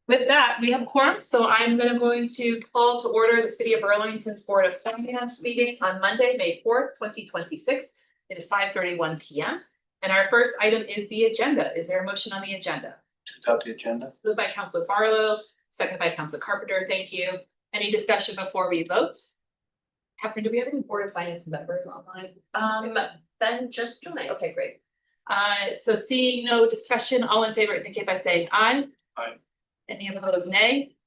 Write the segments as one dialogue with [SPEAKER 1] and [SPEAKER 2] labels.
[SPEAKER 1] With that, we have quorum, so I'm going to call to order the City of Burlington's Board of Finance meeting on Monday, May 4th, 2026. It is 5:31 p.m. And our first item is the agenda. Is there a motion on the agenda?
[SPEAKER 2] To adopt the agenda.
[SPEAKER 1] Moved by Councilor Barlow, seconded by Councilor Carpenter. Thank you. Any discussion before we vote? Catherine, do we have any Board of Finance members online?
[SPEAKER 3] Ben just joined.
[SPEAKER 1] Okay, great. So seeing no discussion, all in favor indicate by saying aye.
[SPEAKER 2] Aye.
[SPEAKER 1] Any opposed, nay?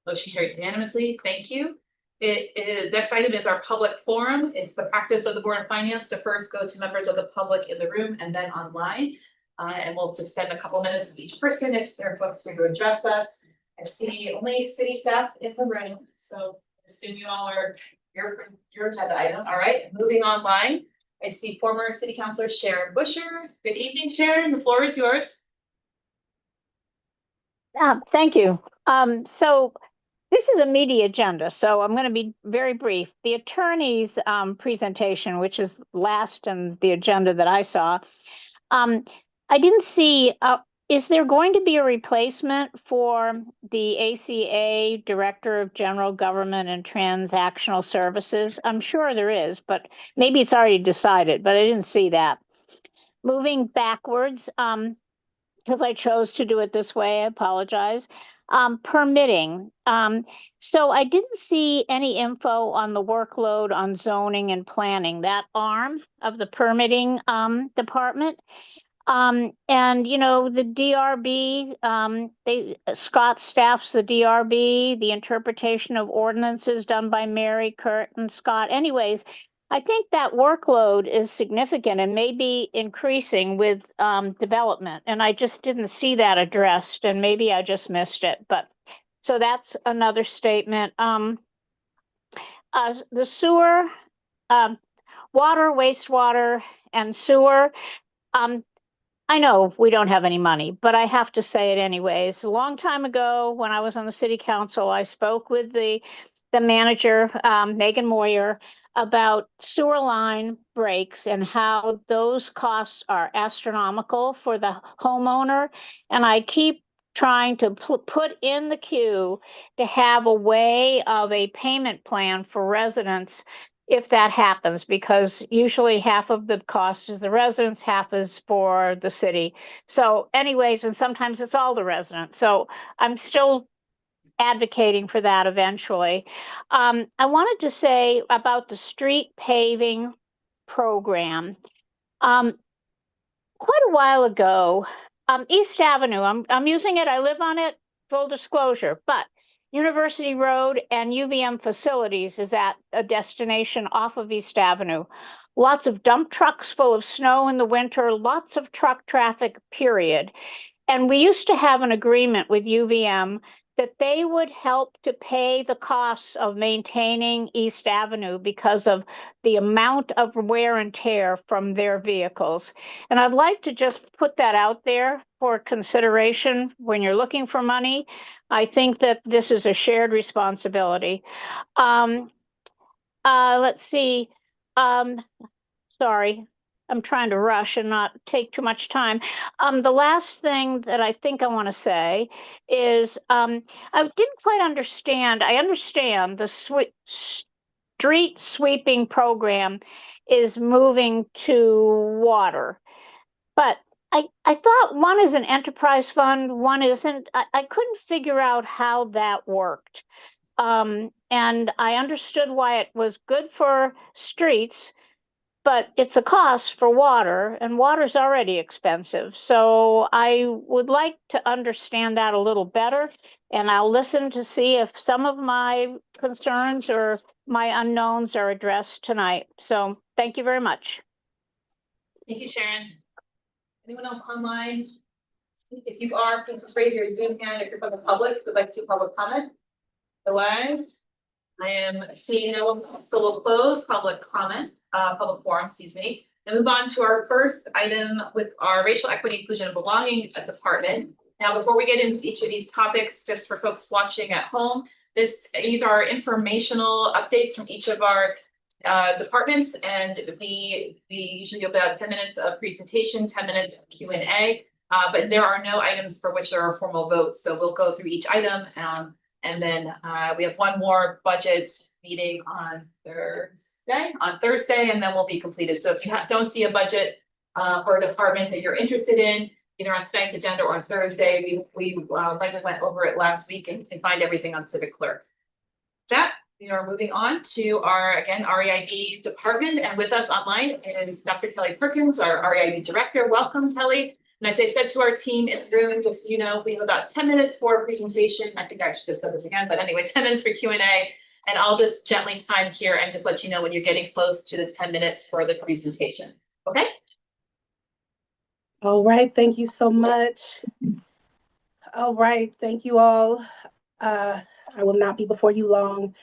[SPEAKER 1] Motion carries unanimously. Thank you. Next item is our public forum. It's the practice of the Board of Finance to first go to members of the public in the room and then online. And we'll just spend a couple minutes with each person if there are folks here to address us. I see only city staff in the room, so I assume you all are your agenda item. All right, moving online. I see former City Councilor Sharon Busher. Good evening, Sharon. The floor is yours.
[SPEAKER 4] Thank you. So this is a meaty agenda, so I'm going to be very brief. The attorney's presentation, which is last in the agenda that I saw, I didn't see, is there going to be a replacement for the ACA Director of General Government and Transactional Services? I'm sure there is, but maybe it's already decided, but I didn't see that. Moving backwards, because I chose to do it this way, I apologize. Permitting. So I didn't see any info on the workload on zoning and planning, that arm of the permitting department. And you know, the DRB, Scott staffs the DRB, the interpretation of ordinances done by Mary, Kurt, and Scott. Anyways, I think that workload is significant and may be increasing with development, and I just didn't see that addressed, and maybe I just missed it. But so that's another statement. The sewer, water, wastewater, and sewer. I know we don't have any money, but I have to say it anyways. A long time ago, when I was on the city council, I spoke with the manager, Megan Moyer, about sewer line breaks and how those costs are astronomical for the homeowner. And I keep trying to put in the queue to have a way of a payment plan for residents if that happens, because usually half of the cost is the residents, half is for the city. So anyways, and sometimes it's all the residents. So I'm still advocating for that eventually. I wanted to say about the street paving program. Quite a while ago, East Avenue, I'm using it, I live on it, full disclosure, but University Road and UVM Facilities is at a destination off of East Avenue. Lots of dump trucks full of snow in the winter, lots of truck traffic, period. And we used to have an agreement with UVM that they would help to pay the costs of maintaining East Avenue because of the amount of wear and tear from their vehicles. And I'd like to just put that out there for consideration when you're looking for money. I think that this is a shared responsibility. Let's see. Sorry. I'm trying to rush and not take too much time. The last thing that I think I want to say is I didn't quite understand. I understand the street sweeping program is moving to water, but I thought one is an enterprise fund, one isn't. I couldn't figure out how that worked. And I understood why it was good for streets, but it's a cost for water, and water's already expensive. So I would like to understand that a little better, and I'll listen to see if some of my concerns or my unknowns are addressed tonight. So thank you very much.
[SPEAKER 1] Thank you, Sharon. Anyone else online? If you are, please just raise your Zoom hand if you're from the public, would like to public comment. Otherwise, I am seeing no one, so we'll close public comment, public forum, excuse me, and move on to our first item with our racial equity, inclusion, and belonging department. Now, before we get into each of these topics, just for folks watching at home, these are informational updates from each of our departments, and we usually give about 10 minutes of presentation, 10 minutes of Q&A. But there are no items for which there are formal votes, so we'll go through each item, and then we have one more budget meeting on Thursday, and then we'll be completed. So if you don't see a budget for a department that you're interested in, either on tonight's agenda or on Thursday, we likely went over it last week, and you can find everything on Civic Clerk. That we are moving on to our, again, REIB department, and with us online is Dr. Kelly Perkins, our REIB director. Welcome, Kelly. And as I said to our team in the room, just so you know, we have about 10 minutes for a presentation. I think I should just say this again, but anyway, 10 minutes for Q&A. And I'll just gently time here and just let you know when you're getting close to the 10 minutes for the presentation. Okay?
[SPEAKER 2] All right, thank you so much. All right, thank you all. I will not be before you long.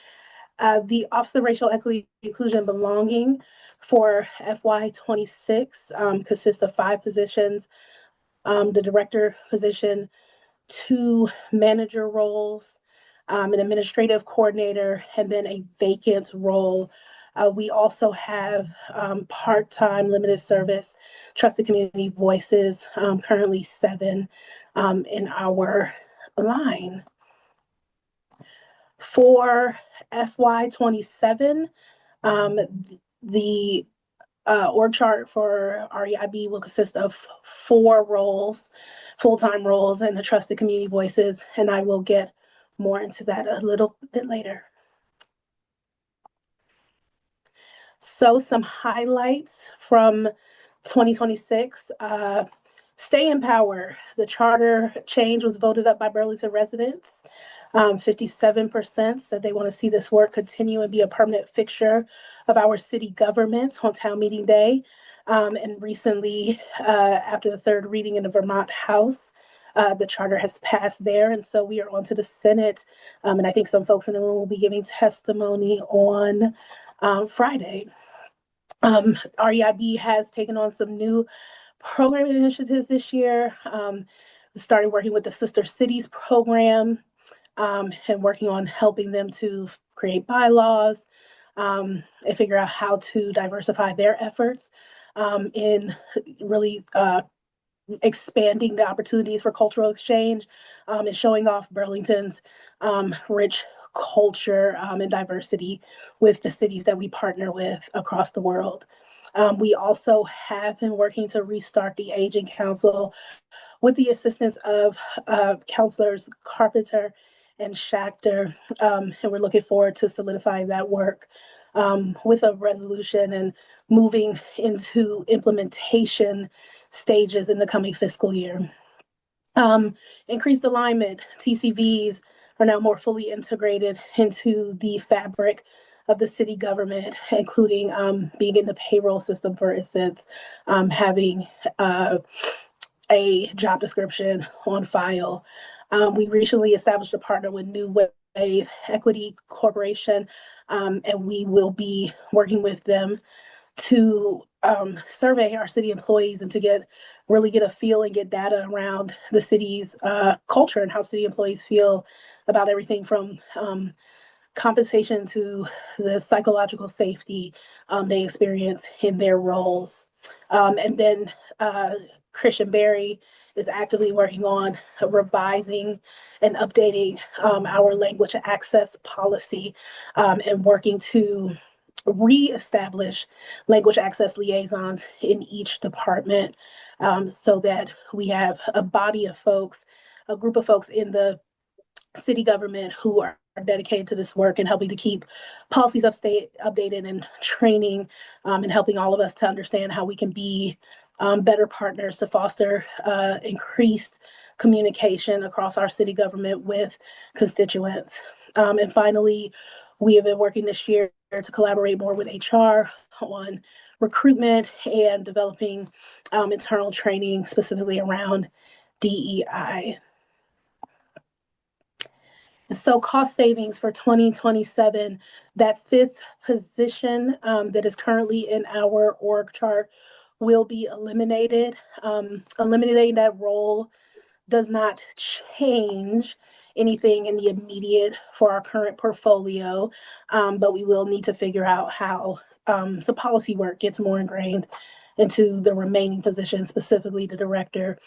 [SPEAKER 2] The Office of Racial Equity, Inclusion, and Belonging for FY26 consists of 5 positions. The director position, 2 manager roles, an administrative coordinator, and then a vacant role. We also have part-time limited service trusted community voices, currently 7 in our line. For FY27, the org chart for REIB will consist of 4 roles, full-time roles, and the trusted community voices, and I will get more into that a little bit later. So some highlights from 2026. Stay in power. The charter change was voted up by Burlington residents. 57% said they want to see this work continue and be a permanent fixture of our city government on town meeting day. And recently, after the 3rd reading in the Vermont House, the charter has passed there. And so we are on to the Senate. And I think some folks in the room will be giving testimony on Friday. REIB has taken on some new programming initiatives this year. Started working with the Sister Cities program, and working on helping them to create bylaws and figure out how to diversify their efforts in really expanding the opportunities for cultural exchange and showing off Burlington's rich culture and diversity with the cities that we partner with across the world. We also have been working to restart the Aging Council with the assistance of Councilors Carpenter and Schachter, and we're looking forward to solidifying that work with a resolution and moving into implementation stages in the coming fiscal year. Increased alignment. TCVs are now more fully integrated into the fabric of the city government, including being in the payroll system, for instance, having a job description on file. We recently established a partner with New Wave Equity Corporation, and we will be working with them to survey our city employees and to really get a feel and get data around the city's culture and how city employees feel about everything from compensation to the psychological safety they experience in their roles. And then Christian Berry is actively working on revising and updating our language access policy and working to reestablish language access liaisons in each department so that we have a body of folks, a group of folks in the city government who are dedicated to this work and helping to keep policies updated and training and helping all of us to understand how we can be better partners to foster increased communication across our city government with constituents. And finally, we have been working this year to collaborate more with HR on recruitment and developing internal training specifically around DEI. So cost savings for 2027, that 5th position that is currently in our org chart will be eliminated. Eliminating that role does not change anything in the immediate for our current portfolio, but we will need to figure out how some policy work gets more ingrained into the remaining positions, specifically the director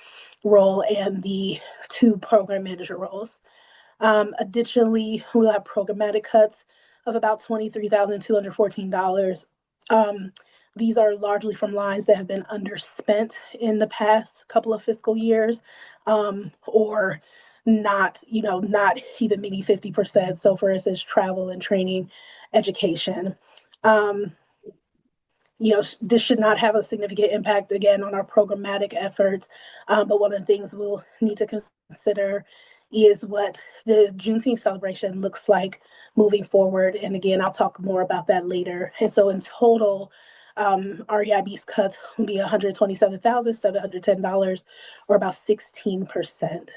[SPEAKER 2] role and the 2 program manager roles. Additionally, we'll have programmatic cuts of about $23,214. These are largely from lines that have been underspent in the past couple of fiscal years, or not even meeting 50%. So for instance, travel and training, education. This should not have a significant impact again on our programmatic efforts. But one of the things we'll need to consider is what the Juneteenth celebration looks like moving forward. And again, I'll talk more about that later. And so in total, REIB's cuts will be $127,710, or about 16%.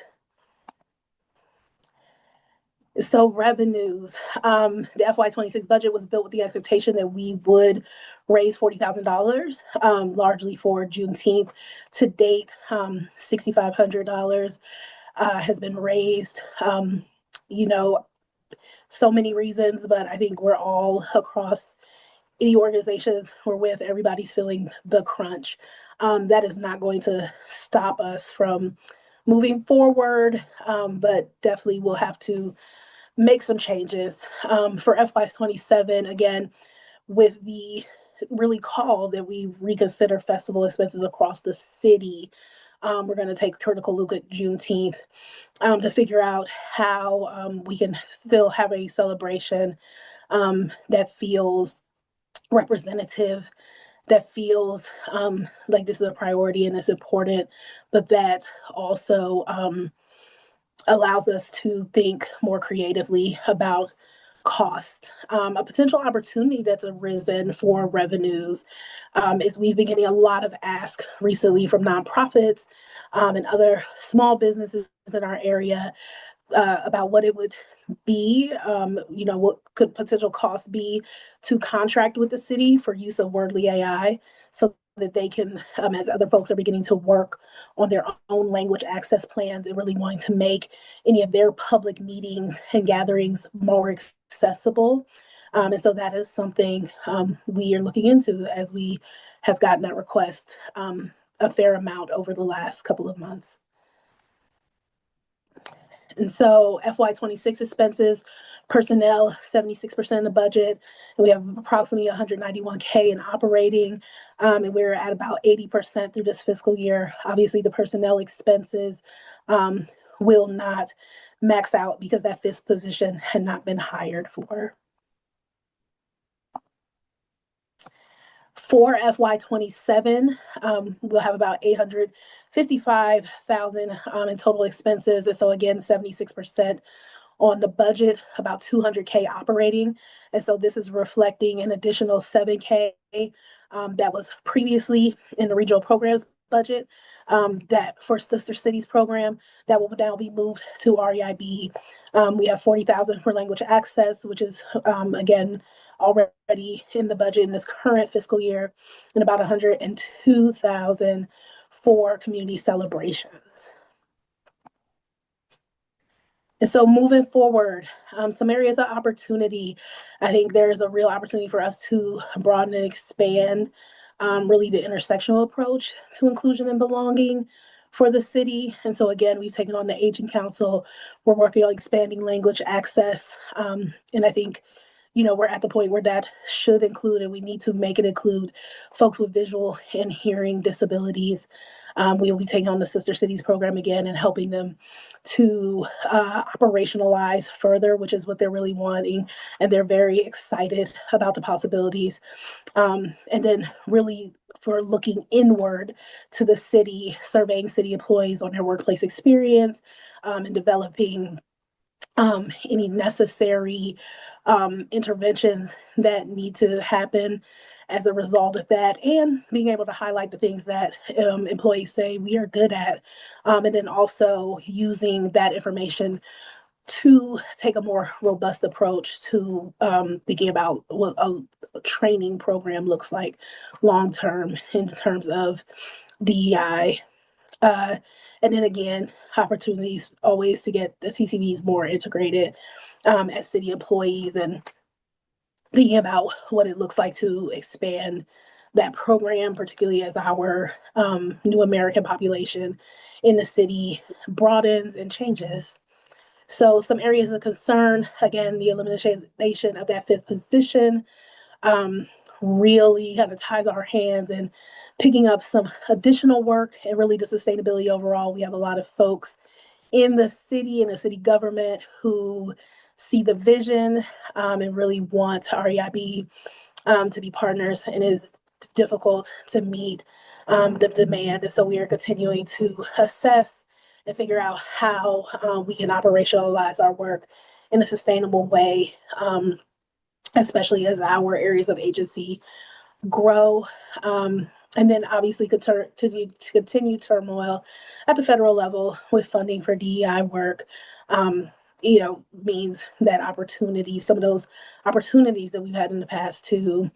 [SPEAKER 2] So revenues, the FY26 budget was built with the expectation that we would raise $40,000, largely for Juneteenth. To date, $6,500 has been raised. So many reasons, but I think we're all across any organizations we're with, everybody's feeling the crunch. That is not going to stop us from moving forward, but definitely we'll have to make some changes. For FY27, again, with the really call that we reconsider festival expenses across the city, we're going to take a critical look at Juneteenth to figure out how we can still have a celebration that feels representative, that feels like this is a priority and it's important, but that also allows us to think more creatively about cost. A potential opportunity that's arisen for revenues is we've been getting a lot of ask recently from nonprofits and other small businesses in our area about what it would be, what could potential costs be to contract with the city for use of Wordly AI, so that they can, as other folks are beginning to work on their own language access plans and really wanting to make any of their public meetings and gatherings more accessible. And so that is something we are looking into, as we have gotten that request a fair amount over the last couple of months. And so FY26 expenses, personnel, 76% of the budget, and we have approximately $191K in operating, and we're at about 80% through this fiscal year. Obviously, the personnel expenses will not max out because that 5th position had not been hired for. For FY27, we'll have about $855,000 in total expenses. And so again, 76% on the budget, about $200K operating. And so this is reflecting an additional $7K that was previously in the regional programs budget, that for Sister Cities program, that will now be moved to REIB. We have $40,000 for language access, which is again already in the budget in this current fiscal year, and about $102,000 for community celebrations. And so moving forward, some areas of opportunity. I think there's a real opportunity for us to broaden and expand really the intersectional approach to inclusion and belonging for the city. And so again, we've taken on the Aging Council. We're working on expanding language access. And I think, we're at the point where that should include, and we need to make it include, folks with visual and hearing disabilities. We will be taking on the Sister Cities program again and helping them to operationalize further, which is what they're really wanting. And they're very excited about the possibilities. And then really for looking inward to the city, surveying city employees on their workplace experience, and developing any necessary interventions that need to happen as a result of that, and being able to highlight the things that employees say we are good at, and then also using that information to take a more robust approach to thinking about what a training program looks like long term in terms of DEI. And then again, opportunities always to get the TCVs more integrated as city employees, and thinking about what it looks like to expand that program, particularly as our new American population in the city broadens and changes. So some areas of concern, again, the elimination of that fifth position really kind of ties our hands in picking up some additional work and really the sustainability overall. We have a lot of folks in the city and the city government who see the vision and really want REIB to be partners, and it's difficult to meet the demand. And so we are continuing to assess and figure out how we can operationalize our work in a sustainable way, especially as our areas of agency grow. And then obviously to continue turmoil at the federal level with funding for DEI work, means that some of those opportunities that we've had in the past to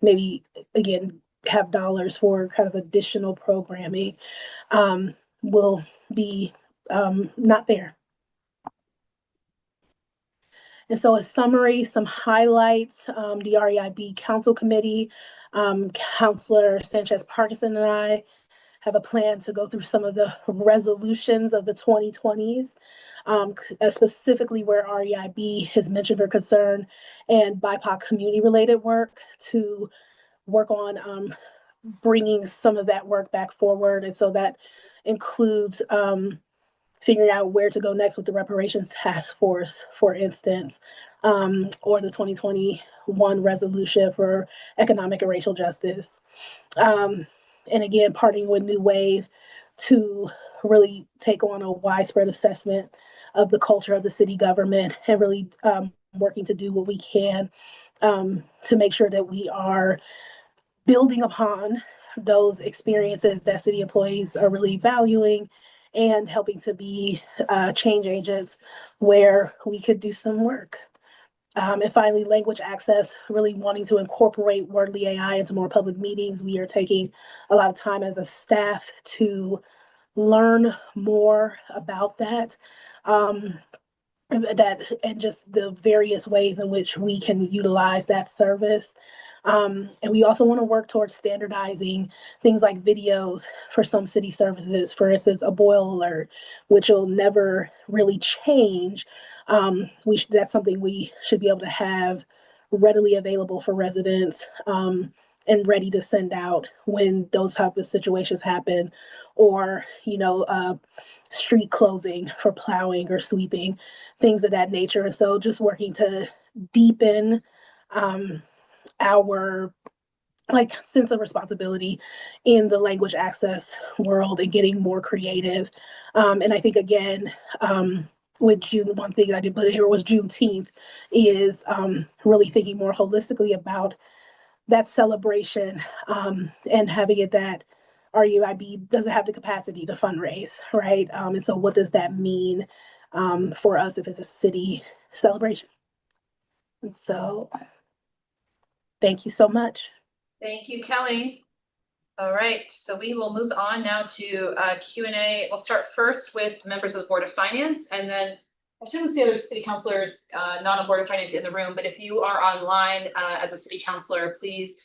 [SPEAKER 2] maybe, again, have dollars for kind of additional programming will be not there. And so a summary, some highlights, the REIB Council Committee, Councillor Sanchez Parkinson and I have a plan to go through some of the resolutions of the 2020s, specifically where REIB has mentioned her concern and BIPOC community related work to work on bringing some of that work back forward. And so that includes figuring out where to go next with the reparations task force, for instance, or the 2021 resolution for economic and racial justice. And again, partnering with New Wave to really take on a widespread assessment of the culture of the city government and really working to do what we can to make sure that we are building upon those experiences that city employees are really valuing and helping to be change agents where we could do some work. And finally, language access, really wanting to incorporate Wordly AI into more public meetings. We are taking a lot of time as a staff to learn more about that. And just the various ways in which we can utilize that service. And we also want to work towards standardizing things like videos for some city services, for instance, a boil alert, which will never really change. That's something we should be able to have readily available for residents and ready to send out when those type of situations happen, or, street closing for plowing or sweeping, things of that nature. And so just working to deepen our sense of responsibility in the language access world and getting more creative. And I think, again, with June, one thing I did put here was Juneteenth is really thinking more holistically about that celebration and having it that RUIB doesn't have the capacity to fundraise, right? And so what does that mean for us if it's a city celebration? And so thank you so much.
[SPEAKER 1] Thank you, Kelly. All right, so we will move on now to Q&A. We'll start first with members of the Board of Finance, and then I shouldn't see other city councilors not on Board of Finance in the room, but if you are online as a city councilor, please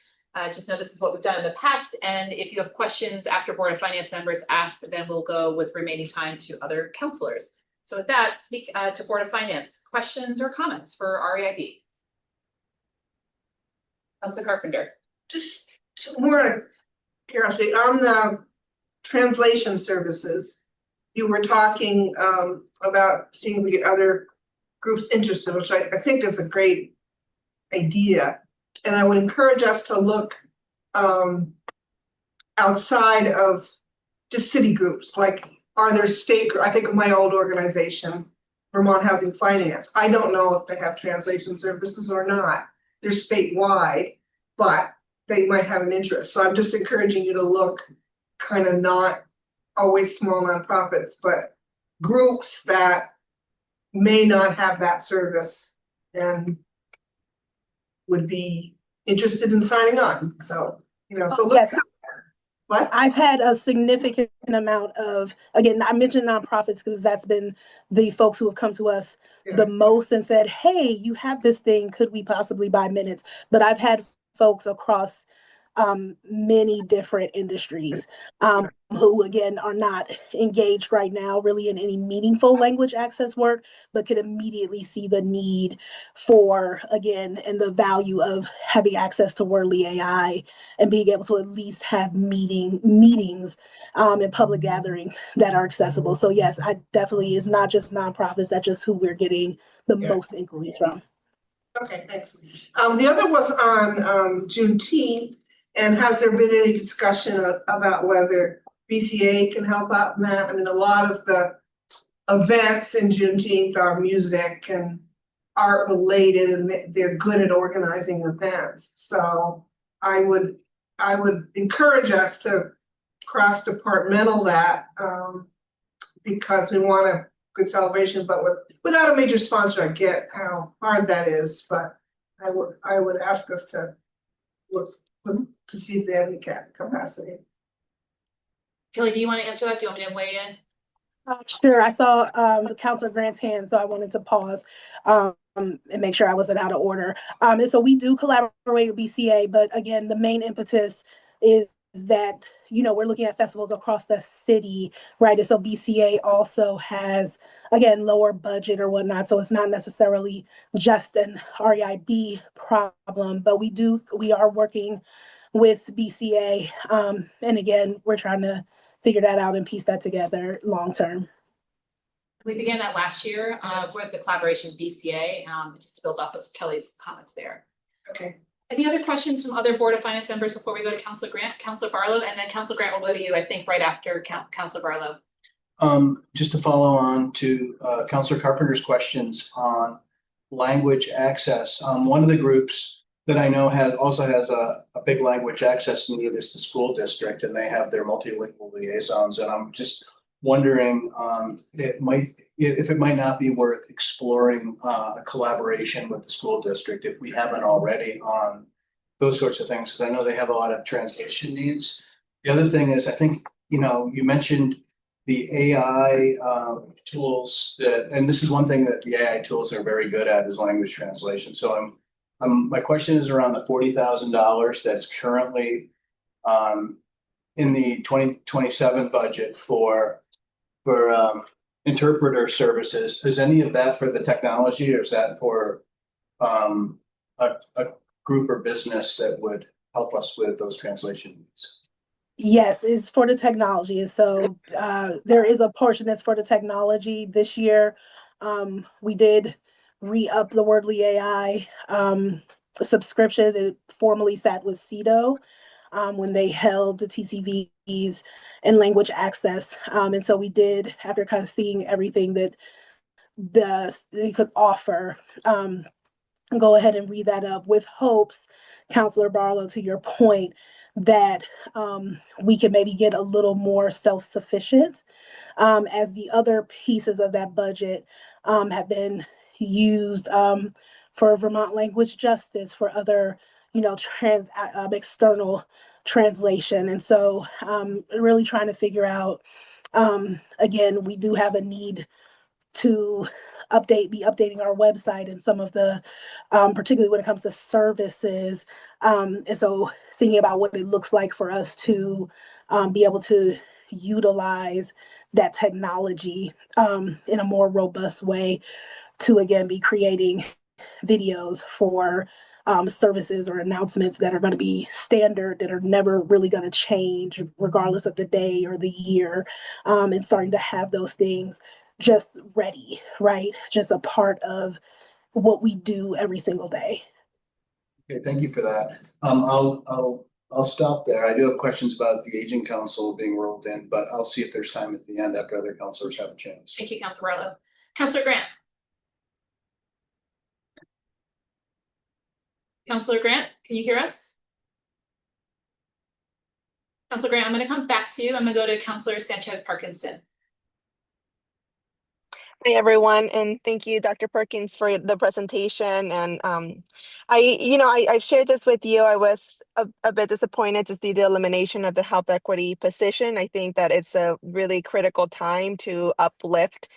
[SPEAKER 1] just know this is what we've done in the past. And if you have questions after Board of Finance members ask, then we'll go with remaining time to other councilors. So with that, speak to Board of Finance. Questions or comments for REIB? Councilor Carpenter.
[SPEAKER 5] Just more curiosity on the translation services. You were talking about seeing if we get other groups interested, which I think is a great idea. And I would encourage us to look outside of just city groups. Like, are there state, I think of my old organization, Vermont Housing Finance. I don't know if they have translation services or not. They're statewide, but they might have an interest. So I'm just encouraging you to look kind of not always small nonprofits, but groups that may not have that service and would be interested in signing on. So, so look.
[SPEAKER 2] Yes.
[SPEAKER 5] What?
[SPEAKER 2] I've had a significant amount of, again, I mentioned nonprofits because that's been the folks who have come to us the most and said, hey, you have this thing, could we possibly buy minutes? But I've had folks across many different industries who again are not engaged right now really in any meaningful language access work, but can immediately see the need for, again, and the value of having access to Wordly AI and being able to at least have meetings and public gatherings that are accessible. So yes, I definitely, it's not just nonprofits, that's just who we're getting the most inquiries from.
[SPEAKER 5] Okay, thanks. The other was on Juneteenth, and has there been any discussion about whether BCA can help out in that? I mean, a lot of the events in Juneteenth are music and art related, and they're good at organizing events. So I would encourage us to cross-departmental that, because we want a good celebration, but without a major sponsor, I get how hard that is, but I would ask us to look to see if they have any capacity.
[SPEAKER 1] Kelly, do you want to answer that? Do you want me to weigh in?
[SPEAKER 2] Sure, I saw Councilor Grant's hand, so I wanted to pause and make sure I wasn't out of order. And so we do collaborate with BCA, but again, the main impetus is that, you know, we're looking at festivals across the city, right? And so BCA also has, again, lower budget or whatnot, so it's not necessarily just an REIB problem, but we are working with BCA, and again, we're trying to figure that out and piece that together long term.
[SPEAKER 1] We began that last year with the collaboration with BCA, just to build off of Kelly's comments there.
[SPEAKER 5] Okay.
[SPEAKER 1] Any other questions from other Board of Finance members before we go to Councilor Grant? Councilor Barlow, and then Councilor Grant will go to you, I think, right after Councilor Barlow.
[SPEAKER 6] Just to follow on to Councilor Carpenter's questions on language access. One of the groups that I know also has a big language access need is the school district, and they have their multilingual liaisons. And I'm just wondering if it might not be worth exploring a collaboration with the school district if we haven't already on those sorts of things, because I know they have a lot of translation needs. The other thing is, I think, you know, you mentioned the AI tools and this is one thing that the AI tools are very good at is language translation. So my question is around the $40,000 that's currently in the 2027 budget for interpreter services. Is any of that for the technology, or is that for a group or business that would help us with those translation needs?
[SPEAKER 2] Yes, it's for the technology. And so there is a portion that's for the technology. This year, we did re-up the Wordly AI subscription. It formerly sat with CEDO when they held the TCVs and language access. And so we did, after kind of seeing everything that they could offer, go ahead and read that up with hopes, Councilor Barlow, to your point, that we can maybe get a little more self-sufficient as the other pieces of that budget have been used for Vermont Language Justice, for other, you know, external translation. And so really trying to figure out, again, we do have a need to be updating our website and some of the, particularly when it comes to services. And so thinking about what it looks like for us to be able to utilize that technology in a more robust way to, again, be creating videos for services or announcements that are going to be standard, that are never really going to change regardless of the day or the year, and starting to have those things just ready, right? Just a part of what we do every single day.
[SPEAKER 6] Okay, thank you for that. I'll stop there. I do have questions about the Aging Council being rolled in, but I'll see if there's time at the end after other councilors have a chance.
[SPEAKER 1] Thank you, Councilor Barlow. Councilor Grant. Councilor Grant, can you hear us? Councilor Grant, I'm going to come back to you. I'm going to go to Councilor Sanchez Parkinson.
[SPEAKER 7] Hi, everyone, and thank you, Dr. Perkins, for the presentation. And I've shared this with you. I was a bit disappointed to see the elimination of the health equity position. I think that it's a really critical time to uplift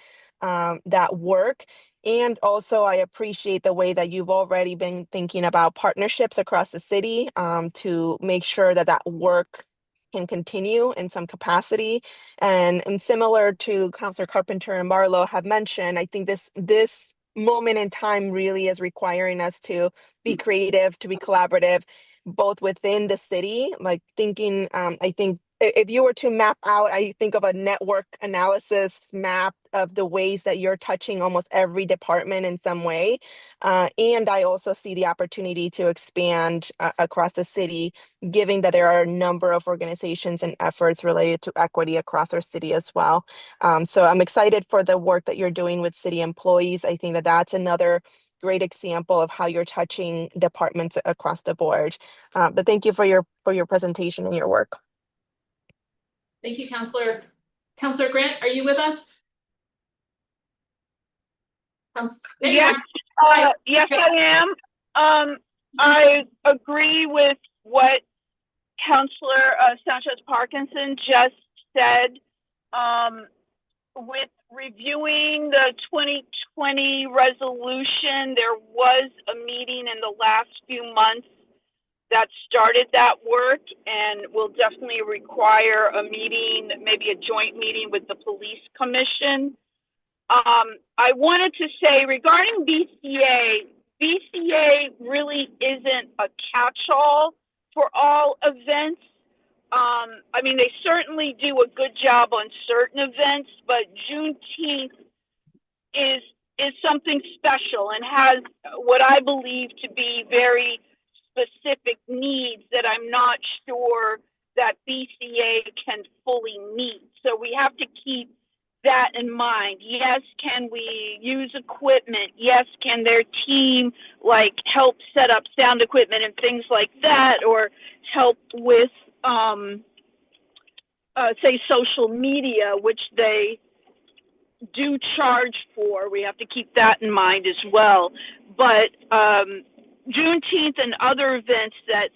[SPEAKER 7] that work. And also, I appreciate the way that you've already been thinking about partnerships across the city to make sure that that work can continue in some capacity. And similar to Councilor Carpenter and Barlow have mentioned, I think this moment in time really is requiring us to be creative, to be collaborative, both within the city, like thinking, I think if you were to map out, I think of a network analysis map of the ways that you're touching almost every department in some way. And I also see the opportunity to expand across the city, given that there are a number of organizations and efforts related to equity across our city as well. So I'm excited for the work that you're doing with city employees. I think that that's another great example of how you're touching departments across the board. But thank you for your presentation and your work.
[SPEAKER 1] Thank you, Counselor. Counselor Grant, are you with us? There you
[SPEAKER 8] Yes,
[SPEAKER 1] are. Hi.
[SPEAKER 8] yes, I am. I agree with what Councilor Sanchez Parkinson just said. With reviewing the 2020 resolution, there was a meeting in the last few months that started that work and will definitely require a meeting, maybe a joint meeting with the police commission. I wanted to say regarding BCA really isn't a catch-all for all events. I mean, they certainly do a good job on certain events, but Juneteenth is something special and has what I believe to be very specific needs that I'm not sure that BCA can fully meet. So we have to keep that in mind. Yes, can we use equipment? Yes, can their team like help set up sound equipment and things like that, or help with say social media, which they do charge for. We have to keep that in mind as well. But Juneteenth and other events that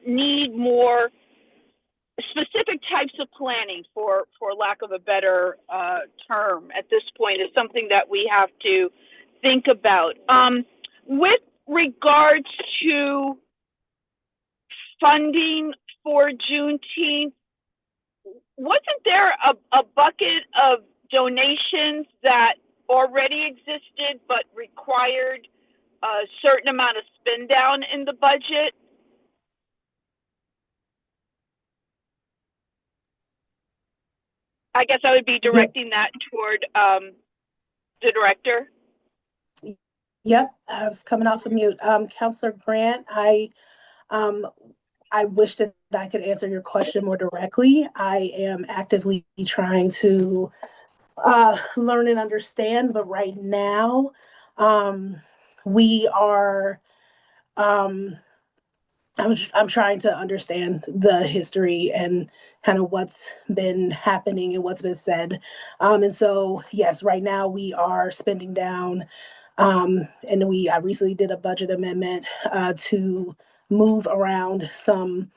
[SPEAKER 8] need more specific types of planning, for lack of a better term at this point, is something that we have to think about. With regards to funding for Juneteenth, wasn't there a bucket of donations that already existed but required a certain amount of spend down in the budget? I guess I would be directing that toward the director.
[SPEAKER 2] Yep, I was coming off of mute. Counselor Grant, I wish that I could answer your question more directly. I am actively trying to learn and understand, but right now, we are, I'm trying to understand the history and kind of what's been happening and what's been said. And so, yes, right now we are spending down, and I recently did a budget amendment to move around some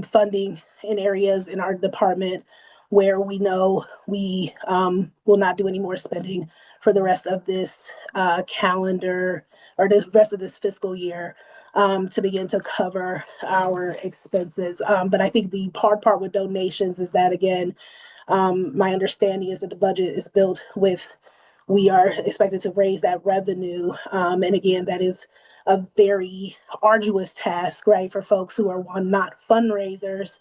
[SPEAKER 2] funding in areas in our department where we know we will not do any more spending for the rest of this calendar or the rest of this fiscal year to begin to cover our expenses. But I think the hard part with donations is that, again, my understanding is that the budget is built with, we are expected to raise that revenue. And again, that is a very arduous task, right, for folks who are not fundraisers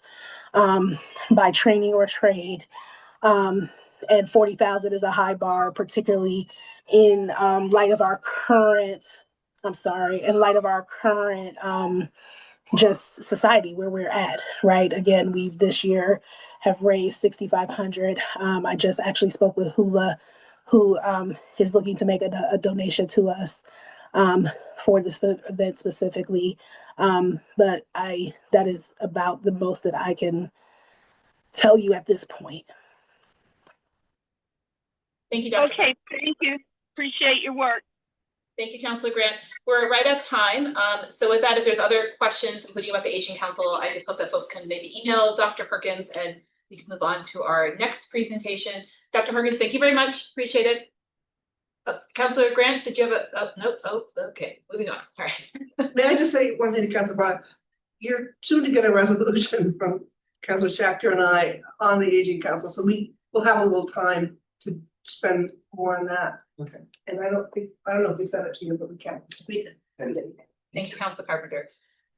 [SPEAKER 2] by training or trade. And 40,000 is a high bar, particularly in light of our current, in light of our current just society where we're at, right? Again, we this year have raised 6,500. I just actually spoke with Hula, who is looking to make a donation to us for this event specifically. But that is about the most that I can tell you at this point.
[SPEAKER 1] Thank you, Dr.
[SPEAKER 8] Okay, thank you. Appreciate your work.
[SPEAKER 1] Thank you, Councilor Grant. We're right at time. So with that, if there's other questions, including about the Asian Council, I just hope that folks can maybe email Dr. Perkins and we can move on to our next presentation. Dr. Perkins, thank you very much. Appreciate it. Counselor Grant, did you have nope, okay, moving on, all right.
[SPEAKER 5] May I just say one thing to Council Brown? You're soon to get a resolution from Council Shachter and I on the Aging Council, so we will have a little time to spend more on that.
[SPEAKER 6] Okay.
[SPEAKER 5] And I don't know if they sent it to you, but we can.
[SPEAKER 1] We did. Thank you, Council Carpenter.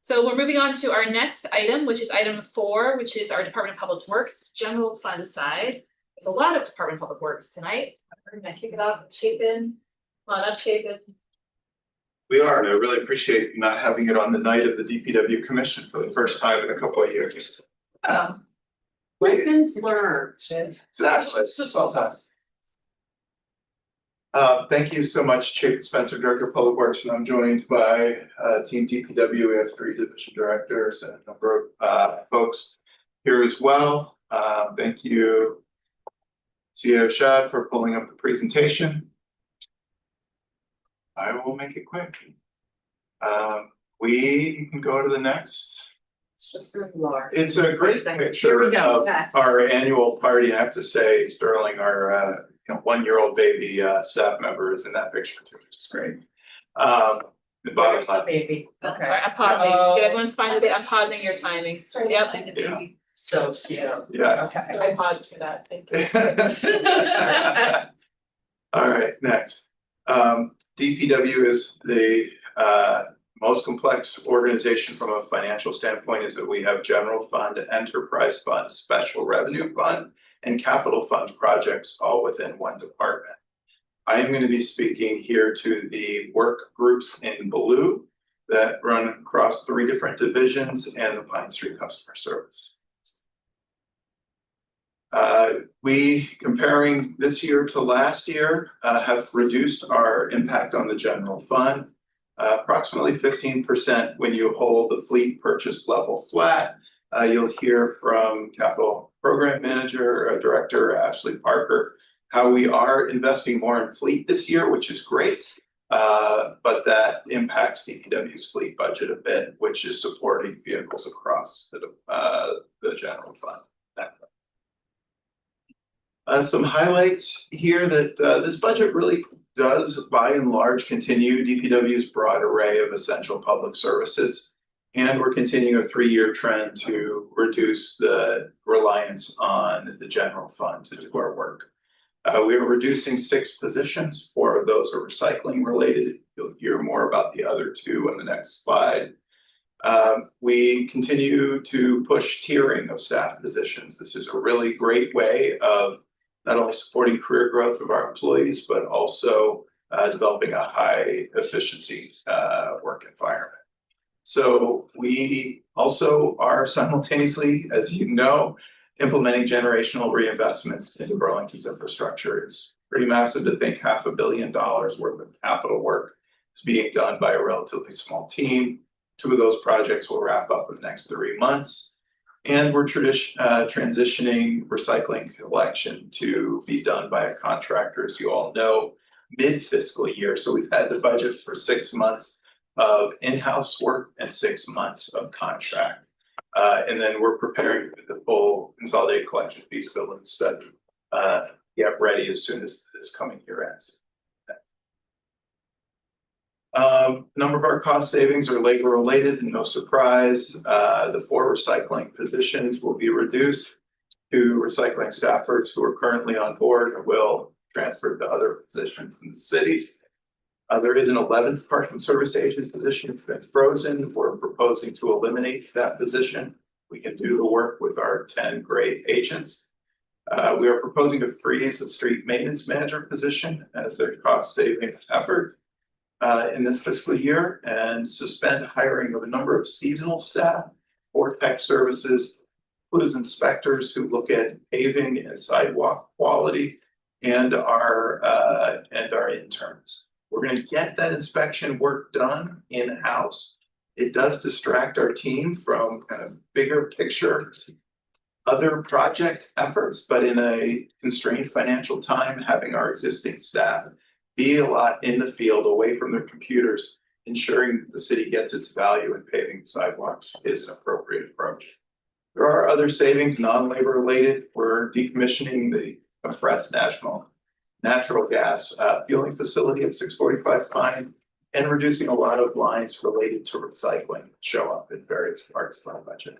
[SPEAKER 1] So we're moving on to our next item, which is item 4, which is our Department of Public Works General Fund side. There's a lot of Department of Public Works tonight. We're gonna kick it off with Chapin. Come on up, Chapin.
[SPEAKER 9] We are, and I really appreciate not having it on the night of the DPW Commission for the first time in a couple of years.
[SPEAKER 3] Lessons learned.
[SPEAKER 9] Exactly.
[SPEAKER 3] It's just all time.
[SPEAKER 9] Thank you so much, Chapin Spencer, Director of Public Works, and I'm joined by Team DPW. We have 3 division directors and a number of folks here as well. Thank you, CEO Shad, for pulling up the presentation. I will make it quick. We can go to the next.
[SPEAKER 3] It's just really large.
[SPEAKER 9] It's a great
[SPEAKER 3] Here
[SPEAKER 9] picture
[SPEAKER 3] we go.
[SPEAKER 9] of
[SPEAKER 3] Yes.
[SPEAKER 9] our annual party. I have to say, Sterling, our 1-year-old baby staff member, is in that picture too, which is great. The bottom
[SPEAKER 3] There's the
[SPEAKER 9] left.
[SPEAKER 3] baby.
[SPEAKER 1] All
[SPEAKER 3] Okay.
[SPEAKER 1] right, I'm pausing. Everyone's fine with it. I'm pausing your timing. Yep.
[SPEAKER 9] Yeah.
[SPEAKER 3] So cute.
[SPEAKER 9] Yes.
[SPEAKER 3] Okay.
[SPEAKER 1] I paused for that. Thank you.
[SPEAKER 9] All right, next. DPW is the most complex organization from a financial standpoint, is that we have general fund, enterprise fund, special revenue fund, and capital fund projects all within one department. I am going to be speaking here to the work groups in blue that run across 3 different divisions and the Pine Street Customer Service. We, comparing this year to last year, have reduced our impact on the general fund approximately 15% when you hold the fleet purchase level flat. You'll hear from Capital Program Manager, Director Ashley Parker, how we are investing more in fleet this year, which is great, but that impacts DPW's fleet budget a bit, which is supporting vehicles across the general fund. Some highlights here that this budget really does, by and large, continue DPW's broad array of essential public services. And we're continuing a 3-year trend to reduce the reliance on the general fund to do our work. We are reducing 6 positions. 4 of those are recycling related. You'll hear more about the other 2 on the next slide. We continue to push tiering of staff positions. This is a really great way of not only supporting career growth of our employees, but also developing a high efficiency work environment. So we also are simultaneously, as you know, implementing generational reinvestments into Burlington's infrastructure. It's pretty massive to think $500 million worth of capital work is being done by a relatively small team. 2 of those projects will wrap up in the next 3 months. And we're transitioning recycling collection to be done by a contractor, as you all know, mid-fiscal year. So we've had the budget for 6 months of in-house work and 6 months of contract. And then we're preparing for the full consolidated collection feasibility study, get ready as soon as this coming year ends. A number of our cost savings are labor related, and no surprise, the 4 recycling positions will be reduced to recycling staffers who are currently on board and will transfer to other positions in the city. There is an 11th Park and Service Agent position that's been frozen. We're proposing to eliminate that position. We can do the work with our 10 great agents. We are proposing to freeze the street maintenance manager position as a cost saving effort in this fiscal year, and suspend hiring of a number of seasonal staff for tech services, includes inspectors who look at paving and sidewalk quality, and our interns. We're going to get that inspection work done in-house. It does distract our team from kind of bigger picture other project efforts, but in a constrained financial time, having our existing staff be a lot in the field away from their computers, ensuring that the city gets its value in paving sidewalks is an appropriate approach. There are other savings, non-labor related. We're decommissioning the compressed national natural gas fueling facility at 645 Pine, and reducing a lot of lines related to recycling that show up in various parts of our budget.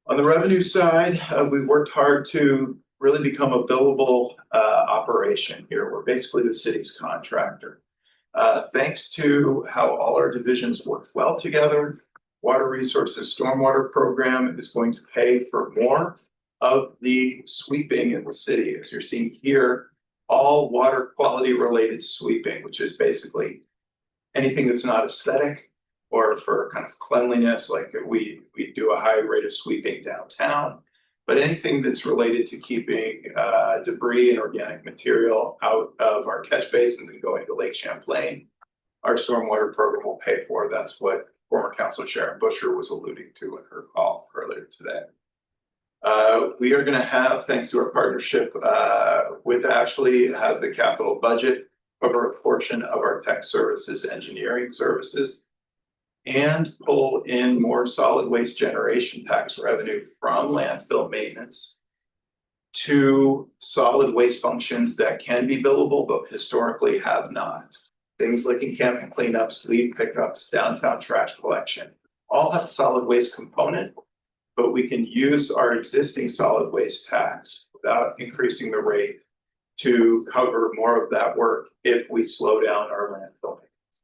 [SPEAKER 9] On the revenue side, we worked hard to really become a billable operation here. We're basically the city's contractor. Thanks to how all our divisions work well together, Water Resources Stormwater Program is going to pay for more of the sweeping in the city. As you're seeing here, all water quality related sweeping, which is basically anything that's not aesthetic or for kind of cleanliness, like we do a high rate of sweeping downtown, but anything that's related to keeping debris and organic material out of our catch basins and going to Lake Champlain, our stormwater program will pay for. That's what former Councilor Sharon Busher was alluding to in her call earlier today. We are going to have, thanks to our partnership with Ashley, have the capital budget cover a portion of our tech services engineering services and pull in more solid waste generation tax revenue from landfill maintenance to solid waste functions that can be billable but historically have not. Things like encampment cleanups, leaf pickups, downtown trash collection, all have a solid waste component, but we can use our existing solid waste tax without increasing the rate to cover more of that work if we slow down our landfill maintenance.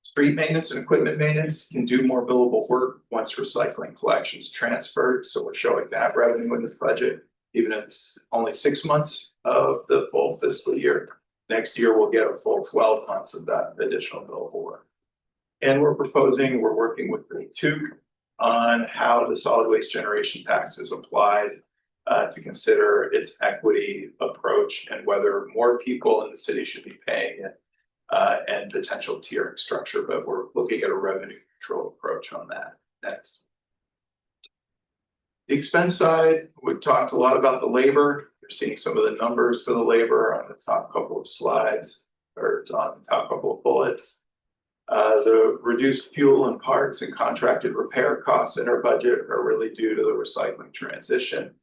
[SPEAKER 9] Street maintenance and equipment maintenance can do more billable work once recycling collections transferred. So we're showing that revenue in this budget, even if it's only 6 months of the full fiscal year. Next year, we'll get a full 12 months of that additional billable work. And we're working with the TUC on how the solid waste generation tax is applied to consider its equity approach and whether more people in the city should be paying it and potential tiering structure. But we're looking at a revenue control approach on that next. The expense side, we've talked a lot about the labor. You're seeing some of the numbers for the labor on the top couple of slides or on the top couple of bullets. The reduced fuel and parts and contracted repair costs in our budget are really due to the recycling transition.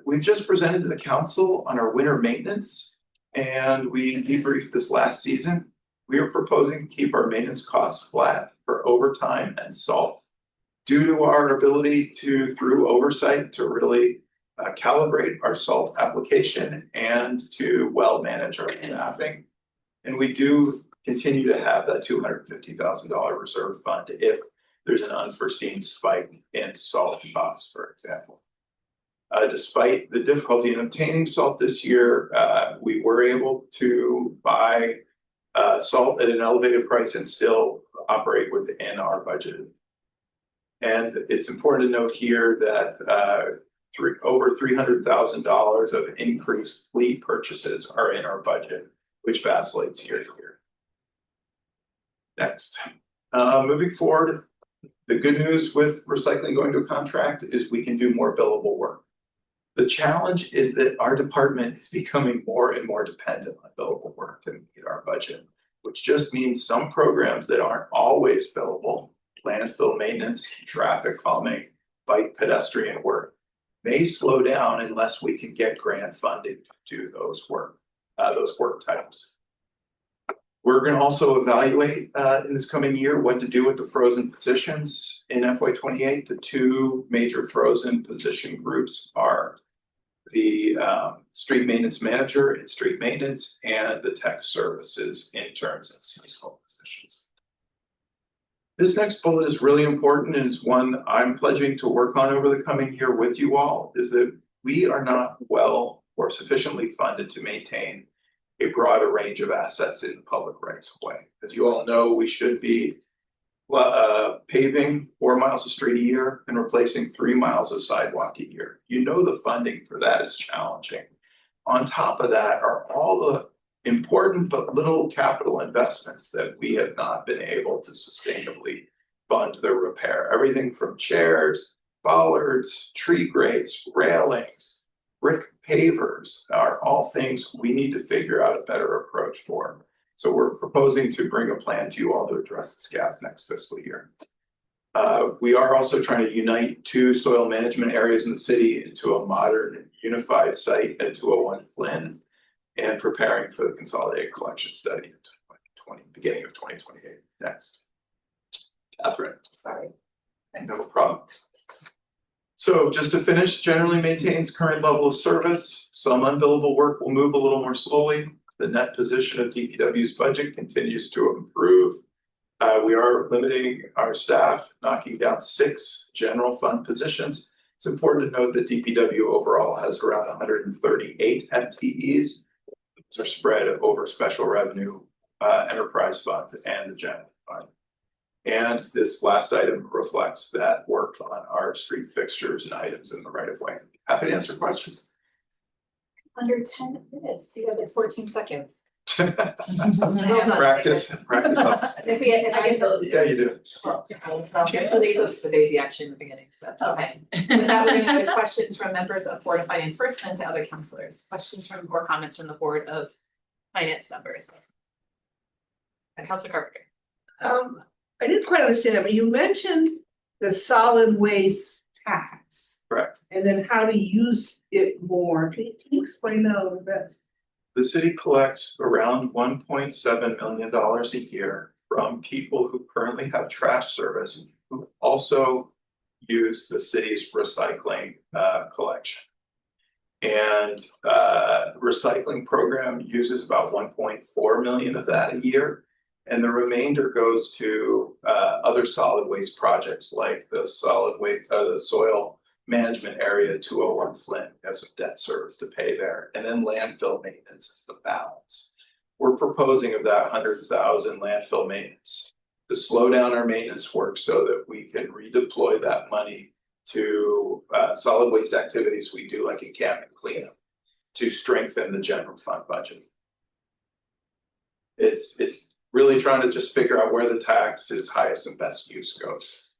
[SPEAKER 9] We've just presented to the council on our winter maintenance, and we debriefed this last season. We are proposing to keep our maintenance costs flat for overtime and salt due to our ability to, through oversight, to really calibrate our salt application and to well manage our staffing. And we do continue to have that $250,000 reserve fund if there's an unforeseen spike in salt costs, for example. Despite the difficulty in obtaining salt this year, we were able to buy salt at an elevated price and still operate within our budget. And it's important to note here that over $300,000 of increased fleet purchases are in our budget, which vacillates year to year. Next, moving forward, the good news with recycling going to a contract is we can do more billable work. The challenge is that our department is becoming more and more dependent on billable work to meet our budget, which just means some programs that aren't always billable, landfill maintenance, traffic calming, bike pedestrian work, may slow down unless we can get grant funding to do those work types. We're going to also evaluate in this coming year what to do with the frozen positions in FY28. The two major frozen position groups are the street maintenance manager in street maintenance and the tech services interns and seasonal positions. This next bullet is really important and is one I'm pledging to work on over the coming year with you all, is that we are not well or sufficiently funded to maintain a broader range of assets in the public rights of way. As you all know, we should be paving 4 miles of street a year and replacing 3 miles of sidewalk a year. You know the funding for that is challenging. On top of that are all the important but little capital investments that we have not been able to sustainably fund their repair. Everything from chairs, bollards, tree grates, railings, brick pavers are all things we need to figure out a better approach for. So we're proposing to bring a plan to you all to address this gap next fiscal year. We are also trying to unite 2 soil management areas in the city into a modern unified site at 201 Flynn, and preparing for the consolidated collection study in 2020, beginning of 2028. Next. Catherine.
[SPEAKER 1] Sorry.
[SPEAKER 9] No problem. So just to finish, generally maintains current level of service. Some unbillable work will move a little more slowly. The net position of DPW's budget continues to improve. We are limiting our staff, knocking down 6 general fund positions. It's important to note that DPW overall has around 138 FTEs. These are spread over special revenue, enterprise funds, and the general fund. And this last item reflects that work on our street fixtures and items in the right of way. Happy to answer questions.
[SPEAKER 1] Under 10 minutes, you have like 14 seconds.
[SPEAKER 9] Practice.
[SPEAKER 1] If I get those.
[SPEAKER 9] Yeah, you do.
[SPEAKER 1] Well, so they go to the baby action in the beginning, so, okay. With that, we're gonna go to questions from members of Board of Finance first, then to other counselors. Questions from or comments from the Board of Finance members. Counselor Carpenter.
[SPEAKER 5] I didn't quite understand that, but you mentioned the solid waste tax.
[SPEAKER 9] Correct.
[SPEAKER 5] And then how to use it more. Can you explain that a little bit?
[SPEAKER 9] The city collects around $1.7 million a year from people who currently have trash service, who also use the city's recycling collection. And recycling program uses about 1.4 million of that a year. And the remainder goes to other solid waste projects like the the soil management area 201 Flint has some debt service to pay there. And then landfill maintenance is the balance. We're proposing of that 100,000 landfill maintenance to slow down our maintenance work so that we can redeploy that money to solid waste activities we do like encampment cleanup to strengthen the general fund budget. It's really trying to just figure out where the tax's highest and best use goes.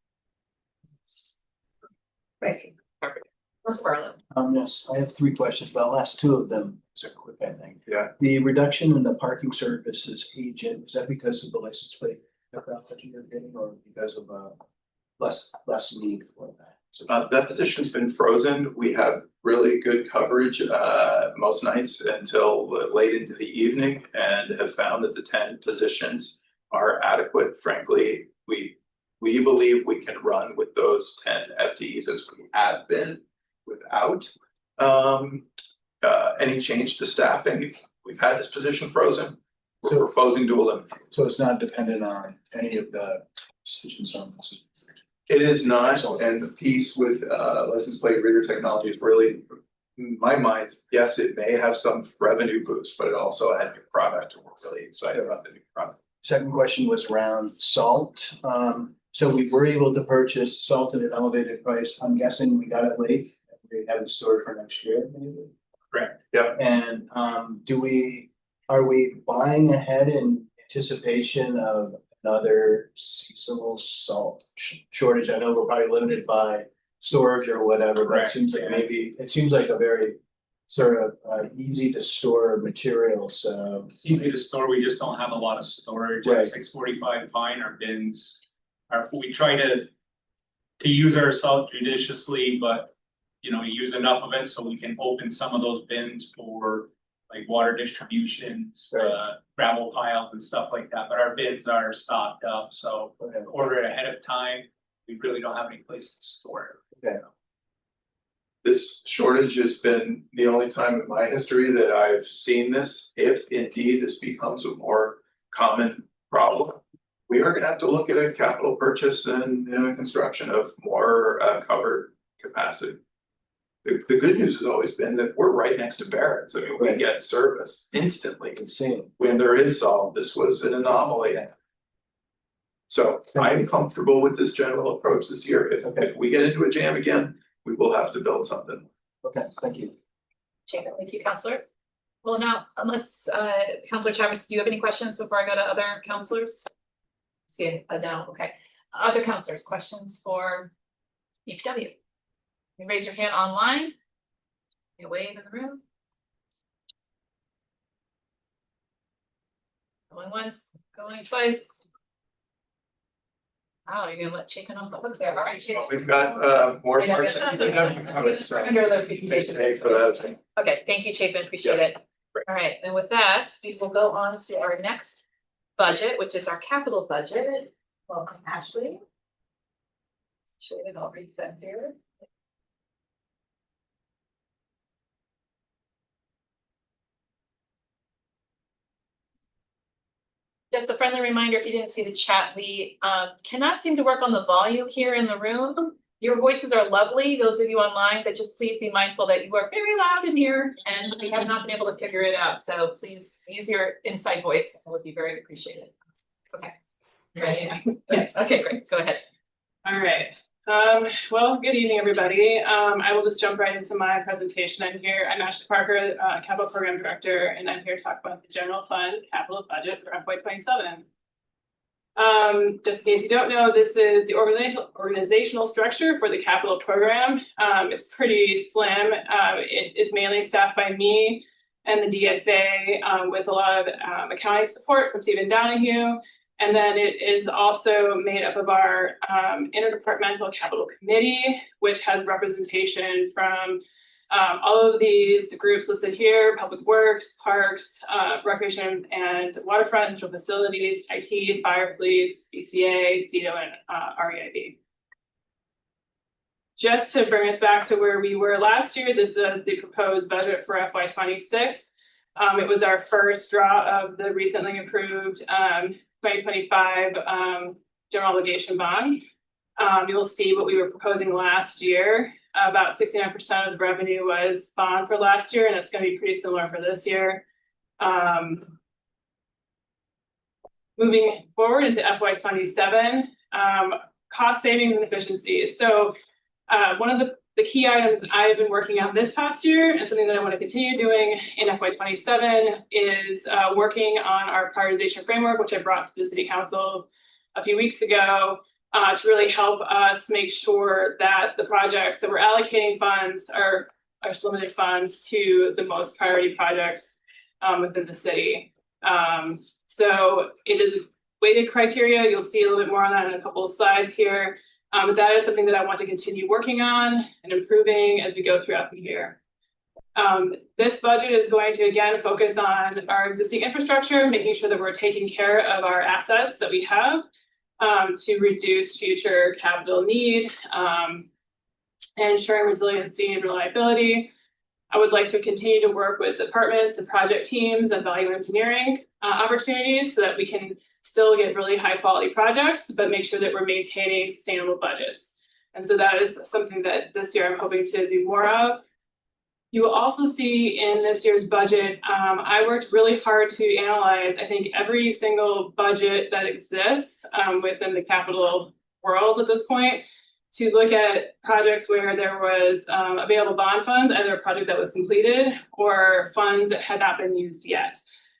[SPEAKER 5] Thank you.
[SPEAKER 1] Perfect. Councilor Barlow.
[SPEAKER 6] Yes, I have 3 questions, but I'll ask 2 of them. These are quick, I think.
[SPEAKER 9] Yeah.
[SPEAKER 6] The reduction in the parking services agent, is that because of the license plate that you're getting, or because of less need for that? So
[SPEAKER 9] That position's been frozen. We have really good coverage most nights until late into the evening, and have found that the 10 positions are adequate. Frankly, we believe we can run with those 10 FTEs as we have been without any change to staffing. We've had this position frozen. We're proposing to eliminate.
[SPEAKER 6] So it's not dependent on any of the decisions on this.
[SPEAKER 9] It is not, and the piece with license plate reader technology is really, in my mind, yes, it may have some revenue boost, but it also had new product, and we're really excited about the new product.
[SPEAKER 6] Second question was around salt. So we were able to purchase salt at an elevated price. I'm guessing we got it late. We have it stored for next year, maybe.
[SPEAKER 9] Correct. Yeah.
[SPEAKER 6] And are we buying ahead in anticipation of another seasonal salt shortage? I know we're probably limited by storage or whatever, but it seems like it seems like a very sort of easy to store material, so.
[SPEAKER 10] It's easy to store, we just don't have a lot of storage
[SPEAKER 6] Right.
[SPEAKER 10] at 645 Pine. Our bins we try to use our salt judiciously, but use enough of it so we can open some of those bins for like water distributions, gravel piles and stuff like that, but our bins are stocked up, so order it ahead of time. We really don't have any place to store it.
[SPEAKER 6] Okay.
[SPEAKER 9] This shortage has been the only time in my history that I've seen this. If indeed this becomes a more common problem, we are gonna have to look at a capital purchase and construction of more covered capacity. The good news has always been that we're right next to Barrett's. I mean, we get service instantly. When there is salt, this was an anomaly. So I'm comfortable with this general approach this year. If we get into a jam again, we will have to build something.
[SPEAKER 6] Okay, thank you.
[SPEAKER 1] Thank you, Counselor. Well, now, unless Counselor Chavez, do you have any questions before I go to other counselors? See, no, okay. Other counselors, questions for DPW? You raise your hand online. You wave in the room. Going once, going twice. Oh, you're gonna let Chapin off the hook there, all right, Chapin.
[SPEAKER 9] We've got more
[SPEAKER 1] Yeah,
[SPEAKER 9] parts
[SPEAKER 1] yeah.
[SPEAKER 9] of DPW coming, so
[SPEAKER 1] Under the presentation.
[SPEAKER 9] stay for that.
[SPEAKER 1] Okay, thank you, Chapin, appreciate
[SPEAKER 9] Yeah,
[SPEAKER 1] it. All right, and with that, we will go on to our next budget, which is our capital budget. Welcome, Ashley. Show it all reset here. Just a friendly reminder, if you didn't see the chat, we cannot seem to work on the volume here in the room. Your voices are lovely, those of you online, but just please be mindful that you are very loud in here and we have not been able to figure it out. So please use your inside voice, it would be very appreciated. Okay. Ready? Yes, okay, great, go ahead.
[SPEAKER 11] All right. Well, good evening, everybody. I will just jump right into my presentation. I'm Ashley Parker, Capital Program Director, and I'm here to talk about the General Fund capital budget for FY27. Just in case you don't know, this is the organizational structure for the capital program. It's pretty slim. It is mainly staffed by me and the DFA with a lot of accounting support from Stephen Donahue. And then it is also made up of our interdepartmental capital committee, which has representation from all of these groups listed here: Public Works, Parks, Recreation and Waterfront, Natural Facilities, IT, Fire, Police, BCA, CEDO, and REIB. Just to bring us back to where we were last year, this is the proposed budget for FY26. It was our first draw of the recently approved 2025 general obligation bond. You'll see what we were proposing last year. About 69% of the revenue was bond for last year, and it's going to be pretty similar for this year. Moving forward into FY27, cost savings and efficiencies. So one of the key items I've been working on this past year, and something that I want to continue doing in FY27, is working on our prioritization framework, which I brought to the City Council a few weeks ago, to really help us make sure that the projects that we're allocating funds are limited funds to the most priority projects within the city. So it is weighted criteria. You'll see a little bit more on that in a couple of slides here. But that is something that I want to continue working on and improving as we go throughout the year. This budget is going to, again, focus on our existing infrastructure, making sure that we're taking care of our assets that we have to reduce future capital need and ensuring resiliency and reliability. I would like to continue to work with departments and project teams and value engineering opportunities so that we can still get really high quality projects, but make sure that we're maintaining sustainable budgets. And so that is something that this year I'm hoping to do more of. You will also see in this year's budget, I worked really hard to analyze, I think, every single budget that exists within the capital world at this point, to look at projects where there was available bond funds, either a project that was completed or funds that had not been used yet,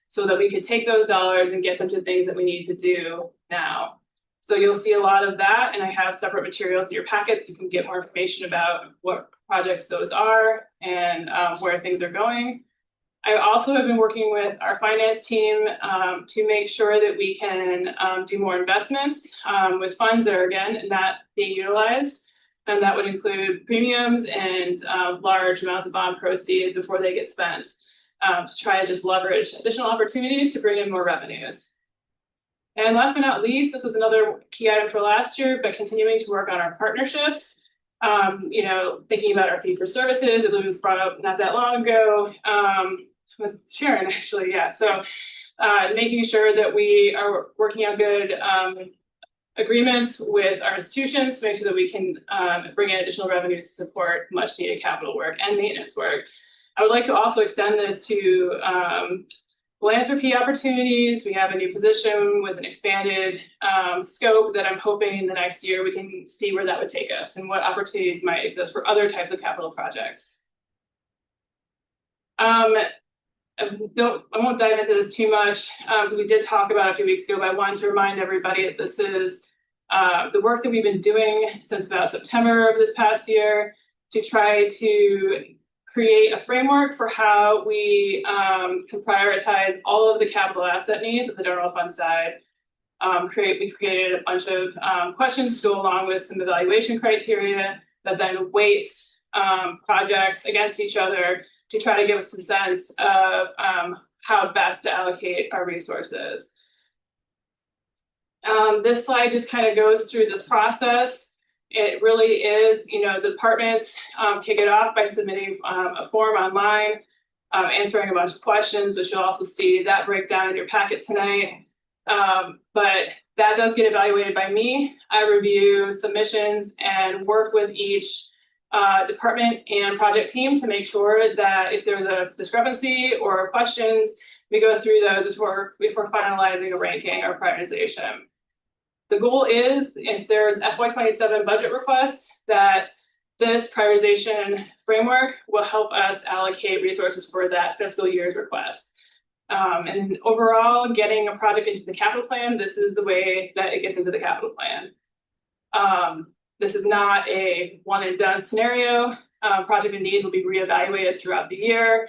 [SPEAKER 11] so that we could take those dollars and get them to things that we need to do now. So you'll see a lot of that, and I have separate materials in your packets. You can get more information about what projects those are and where things are going. I also have been working with our finance team to make sure that we can do more investments with funds that are, again, not being utilized. And that would include premiums and large amounts of bond proceeds before they get spent, to try to just leverage additional opportunities to bring in more revenues. And last but not least, this was another key item for last year, but continuing to work on our partnerships. You know, thinking about our fee for services, it was brought up not that long ago with Sharon, actually, yeah. So making sure that we are working on good agreements with our institutions to make sure that we can bring in additional revenues to support much needed capital work and maintenance work. I would like to also extend this to philanthropy opportunities. We have a new position with an expanded scope that I'm hoping in the next year we can see where that would take us and what opportunities might exist for other types of capital projects. I won't dive into this too much because we did talk about it a few weeks ago, but I wanted to remind everybody that this is the work that we've been doing since about September of this past year to try to create a framework for how we can prioritize all of the capital asset needs of the general fund side we created a bunch of questions to go along with some evaluation criteria that then weights projects against each other to try to give us a sense of how best to allocate our resources. This slide just kind of goes through this process. It really is, the departments kick it off by submitting a form online, answering a bunch of questions, which you'll also see that breakdown in your packet tonight. But that does get evaluated by me. I review submissions and work with each department and project team to make sure that if there's a discrepancy or questions, we go through those before finalizing a ranking or prioritization. The goal is, if there's FY27 budget requests, that this prioritization framework will help us allocate resources for that fiscal year's request. And overall, getting a project into the capital plan, this is the way that it gets into the capital plan. This is not a one and done scenario. Project needs will be reevaluated throughout the year.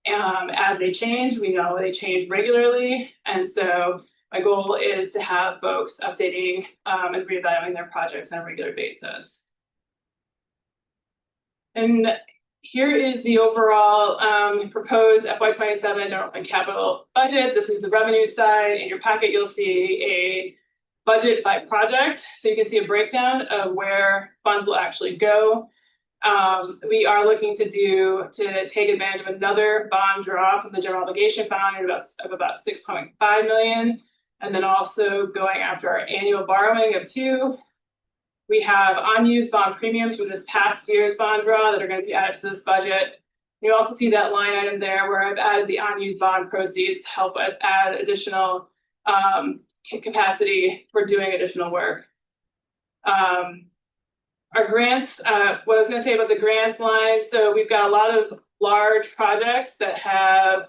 [SPEAKER 11] As they change, we know they change regularly. And so my goal is to have folks updating and reevaluating their projects on a regular basis. And here is the overall proposed FY27 general fund capital budget. This is the revenue side. In your packet, you'll see a budget by project. So you can see a breakdown of where funds will actually go. We are looking to take advantage of another bond draw from the general obligation fund of about 6.5 million. And then also going after our annual borrowing of 2. We have unused bond premiums from this past year's bond draw that are going to be added to this budget. You also see that line item there where I've added the unused bond proceeds to help us add additional capacity for doing additional work. Our grants, what I was going to say about the grants line, so we've got a lot of large projects that have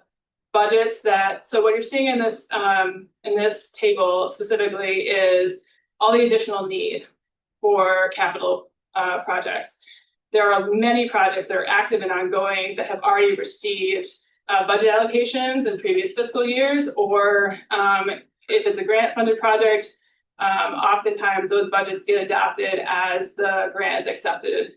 [SPEAKER 11] budgets so what you're seeing in this table specifically is all the additional need for capital projects. There are many projects that are active and ongoing that have already received budget allocations in previous fiscal years, or if it's a grant funded project, oftentimes those budgets get adopted as the grant is accepted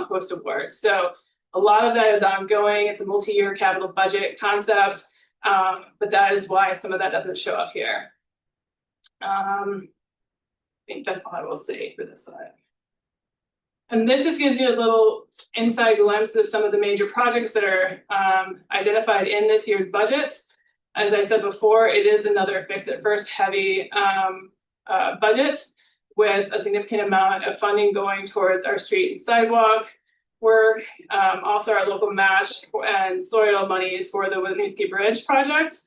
[SPEAKER 11] post award. So a lot of that is ongoing. It's a multi-year capital budget concept, but that is why some of that doesn't show up here. I think that's all I will say for this slide. And this just gives you a little inside glimpse of some of the major projects that are identified in this year's budget. As I said before, it is another fix it first heavy budget with a significant amount of funding going towards our street and sidewalk work, also our local match and soil monies for the Wisniewski Bridge project.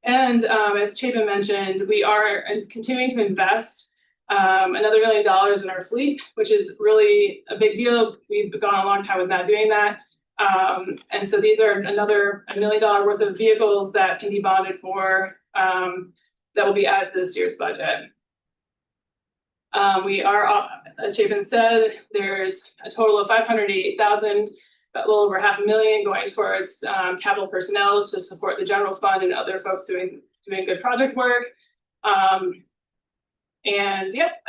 [SPEAKER 11] And as Chapin mentioned, we are continuing to invest another $1 million in our fleet, which is really a big deal. We've gone a long time with not doing that. And so these are another $1 million worth of vehicles that can be bonded for, that will be added to this year's budget. We are, as Chapin said, there's a total of 588,000, a little over $500,000 going towards capital personnel to support the general fund and other folks doing good project work. And yep,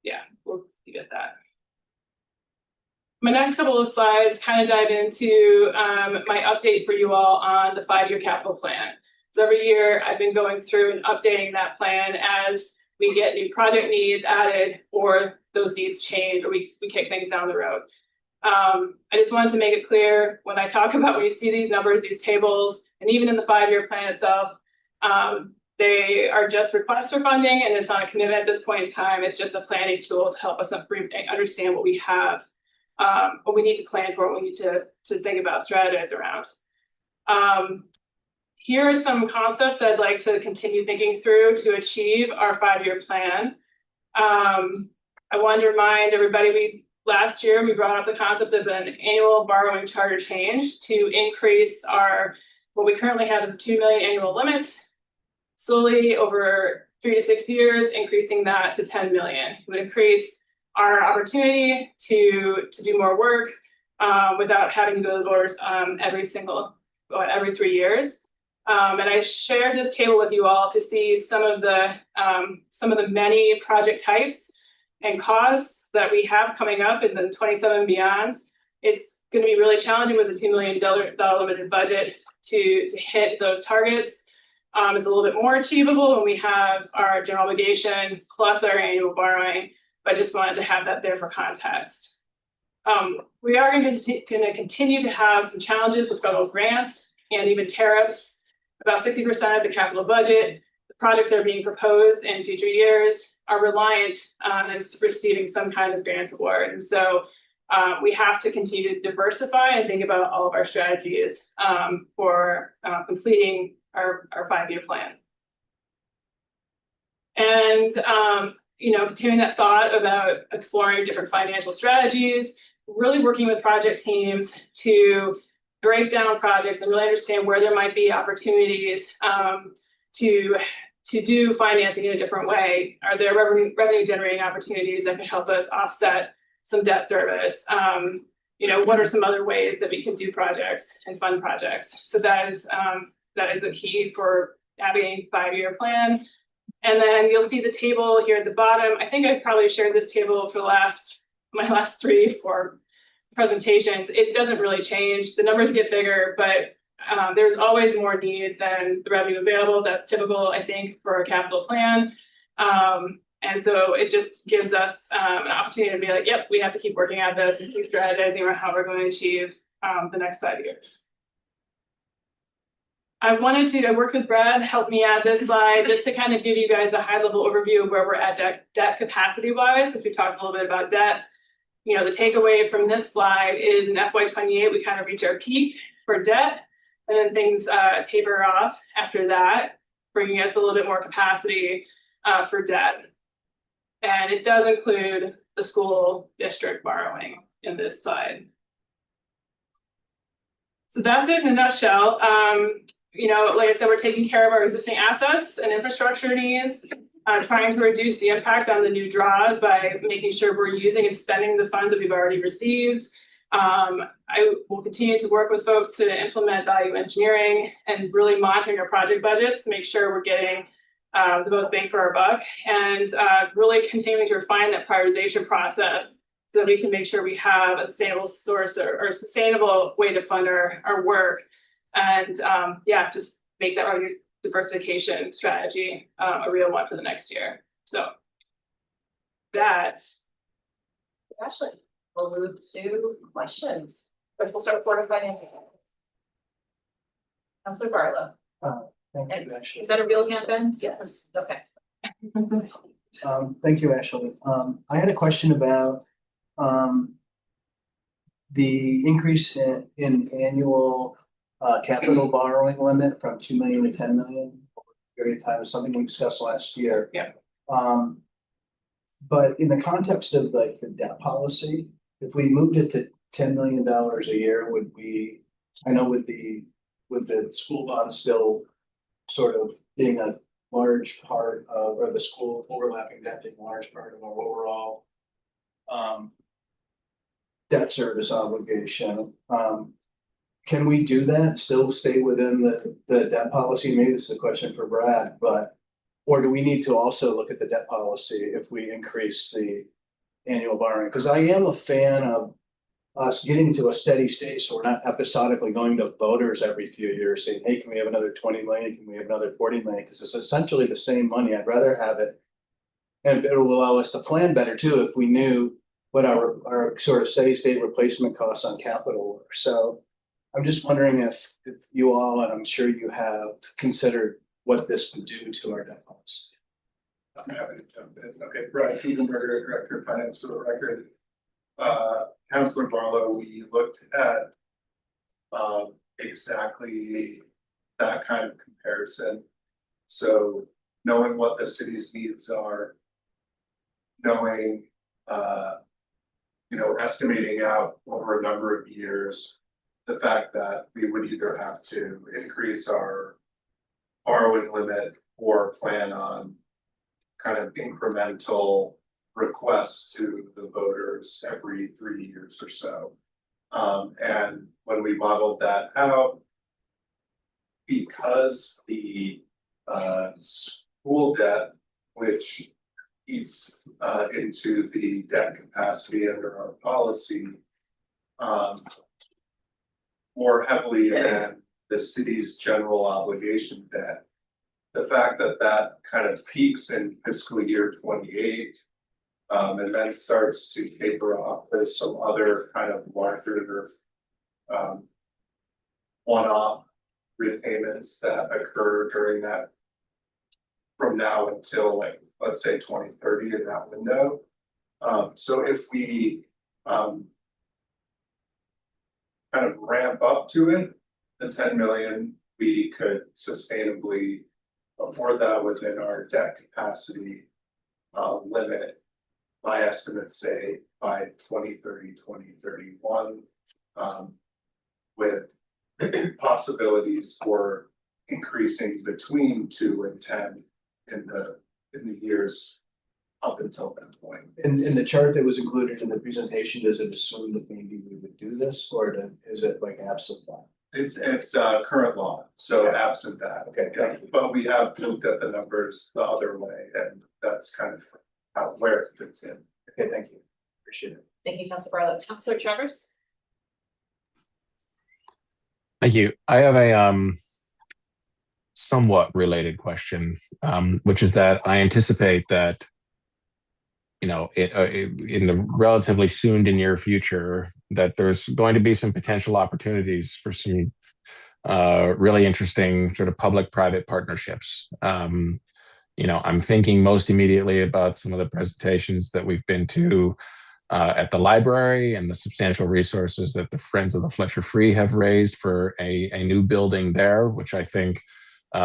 [SPEAKER 11] yeah, we'll leave it at that. My next couple of slides kind of dive into my update for you all on the 5-year capital plan. So every year I've been going through and updating that plan as we get new project needs added or those needs change or we kick things down the road. I just wanted to make it clear when I talk about when you see these numbers, these tables, and even in the 5-year plan itself, they are just requests for funding and it's not a commitment at this point in time. It's just a planning tool to help us understand what we have, what we need to plan for, what we need to think about, strategize around. Here are some concepts I'd like to continue thinking through to achieve our 5-year plan. I wanted to remind everybody, last year we brought up the concept of an annual borrowing charter change to increase what we currently have is a 2 million annual limit, slowly over 3 to 6 years, increasing that to 10 million. It would increase our opportunity to do more work without having to go to the voters every 3 years. And I shared this table with you all to see some of the many project types and costs that we have coming up in the 27 and beyond. It's going to be really challenging with a $2 million limited budget to hit those targets. It's a little bit more achievable when we have our general obligation plus our annual borrowing, but I just wanted to have that there for context. We are going to continue to have some challenges with federal grants and even tariffs. About 60% of the capital budget, the projects that are being proposed in future years are reliant on receiving some kind of grant award. And so we have to continue to diversify and think about all of our strategies for completing our 5-year plan. And continuing that thought about exploring different financial strategies, really working with project teams to break down projects and really understand where there might be opportunities to do financing in a different way. Are there revenue generating opportunities that can help us offset some debt service? What are some other ways that we can do projects and fund projects? So that is a key for having a 5-year plan. And then you'll see the table here at the bottom. I think I've probably shared this table for my last 3-4 presentations. It doesn't really change. The numbers get bigger, but there's always more need than the revenue available. That's typical, I think, for a capital plan. And so it just gives us an opportunity to be like, yep, we have to keep working at this and keep strategizing around how we're going to achieve the next 5 years. I worked with Brad, help me add this slide, just to kind of give you guys a high level overview of where we're at debt capacity wise, as we talked a little bit about debt. The takeaway from this slide is in FY28, we kind of reach our peak for debt, and then things taper off after that, bringing us a little bit more capacity for debt. And it does include the school district borrowing in this slide. So that's it in a nutshell. Like I said, we're taking care of our existing assets and infrastructure needs, trying to reduce the impact on the new draws by making sure we're using and spending the funds that we've already received. I will continue to work with folks to implement value engineering and really monitoring our project budgets to make sure we're getting the most bang for our buck, and really continuing to refine that prioritization process so that we can make sure we have a sustainable source or sustainable way to fund our work. And just make that our diversification strategy a real one for the next year. So that,
[SPEAKER 1] Ashley, we'll move to questions. First, we'll start with Board of Finance. Councilor Barlow.
[SPEAKER 6] Thank you, Ashley.
[SPEAKER 1] Is that a real hand, Ben? Yes. Okay.
[SPEAKER 6] Thank you, Ashley. I had a question about the increase in annual capital borrowing limit from 2 million to 10 million over a period of time, is something we discussed last year.
[SPEAKER 11] Yeah.
[SPEAKER 6] But in the context of like the debt policy, if we moved it to $10 million a year, would we, I know with the school bond still sort of being a large part of, or the school overlapping debt being a large part of our overall debt service obligation. Can we do that, still stay within the debt policy? Maybe this is a question for Brad, or do we need to also look at the debt policy if we increase the annual borrowing? Because I am a fan of us getting to a steady state, so we're not episodically going to voters every few years saying, hey, can we have another 20 million? Can we have another 40 million? Because it's essentially the same money. I'd rather have it. And it will allow us to plan better too if we knew what our sort of steady state replacement costs on capital were. So I'm just wondering if you all, and I'm sure you have, considered what this would do to our debt policy.
[SPEAKER 12] I'm happy to jump in. Okay, Brad Kuchenberger, Director of Finance for the record. Councilor Barlow, we looked at exactly that kind of comparison. So knowing what the city's needs are, knowing, estimating out over a number of years, the fact that we would either have to increase our borrowing limit or plan on kind of incremental requests to the voters every 3 years or so. And when we modeled that out, because the school debt, which eats into the debt capacity under our policy, more heavily than the city's general obligation debt. The fact that that kind of peaks in fiscal year 28 and then starts to taper off. There's some other kind of larger one-off repayments that occur during that from now until like, let's say 2030 in that window. So if we kind of ramp up to it, the 10 million, we could sustainably afford that within our debt capacity limit. My estimates say by 2030, 2031, with possibilities for increasing between 2 and 10 in the years up until that point.
[SPEAKER 6] In the chart that was included in the presentation, does it assume that maybe we would do this, or is it like absent that?
[SPEAKER 12] It's current law, so absent that.
[SPEAKER 6] Okay, thank you.
[SPEAKER 12] But we have looked at the numbers the other way, and that's kind of where it fits in.
[SPEAKER 6] Okay, thank you. Appreciate it.
[SPEAKER 1] Thank you, Councilor Barlow. Councilor Travers?
[SPEAKER 13] Thank you. I have a somewhat related question, which is that I anticipate that, you know, in the relatively soon to near future, that there's going to be some potential opportunities for some really interesting sort of public-private partnerships. You know, I'm thinking most immediately about some of the presentations that we've been to at the library and the substantial resources that the Friends of the Fletcher Free have raised for a new building there, which I think, you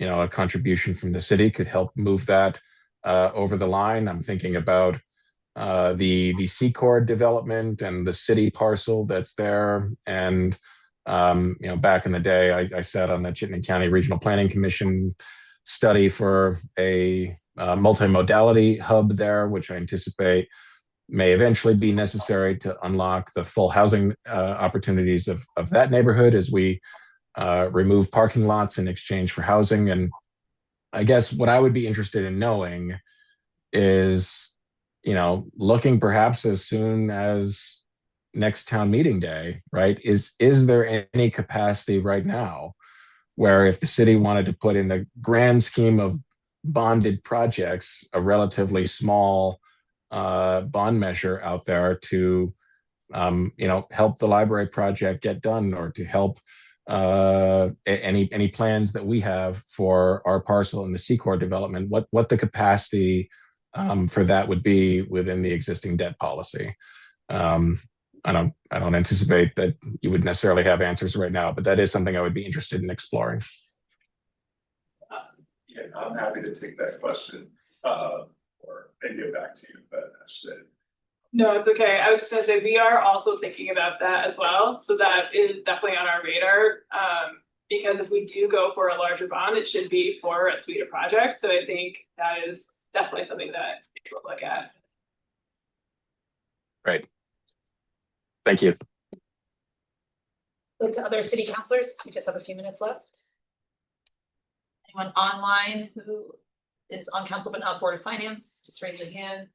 [SPEAKER 13] know, a contribution from the city could help move that over the line. I'm thinking about the Secord development and the city parcel that's there. And, you know, back in the day, I sat on the Chittenden County Regional Planning Commission study for a multimodality hub there, which I anticipate may eventually be necessary to unlock the full housing opportunities of that neighborhood as we remove parking lots in exchange for housing. And I guess what I would be interested in knowing is, you know, looking perhaps as soon as next town meeting day, right? Is there any capacity right now where if the city wanted to put in the grand scheme of bonded projects, a relatively small bond measure out there to, you know, help the library project get done, or to help any plans that we have for our parcel in the Secord development, what the capacity for that would be within the existing debt policy. I don't anticipate that you would necessarily have answers right now, but that is something I would be interested in exploring.
[SPEAKER 12] Yeah, I'm happy to take that question and get back to you, but actually.
[SPEAKER 11] No, it's okay. I was just gonna say, we are also thinking about that as well. So that is definitely on our radar. Because if we do go for a larger bond, it should be for a suite of projects. So I think that is definitely something that we'll look at.
[SPEAKER 13] Right. Thank you.
[SPEAKER 1] Go to other city councilors. We just have a few minutes left. Anyone online who is on council but not Board of Finance, just raise your hand.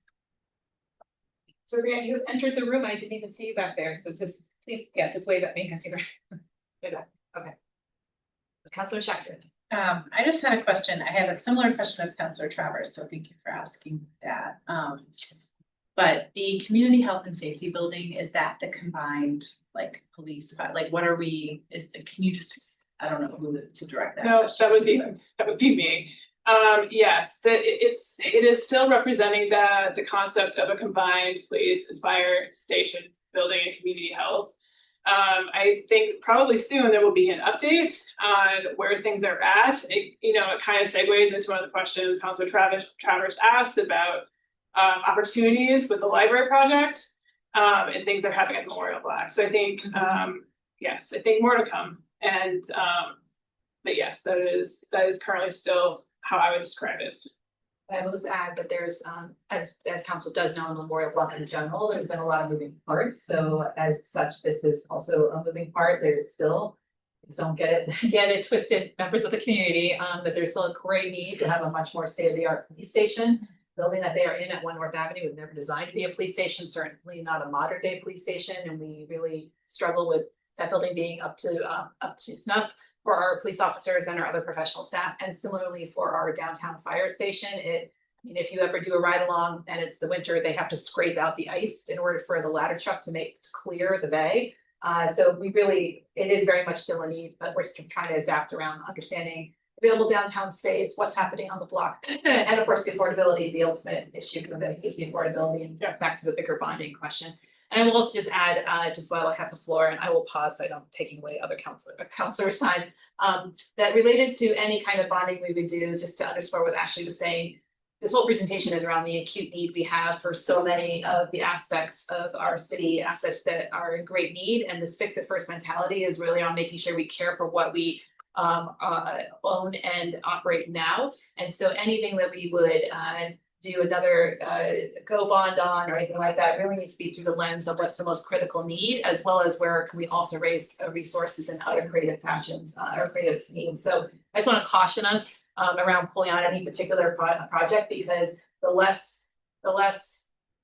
[SPEAKER 1] Sabrina, you entered the room. I didn't even see you back there. So just please, yeah, just wave at me. Wave at. Okay. Councilor Schechter.
[SPEAKER 14] I just had a question. I had a similar question as Councilor Travers, so thank you for asking that. But the community health and safety building, is that the combined like police, like what are we, can you just, I don't know who to direct that?
[SPEAKER 11] No, that would be me. Yes, it is still representing the concept of a combined police and fire station building and community health. I think probably soon there will be an update on where things are at. It kind of segues into one of the questions Councilor Travers asked about opportunities with the library project and things that are happening at Memorial Black. So I think, yes, I think more to come. And but yes, that is currently still how I would describe it.
[SPEAKER 1] I will just add that there's, as council does know, in Memorial Block in general, there's been a lot of moving parts. So as such, this is also a moving part. There's still don't get it twisted, members of the community, that there's still a great need to have a much more state-of-the-art police station. Building that they are in at 1 North Avenue was never designed to be a police station, certainly not a modern day police station, and we really struggle with that building being up to snuff for our police officers and our other professional staff, and similarly for our downtown fire station. I mean, if you ever do a ride along and it's the winter, they have to scrape out the ice in order for the ladder truck to clear the bay. So it is very much still a need, but we're still trying to adapt around understanding available downtown space, what's happening on the block, and of course, the affordability, the ultimate issue for them is the affordability, and back to the bigger bonding question. And I will also just add, just while I have the floor, and I will pause so I don't taking away other counselor's time, that related to any kind of bonding we would do, just to underscore what Ashley was saying, this whole presentation is around the acute need we have for so many of the aspects of our city assets that are in great need, and this fix it first mentality is really on making sure we care for what we own and operate now. And so anything that we would do another go bond on or anything like that really needs to be through the lens of what's the most critical need, as well as where can we also raise resources in other creative fashions or creative needs. So I just want to caution us around pulling out any particular project, because the less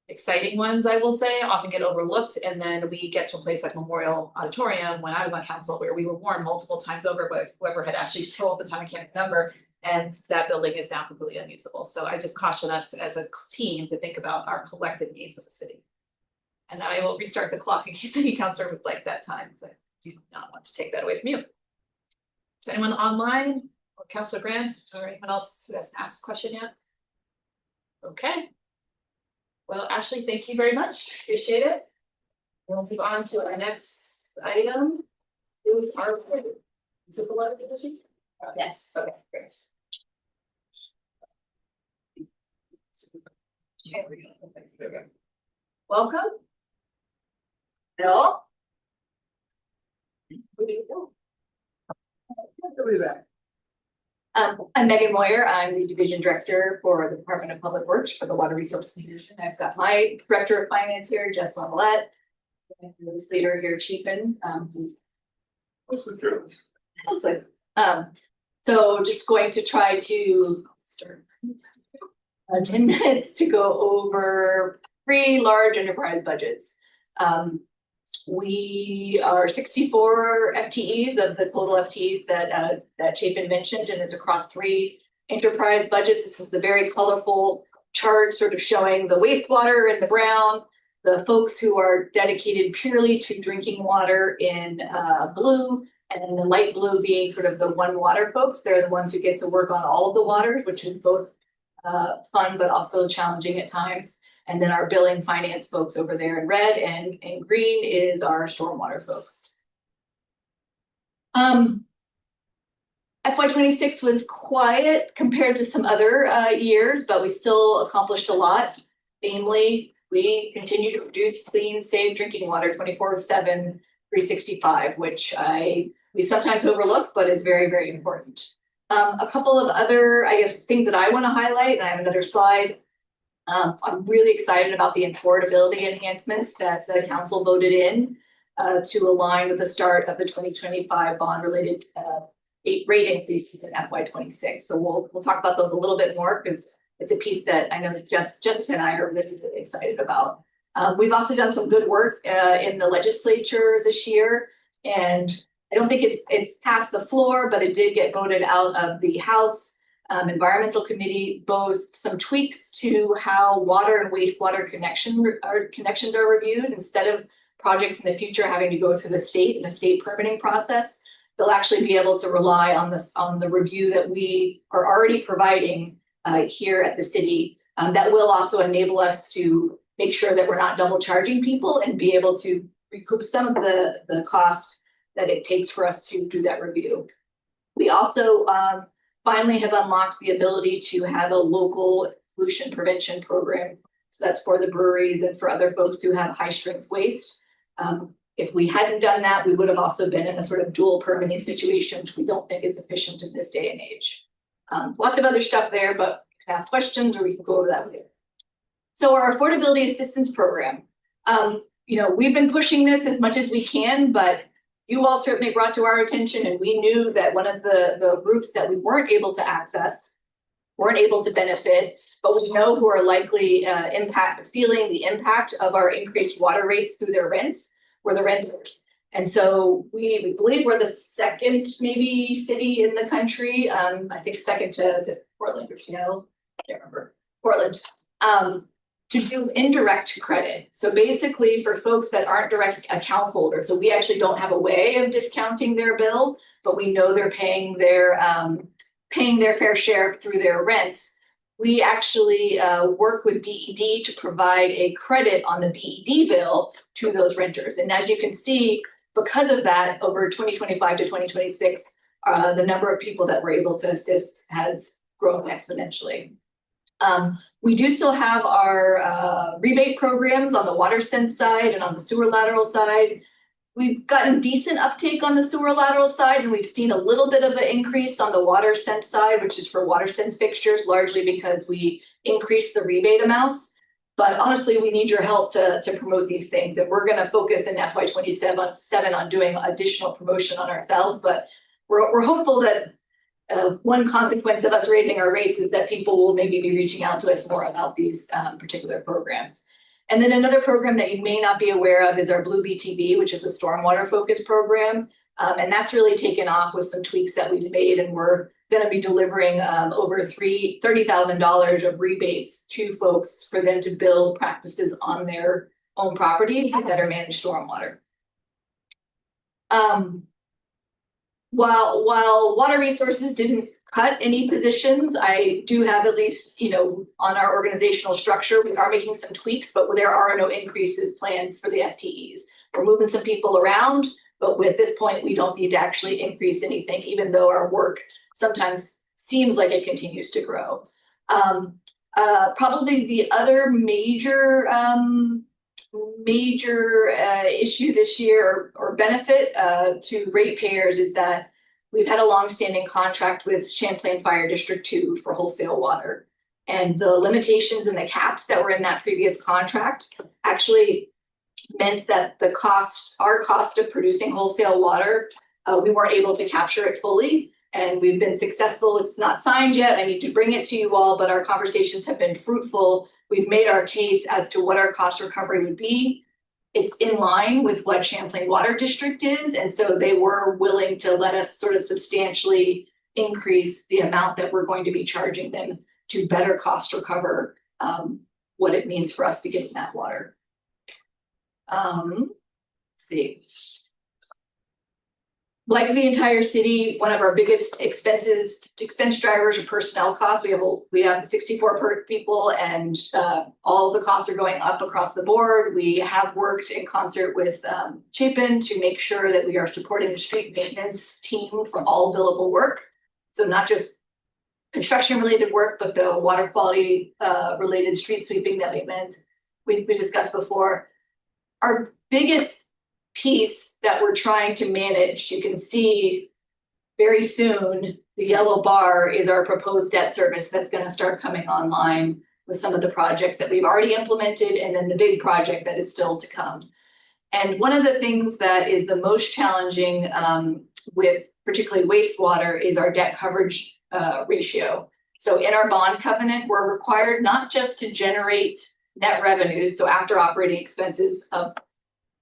[SPEAKER 1] exciting ones, I will say, often get overlooked, and then we get to a place like Memorial Auditorium when I was on council, where we were warned multiple times over by whoever had actually told at the time, I can't remember, and that building is now completely unusable. So I just caution us as a team to think about our collective needs as a city. And I will restart the clock in case any councilor would like that time, because I do not want to take that away from you. Is anyone online, or Councilor Grant, or anyone else who hasn't asked a question yet? Okay. Well, Ashley, thank you very much. Appreciate it. We'll move on to our next item. It was our, is it the letter division? Yes. Okay, great. There we go. Welcome. Hello. Who do you know?
[SPEAKER 15] I'm Megan Moyer. I'm the Division Director for the Department of Public Works for the Water Resources Division. I've got my Director of Finance here, Jess Lavalette, and this leader here, Chiefin.
[SPEAKER 9] What's the difference?
[SPEAKER 15] So just going to try to start 10 minutes to go over 3 large enterprise budgets. We are 64 FTEs of the total FTEs that Chapin mentioned, and it's across 3 enterprise budgets. This is the very colorful chart sort of showing the wastewater in the brown, the folks who are dedicated purely to drinking water in blue, and the light blue being sort of the One Water folks. They're the ones who get to work on all of the water, which is both fun but also challenging at times. And then our billing finance folks over there in red, and in green is our stormwater folks. FY26 was quiet compared to some other years, but we still accomplished a lot. Namely, we continue to produce clean, safe drinking water 24/7, 365, which we sometimes overlook, but is very, very important. A couple of other, I guess, things that I want to highlight, and I have another slide. I'm really excited about the affordability enhancements that the council voted in to align with the start of the 2025 bond-related rate increases in FY26. So we'll talk about those a little bit more, because it's a piece that I know that Jessica and I are really, really excited about. We've also done some good work in the legislature this year, and I don't think it's passed the floor, but it did get voted out of the House Environmental Committee, both some tweaks to how water and wastewater connections are reviewed. Instead of projects in the future having to go through the state and the state permitting process, they'll actually be able to rely on the review that we are already providing here at the city. That will also enable us to make sure that we're not double charging people and be able to recoup some of the cost that it takes for us to do that review. We also finally have unlocked the ability to have a local pollution prevention program. So that's for the breweries and for other folks who have high strength waste. If we hadn't done that, we would have also been in a sort of dual permitting situation, which we don't think is efficient in this day and age. Lots of other stuff there, but you can ask questions or we can go over that later. So our affordability assistance program, we've been pushing this as much as we can, but you all certainly brought to our attention, and we knew that one of the groups that we weren't able to access, weren't able to benefit, but we know who are likely feeling the impact of our increased water rates through their rents, were the renters. And so we believe we're the second maybe city in the country, I think second to, is it Portland or Seattle? I can't remember, Portland, to do indirect credit. So basically for folks that aren't direct account holders, so we actually don't have a way of discounting their bill, but we know they're paying their fair share through their rents. We actually work with BED to provide a credit on the BED bill to those renters. And as you can see, because of that, over 2025 to 2026, the number of people that we're able to assist has grown exponentially. We do still have our rebate programs on the water sense side and on the sewer lateral side. We've gotten decent uptake on the sewer lateral side, and we've seen a little bit of an increase on the water sense side, which is for water sense fixtures, largely because we increased the rebate amounts. But honestly, we need your help to promote these things, and we're going to focus in FY27 on doing additional promotion on ourselves. But we're hopeful that one consequence of us raising our rates is that people will maybe be reaching out to us more about these particular programs. And then another program that you may not be aware of is our Blue BTV, which is a stormwater focused program. And that's really taken off with some tweaks that we've made, and we're going to be delivering over $30,000 of rebates to folks for them to build practices on their own properties that are managed stormwater. While water resources didn't cut any positions, I do have at least, on our organizational structure, we are making some tweaks, but there are no increases planned for the FTEs. We're moving some people around, but at this point, we don't need to actually increase anything, even though our work sometimes seems like it continues to grow. Probably the other major issue this year or benefit to ratepayers is that we've had a longstanding contract with Champlain Fire District 2 for wholesale water. And the limitations and the caps that were in that previous contract actually meant that our cost of producing wholesale water, we weren't able to capture it fully. And we've been successful. It's not signed yet. I need to bring it to you all, but our conversations have been fruitful. We've made our case as to what our cost recovery would be. It's in line with what Champlain Water District is. And so they were willing to let us sort of substantially increase the amount that we're going to be charging them to better cost recover what it means for us to get that water. Let's see. Like the entire city, one of our biggest expense drivers are personnel costs. We have 64 people, and all of the costs are going up across the board. We have worked in concert with Chapin to make sure that we are supporting the street maintenance team for all billable work. So not just construction related work, but the water quality related street sweeping that we discussed before. Our biggest piece that we're trying to manage, you can see very soon, the yellow bar is our proposed debt service that's going to start coming online with some of the projects that we've already implemented, and then the big project that is still to come. And one of the things that is the most challenging with particularly wastewater is our debt coverage ratio. So in our bond covenant, we're required not just to generate net revenues, so after operating expenses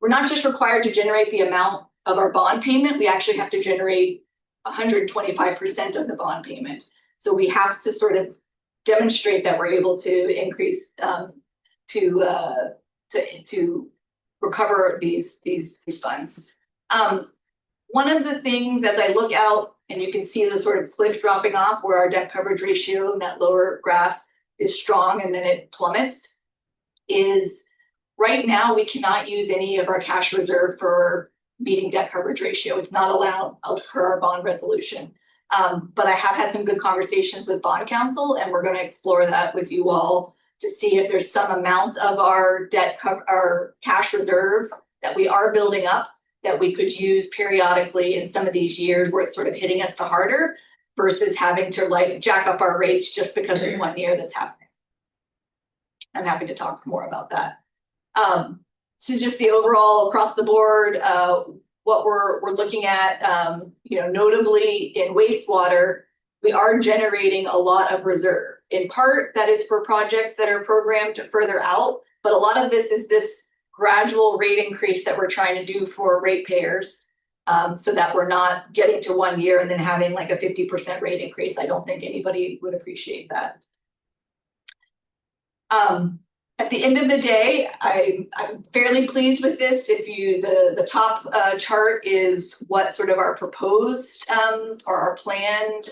[SPEAKER 15] we're not just required to generate the amount of our bond payment, we actually have to generate 125% of the bond payment. So we have to sort of demonstrate that we're able to increase to recover these funds. One of the things as I look out, and you can see the sort of cliff dropping off where our debt coverage ratio in that lower graph is strong and then it plummets, is right now, we cannot use any of our cash reserve for meeting debt coverage ratio. It's not allowed per our bond resolution. But I have had some good conversations with bond counsel, and we're going to explore that with you all to see if there's some amount of our our cash reserve that we are building up that we could use periodically in some of these years where it's sort of hitting us the harder versus having to like jack up our rates just because of 1 year that's happening. I'm happy to talk more about that. This is just the overall across the board. what we're looking at, you know, notably in wastewater, we are generating a lot of reserve. In part, that is for projects that are programmed further out, but a lot of this is this gradual rate increase that we're trying to do for ratepayers. So that we're not getting to 1 year and then having like a 50% rate increase. I don't think anybody would appreciate that. At the end of the day, I'm fairly pleased with this. If you, the top chart is what sort of our proposed or our planned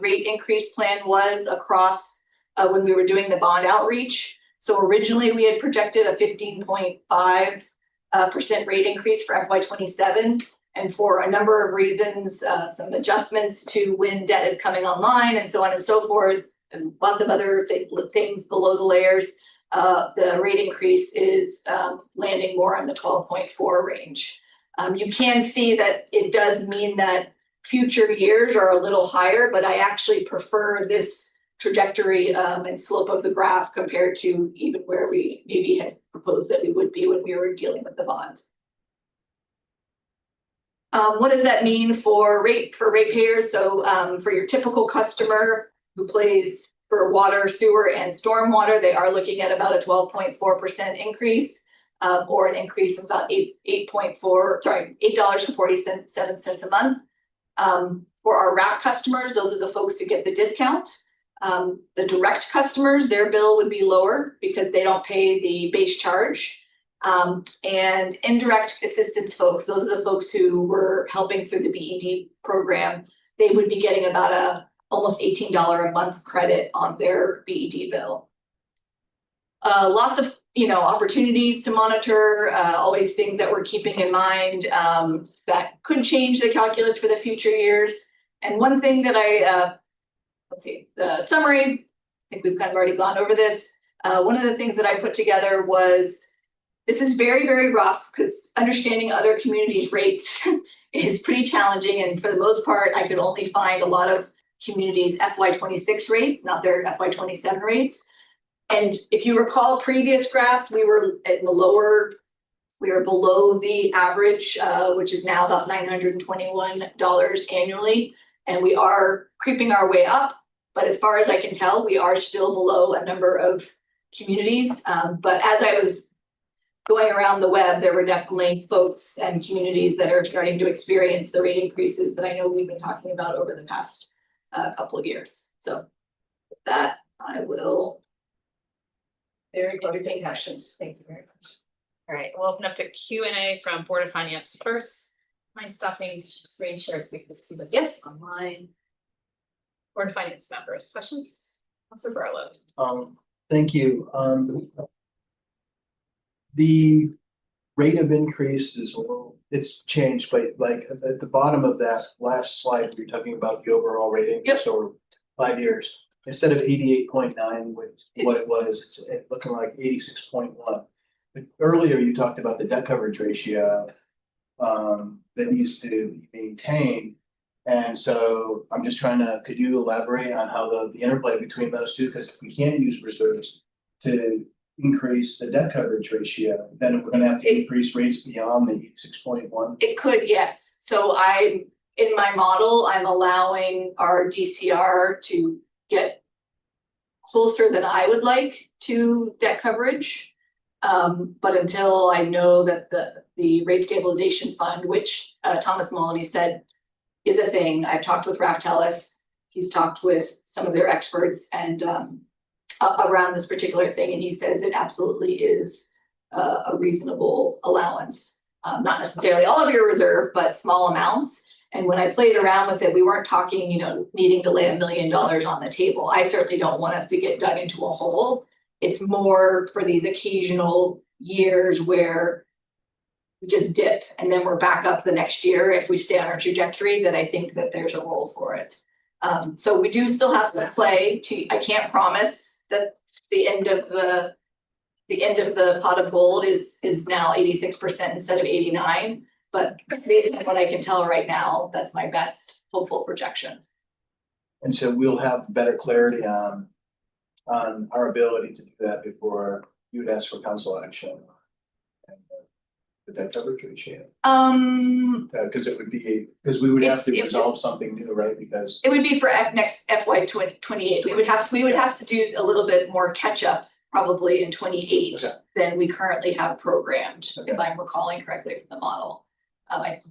[SPEAKER 15] rate increase plan was across when we were doing the bond outreach. So originally we had projected a 15.5% rate increase for FY27. And for a number of reasons, some adjustments to when debt is coming online and so on and so forth, and lots of other things below the layers, the rate increase is landing more on the 12.4 range. You can see that it does mean that future years are a little higher, but I actually prefer this trajectory and slope of the graph compared to even where we maybe had proposed that we would be when we were dealing with the bond. What does that mean for ratepayers? So for your typical customer who pays for water, sewer, and stormwater, they are looking at about a 12.4% increase, or an increase of about $8.47 a month. For our wrap customers, those are the folks who get the discount. The direct customers, their bill would be lower because they don't pay the base charge. And indirect assistance folks, those are the folks who were helping through the BED program, they would be getting about a almost $18 a month credit on their BED bill. Lots of, you know, opportunities to monitor, always things that we're keeping in mind that could change the calculus for the future years. And one thing that let's see, the summary, I think we've kind of already gone over this. One of the things that I put together was, this is very, very rough because understanding other communities' rates is pretty challenging. And for the most part, I could only find a lot of communities' FY26 rates, not their FY27 rates. And if you recall previous graphs, we were in the lower, we were below the average, which is now about $921 annually. And we are creeping our way up. But as far as I can tell, we are still below a number of communities. But as I was going around the web, there were definitely folks and communities that are starting to experience the rate increases that I know we've been talking about over the past couple of years. So with that, I will very quickly take questions. Thank you very much.
[SPEAKER 1] All right, we'll open up to Q&A from Board of Finance first. Mind stopping screen share so we can see the yes online. Board of Finance members, questions? Councilor Barlow.
[SPEAKER 6] Thank you. The rate of increase is a little, it's changed, but like at the bottom of that last slide, you're talking about the overall rate increase over 5 years. Instead of 88.9, what it was, it's looking like 86.1. But earlier you talked about the debt coverage ratio that needs to be maintained. And so I'm just trying to, could you elaborate on how the interplay between those two? Because if we can't use reserves to increase the debt coverage ratio, then we're gonna have to increase rates beyond the 86.1.
[SPEAKER 15] It could, yes. So in my model, I'm allowing our DCR to get closer than I would like to debt coverage. But until I know that the rate stabilization fund, which Thomas Maloney said is a thing, I've talked with Raftelis, he's talked with some of their experts and around this particular thing, and he says it absolutely is a reasonable allowance. Not necessarily all of your reserve, but small amounts. And when I played around with it, we weren't talking, you know, needing to lay $1 million on the table. I certainly don't want us to get dug into a hole. It's more for these occasional years where we just dip and then we're back up the next year if we stay on our trajectory, that I think that there's a role for it. So we do still have some play to, I can't promise that the end of the pot of gold is now 86% instead of 89. But based on what I can tell right now, that's my best hopeful projection.
[SPEAKER 6] And so we'll have better clarity on our ability to do that before you would ask for council action. the debt coverage ratio? Because it would be, because we would have to
[SPEAKER 15] It's-
[SPEAKER 6] resolve something new, right? Because
[SPEAKER 15] It would be for next FY 2028. We would have to do a little bit more catch up probably in 28
[SPEAKER 6] Okay.
[SPEAKER 15] than we currently have programmed, if
[SPEAKER 6] Okay.
[SPEAKER 15] I'm recalling correctly from the model. I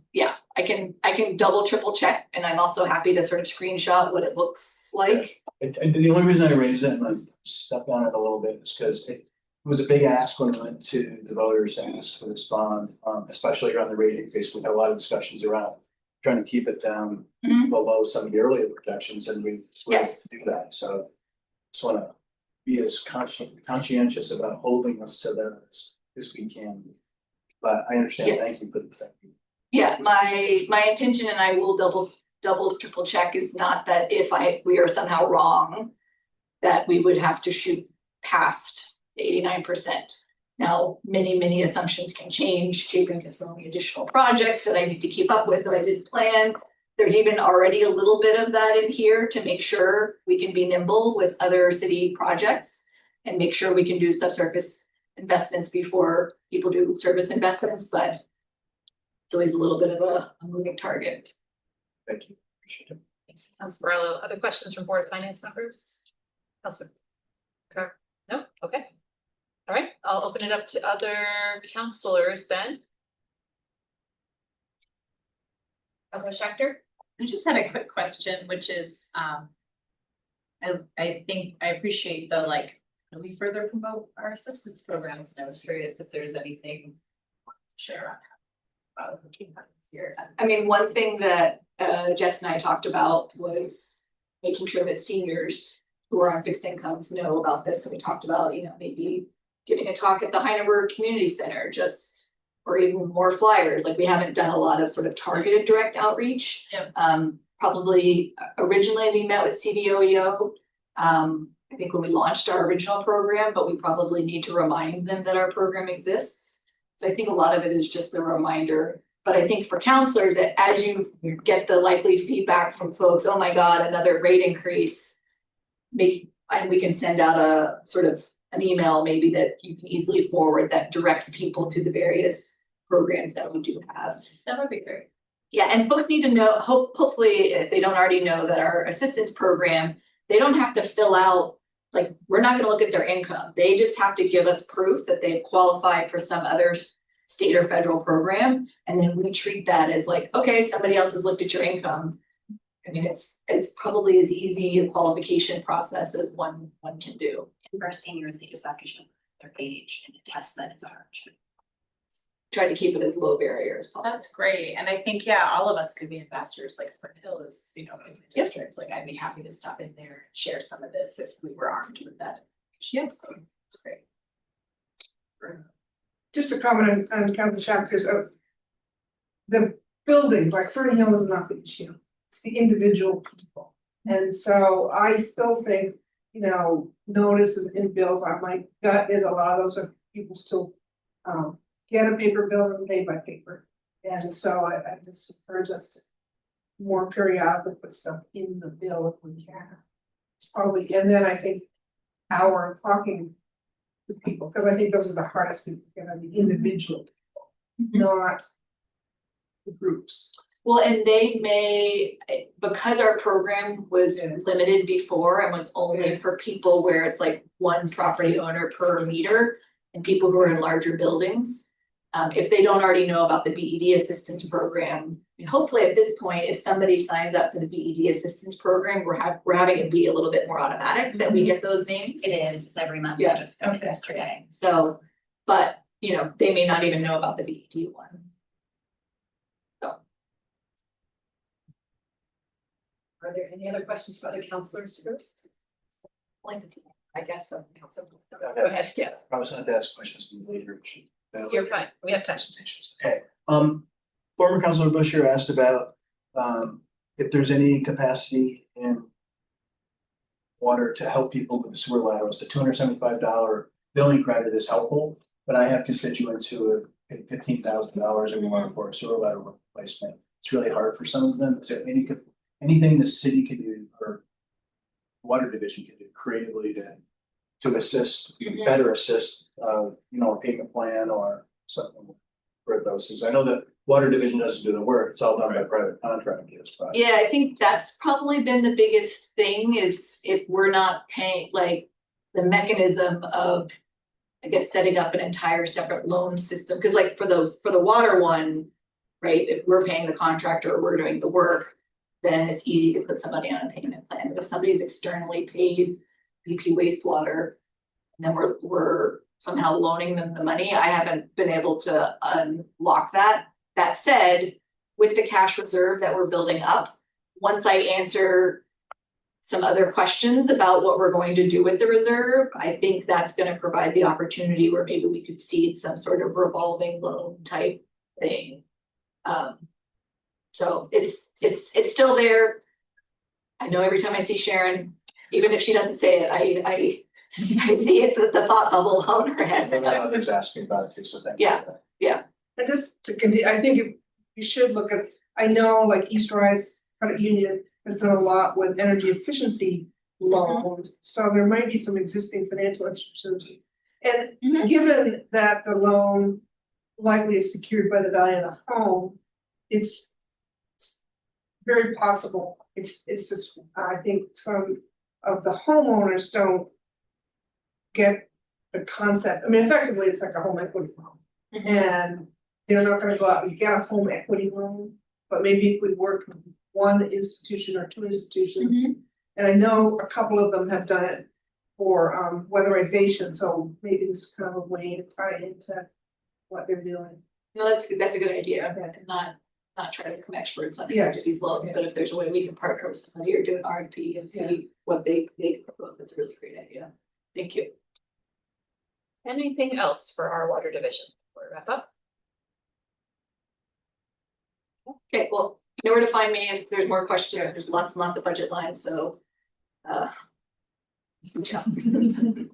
[SPEAKER 15] can double, triple check, and I'm also happy to sort of screenshot what it looks like.
[SPEAKER 6] and the only reason I raised it and I stepped on it a little bit is because it was a big ask when we went to the voters to ask for this bond, especially around the rate increase. We had a lot of discussions around trying to keep it down
[SPEAKER 15] Mhm.
[SPEAKER 6] below some of the earlier projections, and we were able
[SPEAKER 15] Yes.
[SPEAKER 6] to do that. So just want to be as conscientious about holding us to that as we can. But I understand.
[SPEAKER 15] Yes.
[SPEAKER 6] Thank you for the.
[SPEAKER 15] Yeah, my intention, and I will double, triple check, is not that if we are somehow wrong, that we would have to shoot past 89%. Now, many assumptions can change. Chapin can throw me additional projects that I need to keep up with that I didn't plan. There's even already a little bit of that in here to make sure we can be nimble with other city projects and make sure we can do subsurface investments before people do service investments, but it's always a little bit of a moving target.
[SPEAKER 6] Thank you. Appreciate it.
[SPEAKER 1] Councilor Barlow, other questions from Board of Finance members? Councilor Carr? No? Okay. All right, I'll open it up to other councilors then. Councilor Schechter?
[SPEAKER 14] I just had a quick question, which is, I think I appreciate the can we further promote our assistance programs? And I was curious if there's anything to share on the team here.
[SPEAKER 15] I mean, one thing that Jess and I talked about was making sure that seniors who are on fixed incomes know about this. And we talked about, maybe giving a talk at the Heineberg Community Center, or even more flyers. Like, we haven't done a lot of sort of targeted direct outreach.
[SPEAKER 14] Yep.
[SPEAKER 15] Probably originally we met with CVOEO. I think when we launched our original program, but we probably need to remind them that our program exists. So I think a lot of it is just the reminder. But I think for counselors, that as you get the likely feedback from folks, oh my God, another rate increase, and we can send out a sort of an email maybe that you can easily forward that directs people to the various programs that we do have.
[SPEAKER 14] That would be great.
[SPEAKER 15] Yeah, and folks need to know, hopefully, if they don't already know, that our assistance program, they don't have to fill out, we're not gonna look at their income. They just have to give us proof that they've qualified for some other state or federal program. And then we treat that as okay, somebody else has looked at your income. I mean, it's probably as easy a qualification process as one can do.
[SPEAKER 14] And for our seniors, they just have to show their age and attest that it's a hardship.
[SPEAKER 15] Try to keep it as low barrier as possible.
[SPEAKER 14] That's great. And I think, all of us could be investors, Foothill is, in the district, I'd be happy to stop in there and share some of this if we were armed with that.
[SPEAKER 15] Yes.
[SPEAKER 14] So it's great.
[SPEAKER 5] Just to comment on Council Chapters of the buildings, like Fernie Hill is not the issue, it's the individual people. And so I still think, notices in bills, my gut is a lot of those are people still get a paper bill and pay by paper. And so I just urge us to more periodically put stuff in the bill if we can. It's probably, and then I think our talking to people, because I think those are the hardest people, the individual people, not the groups.
[SPEAKER 15] Well, and they may, because our program was limited before and was only for people where it's one property owner per meter and people who are in larger buildings. If they don't already know about the BED assistance program, hopefully at this point, if somebody signs up for the BED assistance program, we're having it be a little bit more automatic that we get those names.
[SPEAKER 14] It is, it's every month.
[SPEAKER 15] Yeah.
[SPEAKER 14] Just got yesterday.
[SPEAKER 15] So, but they may not even know about the BED one.
[SPEAKER 1] Are there any other questions for other councilors first? I guess so, Council. Go ahead, yeah.
[SPEAKER 6] I was going to ask questions later.
[SPEAKER 1] You're fine, we have time.
[SPEAKER 6] Okay, former Councilor Busher asked about if there's any capacity in water to help people with the sewer laterals. The $275 billing credit is helpful, but I have constituents who have paid $15,000 or more for a sewer lateral replacement. It's really hard for some of them. Is there anything the city can do or water division can do creatively to assist, better assist, a payment plan or something? for those things. I know that water division doesn't do the work, it's all done by private contractors, but.
[SPEAKER 15] Yeah, I think that's probably been the biggest thing is if we're not paying, like, the mechanism of, I guess, setting up an entire separate loan system, because like for the water one, right, if we're paying the contractor, we're doing the work, then it's easy to put somebody on a payment plan. But if somebody's externally paid BP wastewater, and then we're somehow loaning them the money, I haven't been able to unlock that. That said, with the cash reserve that we're building up, once I answer some other questions about what we're going to do with the reserve, I think that's gonna provide the opportunity where maybe we could seed some sort of revolving loan type thing. So it's still there. I know every time I see Sharon, even if she doesn't say it, I see it, the thought bubble on her head.
[SPEAKER 6] And then others ask me about it too, so thank you.
[SPEAKER 15] Yeah, yeah.
[SPEAKER 5] And just to continue, I think you should look at, I know like East Rise Credit Union has done a lot with energy efficiency loans, so there might be some existing financial institutions. And given that the loan likely is secured by the value of the home, it's very possible, it's just, I think some of the homeowners don't get the concept, I mean, effectively, it's like a home equity loan. And they're not gonna go out and get a home equity loan, but maybe if we work with one institution or two institutions. And I know a couple of them have done it for weatherization, so maybe this is kind of a way to tie into what they're doing.
[SPEAKER 15] No, that's a good idea, and not try to become experts on these loans, but if there's a way we can partner with somebody or do an RFP and see what they propose, that's a really great idea. Thank you.
[SPEAKER 1] Anything else for our water division before we wrap up?
[SPEAKER 15] Okay, well, you know where to find me if there's more questions. There's lots and lots of budget lines, so good job.
[SPEAKER 1] Thank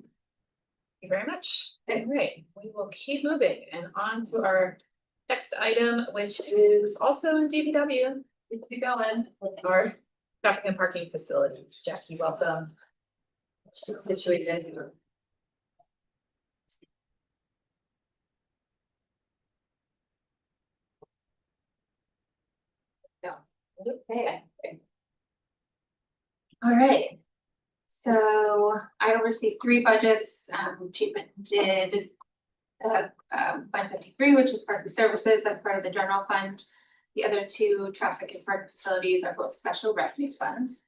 [SPEAKER 1] you very much. Okay, great. We will keep moving and on to our next item, which is also in DPW. Keep going with our traffic and parking facilities. Jackie, welcome. Situated. Yeah. Okay.
[SPEAKER 16] All right. So I oversee 3 budgets. Chief did Fund 53, which is parking services, that's part of the general fund. The other 2 traffic and parking facilities are both special revenue funds.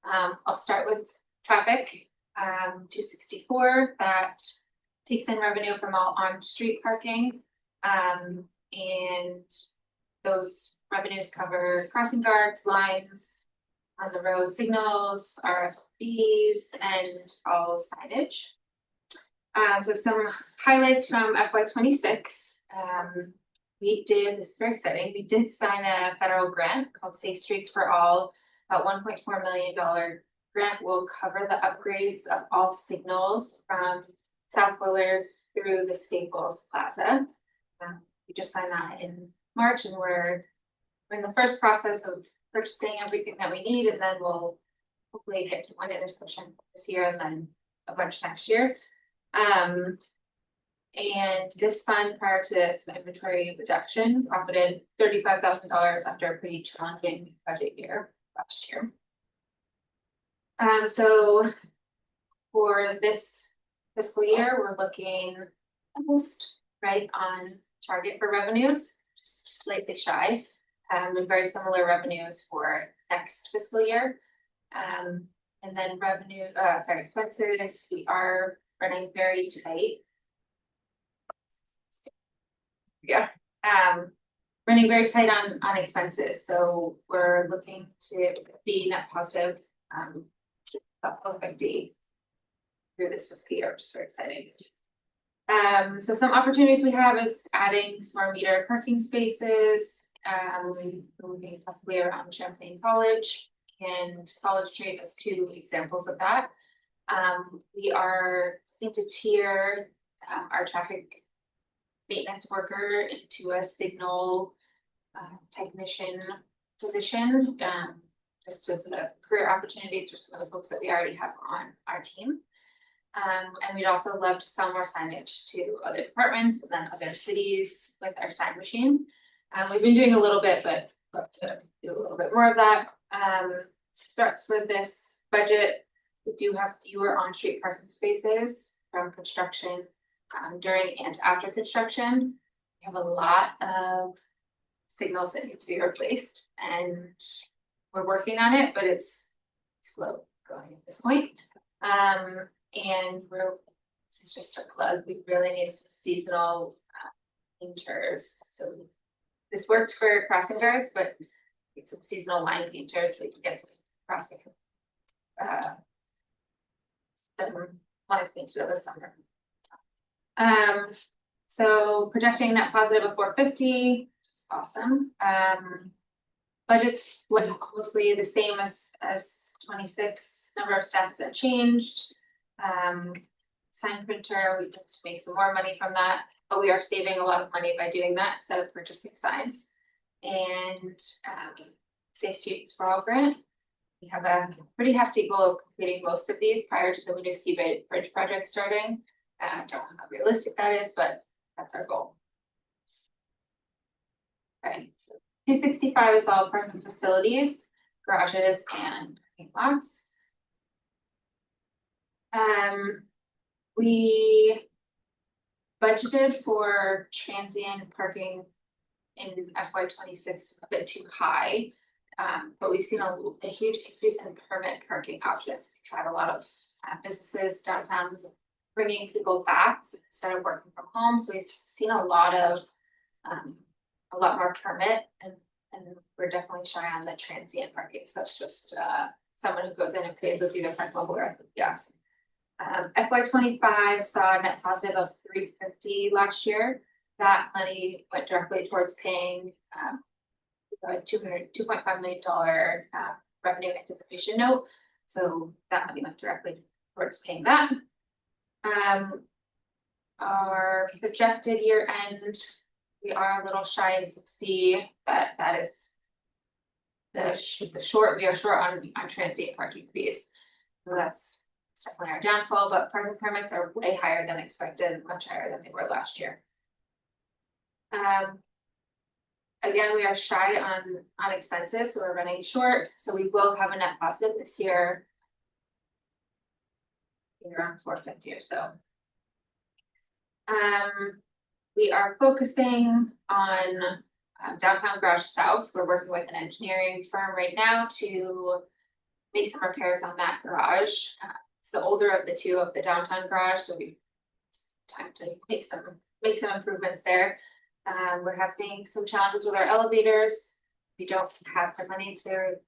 [SPEAKER 16] I'll start with traffic, 264, that takes in revenue from all on-street parking. And those revenues cover crossing guards, lines on the road, signals, RFBs, and all signage. So some highlights from FY26. This is very exciting. We did sign a federal grant called Safe Streets for All. About $1.4 million grant will cover the upgrades of all signals from South Willard through the Staples Plaza. We just signed that in March, and we're in the first process of purchasing everything that we need, and then we'll hopefully get to one intersection this year and then a bunch next year. And this fund, prior to some inventory reduction, profited $35,000 after a pretty challenging budget year last year. So for this fiscal year, we're looking almost right on target for revenues, just slightly shy, and very similar revenues for next fiscal year. And then expenses, we are running very tight. Yeah, running very tight on expenses, so we're looking to be net positive, about 50 through this fiscal year, which is very exciting. So some opportunities we have is adding smart meter parking spaces, moving possibly around Champlain College, and College Street as 2 examples of that. We are starting to tier our traffic maintenance worker into a signal technician position, just as career opportunities for some of the folks that we already have on our team. And we'd also love to sell more signage to other departments and then other cities with our sign machine. We've been doing a little bit, but love to do a little bit more of that. Starts for this budget, we do have fewer on-street parking spaces from construction, during and after construction. We have a lot of signals that need to be replaced, and we're working on it, but it's slow going at this point. And this is just a plug, we really need some seasonal painters. So this worked for crossing guards, but get some seasonal line painters so we can get some crossing lines painted over the summer. So projecting net positive of 450, which is awesome. Budgets went mostly the same as 26. Number of staff hasn't changed. Sign printer, we can make some more money from that, but we are saving a lot of money by doing that instead of purchasing signs. And Safe Streets for All grant. We have a pretty hefty goal of completing most of these prior to the Winooski Bridge project starting. I don't know how realistic that is, but that's our goal. Okay, so 265 is all parking facilities, garages, and parking lots. We budgeted for transient parking in FY26 a bit too high, but we've seen a huge increase in permit parking options. We've tried a lot of businesses downtown bringing people back, so instead of working from home, so we've seen a lot more permit, and we're definitely shy on the transient parking. So it's just someone who goes in and pays with either front mobile or gas. FY25 saw a net positive of 350 last year. That money went directly towards paying a $2.5 million revenue anticipation note. So that money went directly towards paying that. Our projected year end, we are a little shy. You can see that is the short. We are short on transient parking fees. So that's definitely our downfall, but parking permits are way higher than expected, much higher than they were last year. Again, we are shy on expenses, so we're running short. So we will have a net positive this year, around 450 or so. We are focusing on downtown garage south. We're working with an engineering firm right now to make some repairs on that garage. It's the older of the two of the downtown garage, so it's time to make some improvements there. We're having some challenges with our elevators. We don't have the money to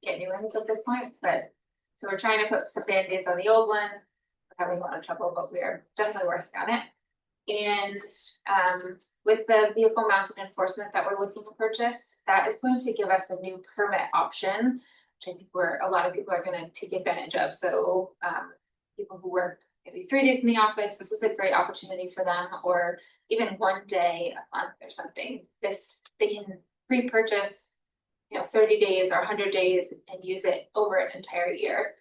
[SPEAKER 16] get new ones at this point, but so we're trying to put some band-aids on the old one. We're having a lot of trouble, but we are definitely working on it. And with the vehicle mounted enforcement that we're looking to purchase, that is going to give us a new permit option, which I think a lot of people are going to take advantage of. So people who work maybe 3 days in the office, this is a great opportunity for them, or even 1 day a month or something. They can pre-purchase, 30 days or 100 days and use it over an entire year.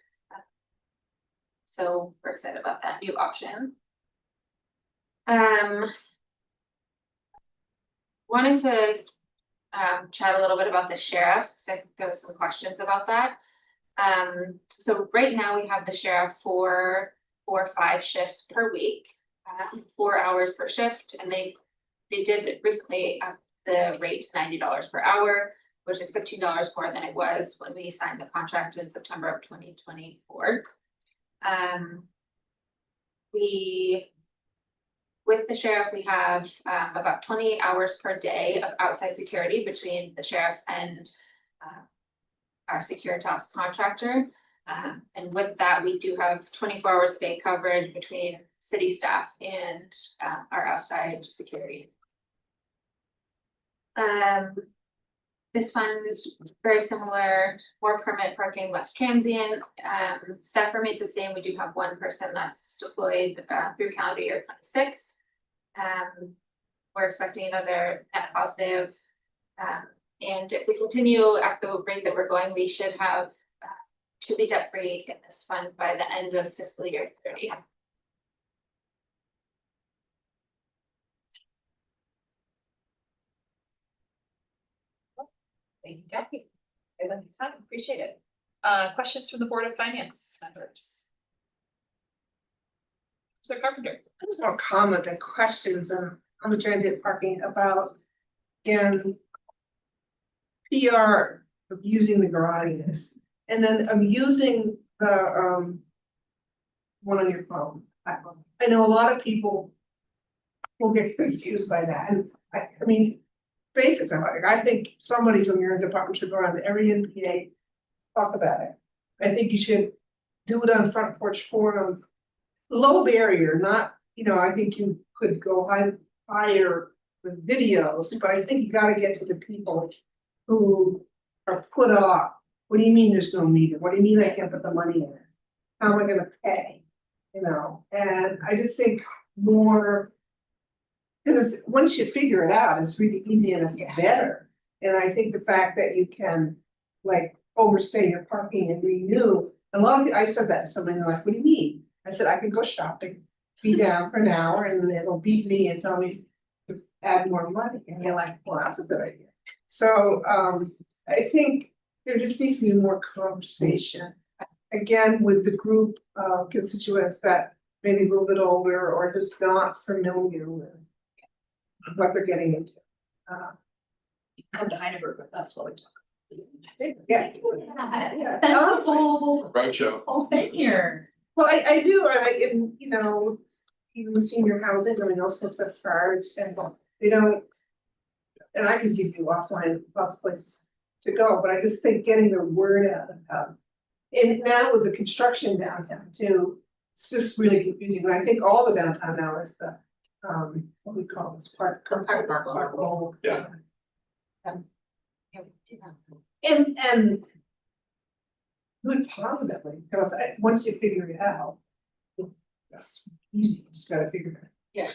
[SPEAKER 16] So we're excited about that new option. Wanted to chat a little bit about the sheriff, because I think there was some questions about that. So right now we have the sheriff for 4 or 5 shifts per week, 4 hours per shift, and they did recently up the rate to $90 per hour, which is $15 more than it was when we signed the contract in September of 2024. With the sheriff, we have about 28 hours per day of outside security between the sheriff and our Securitas contractor. And with that, we do have 24 hours a day coverage between city staff and our outside security. This fund is very similar, more permit parking, less transient. Staff remains the same. We do have 1 person that's deployed through calendar year 26. We're expecting another net positive. And if we continue at the rate that we're going, we should be debt free in this fund by the end of fiscal year 30.
[SPEAKER 1] Thank you, Jackie. I love your time, appreciate it. Questions from the Board of Finance members? Mr. Carpenter.
[SPEAKER 5] I just want to comment and questions on the transient parking about, again, PR of using the garages and then of using the one on your phone. I know a lot of people will get confused by that, and I mean, basics of it. I think somebody from your department should go around to every NPA, talk about it. I think you should do it on Front Porch Forum. Low barrier, not, I think you could go higher with videos, but I think you gotta get to the people who are put off. What do you mean there's no meter? What do you mean I can't put the money in it? How am I gonna pay? And I just think more. Because once you figure it out, it's really easy and it's better. And I think the fact that you can like overstay your parking and renew, a lot of, I said that to somebody, and they're like, what do you mean? I said, I can go shopping, be down for an hour, and then it'll beat me and tell me to add more money. And you're like, well, that's a good idea. So I think there just needs to be more conversation. Again, with the group of constituents that maybe a little bit older or just not familiar with what they're getting into.
[SPEAKER 15] Come to Heidelberg with us while we talk.
[SPEAKER 5] Yeah.
[SPEAKER 9] Roadshow.
[SPEAKER 14] Oh, thank you.
[SPEAKER 5] Well, I do, and even senior housing, those folks have cards and they don't. And I can give you offline lots of places to go, but I just think getting the word out. And now with the construction downtown too, it's just really confusing. And I think all the downtown now is the, what we call this park bowl.
[SPEAKER 9] Yeah.
[SPEAKER 5] And do it positively, because once you figure it out, that's easy, just gotta figure it out.
[SPEAKER 15] Yeah.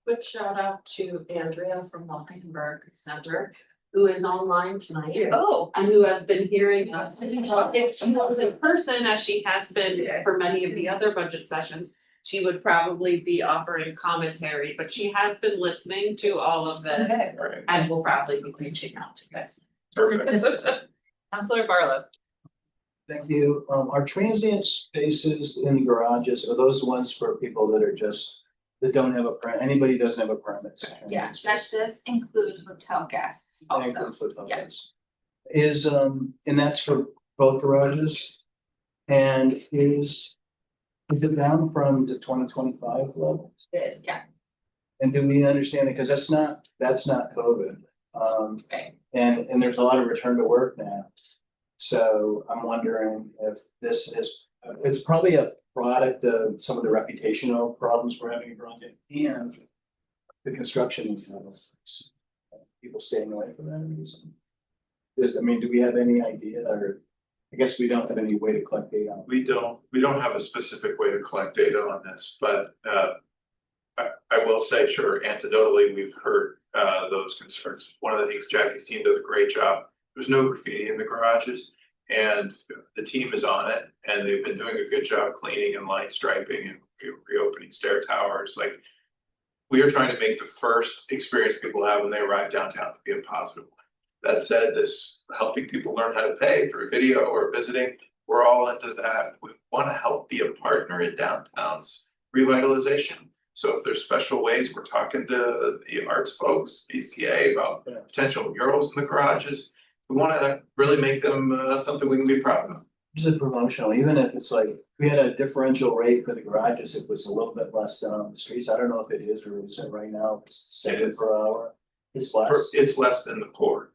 [SPEAKER 3] Quick shout out to Andrea from Mockingbird Center, who is online tonight.
[SPEAKER 15] Oh.
[SPEAKER 3] And who has been hearing us, if she was in person, as she has been for many of the other budget sessions, she would probably be offering commentary, but she has been listening to all of this.
[SPEAKER 9] Right.
[SPEAKER 3] And will probably be reaching out to you guys.
[SPEAKER 9] Perfect.
[SPEAKER 1] Councilor Barlow.
[SPEAKER 6] Thank you. Our transient spaces in the garages, are those ones for people that are that don't have a permit? Anybody doesn't have a permit?
[SPEAKER 16] Yeah, that does include hotel guests
[SPEAKER 6] That
[SPEAKER 16] also.
[SPEAKER 6] includes hotel
[SPEAKER 16] Yeah.
[SPEAKER 6] guests. Is, and that's for both garages? And is it down from the 2025 levels?
[SPEAKER 15] It is, yeah.
[SPEAKER 6] And do we understand it? Because that's not COVID.
[SPEAKER 15] Right.
[SPEAKER 6] And there's a lot of return to work now. So I'm wondering if this is, it's probably a product of some of the reputational problems we're having in Burlington and the construction of people staying away for that reason. Do we have any idea, or I guess we don't have any way to collect data on it?
[SPEAKER 9] We don't have a specific way to collect data on this, but I will say, sure, anecdotally, we've heard those concerns. One of the things Jackie's team does a great job. There's no graffiti in the garages, and the team is on it, and they've been doing a good job cleaning and line striping and reopening stair towers. Like, we are trying to make the first experience people have when they arrive downtown to be a positive one. That said, this helping people learn how to pay through video or visiting, we're all into that. We want to help be a partner in downtown's revitalization. So if there's special ways, we're talking to the arts folks, BCA, about potential murals in the garages. We want to really make them something we can be proud of.
[SPEAKER 6] Is it promotional? Even if it's like, we had a differential rate for the garages, it was a little bit less than on the streets. I don't know if it is or is it right now, it's $7 per hour. It's less.
[SPEAKER 9] It's less than the core.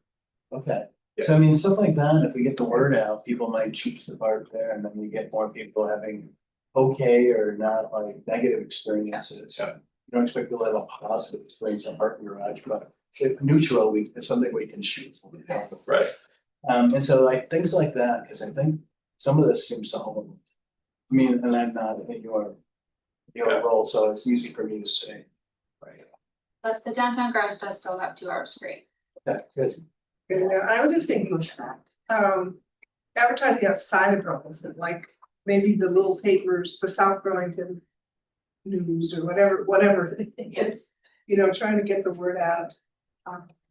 [SPEAKER 6] Okay, so I mean, stuff like that, if we get the word out, people might choose to park there, and then we get more people having okay or not like negative experiences. You don't expect people to have a positive experience in a parking garage, but if neutral, it's something we can shoot for.
[SPEAKER 15] Yes.
[SPEAKER 9] Right.
[SPEAKER 6] And so like things like that, because I think some of this seems solvable. I mean, and I'm not in your role, so it's easy for me to say. Right.
[SPEAKER 16] Plus the downtown garage does still have 2 hours free.
[SPEAKER 6] Okay, good.
[SPEAKER 5] Yeah, I would just think advertising outside of Burlington, like maybe the little papers, the South Burlington News or whatever it is, trying to get the word out.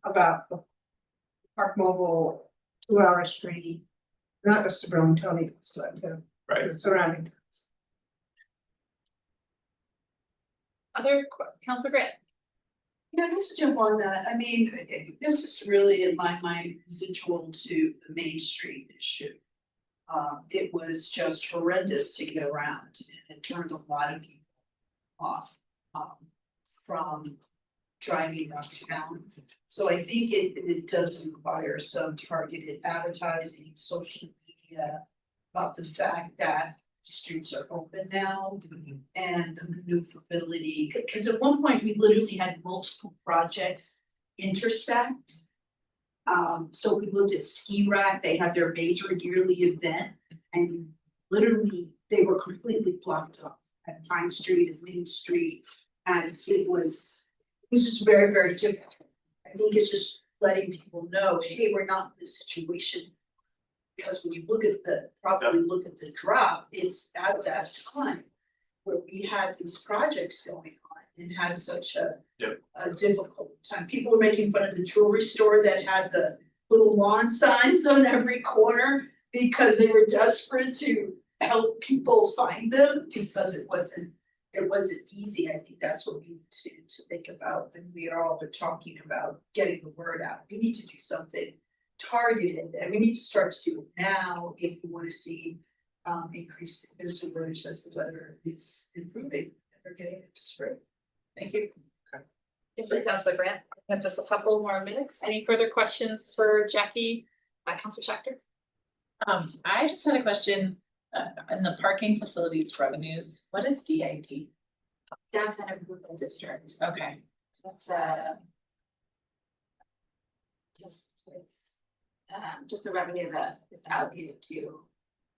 [SPEAKER 5] about the Park Mobile 2 hours free, not just to Burlington, but to
[SPEAKER 9] Right.
[SPEAKER 5] the surrounding towns.
[SPEAKER 1] Councilor Grant?
[SPEAKER 17] Yeah, just to jump on that, I mean, this is really in my mind residual to the Main Street issue. It was just horrendous to get around and it turned a lot of people off, from driving around town. So I think it does require some targeted advertising, social media about the fact that streets are open now and the maneuverability, because at one point we literally had multiple projects intersect. So we looked at Ski Rack, they had their major yearly event and literally they were completely blocked up at Pine Street and Main Street. And it was just very, very difficult. I think it's just letting people know, hey, we're not in this situation. Because when you look at probably look at the drop, it's at that time where we had these projects going on and had such a difficult time. People were making fun of the jewelry store that had the little lawn signs on every corner because they were desperate to help people find them because it wasn't easy. I think that's what we need to think about when we are all talking about getting the word out. We need to do something targeted, and we need to start to do it now if we want to see increased visitors as the weather is improving and we're getting into spring. Thank you.
[SPEAKER 1] Thank you, Councilor Grant. We have just a couple more minutes. Any further questions for Jackie? Councilor Schachter?
[SPEAKER 14] I just had a question, in the parking facilities revenues, what is DID?
[SPEAKER 15] Downtown Improvement District.
[SPEAKER 14] Okay.
[SPEAKER 15] That's just a revenue that is allocated to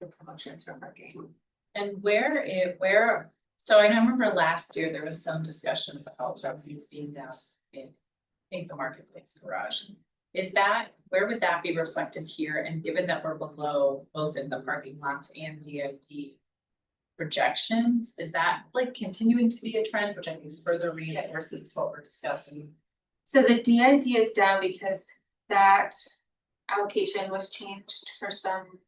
[SPEAKER 15] the promotions for parking.
[SPEAKER 14] And where, so I remember last year there was some discussion about revenues being down in, I think, the marketplace garage. Is that, where would that be reflected here? And given that we're below both in the parking lots and DID projections, is that like continuing to be a trend, which I think further reinforces what we're discussing?
[SPEAKER 16] So the DID is down because that allocation was changed for something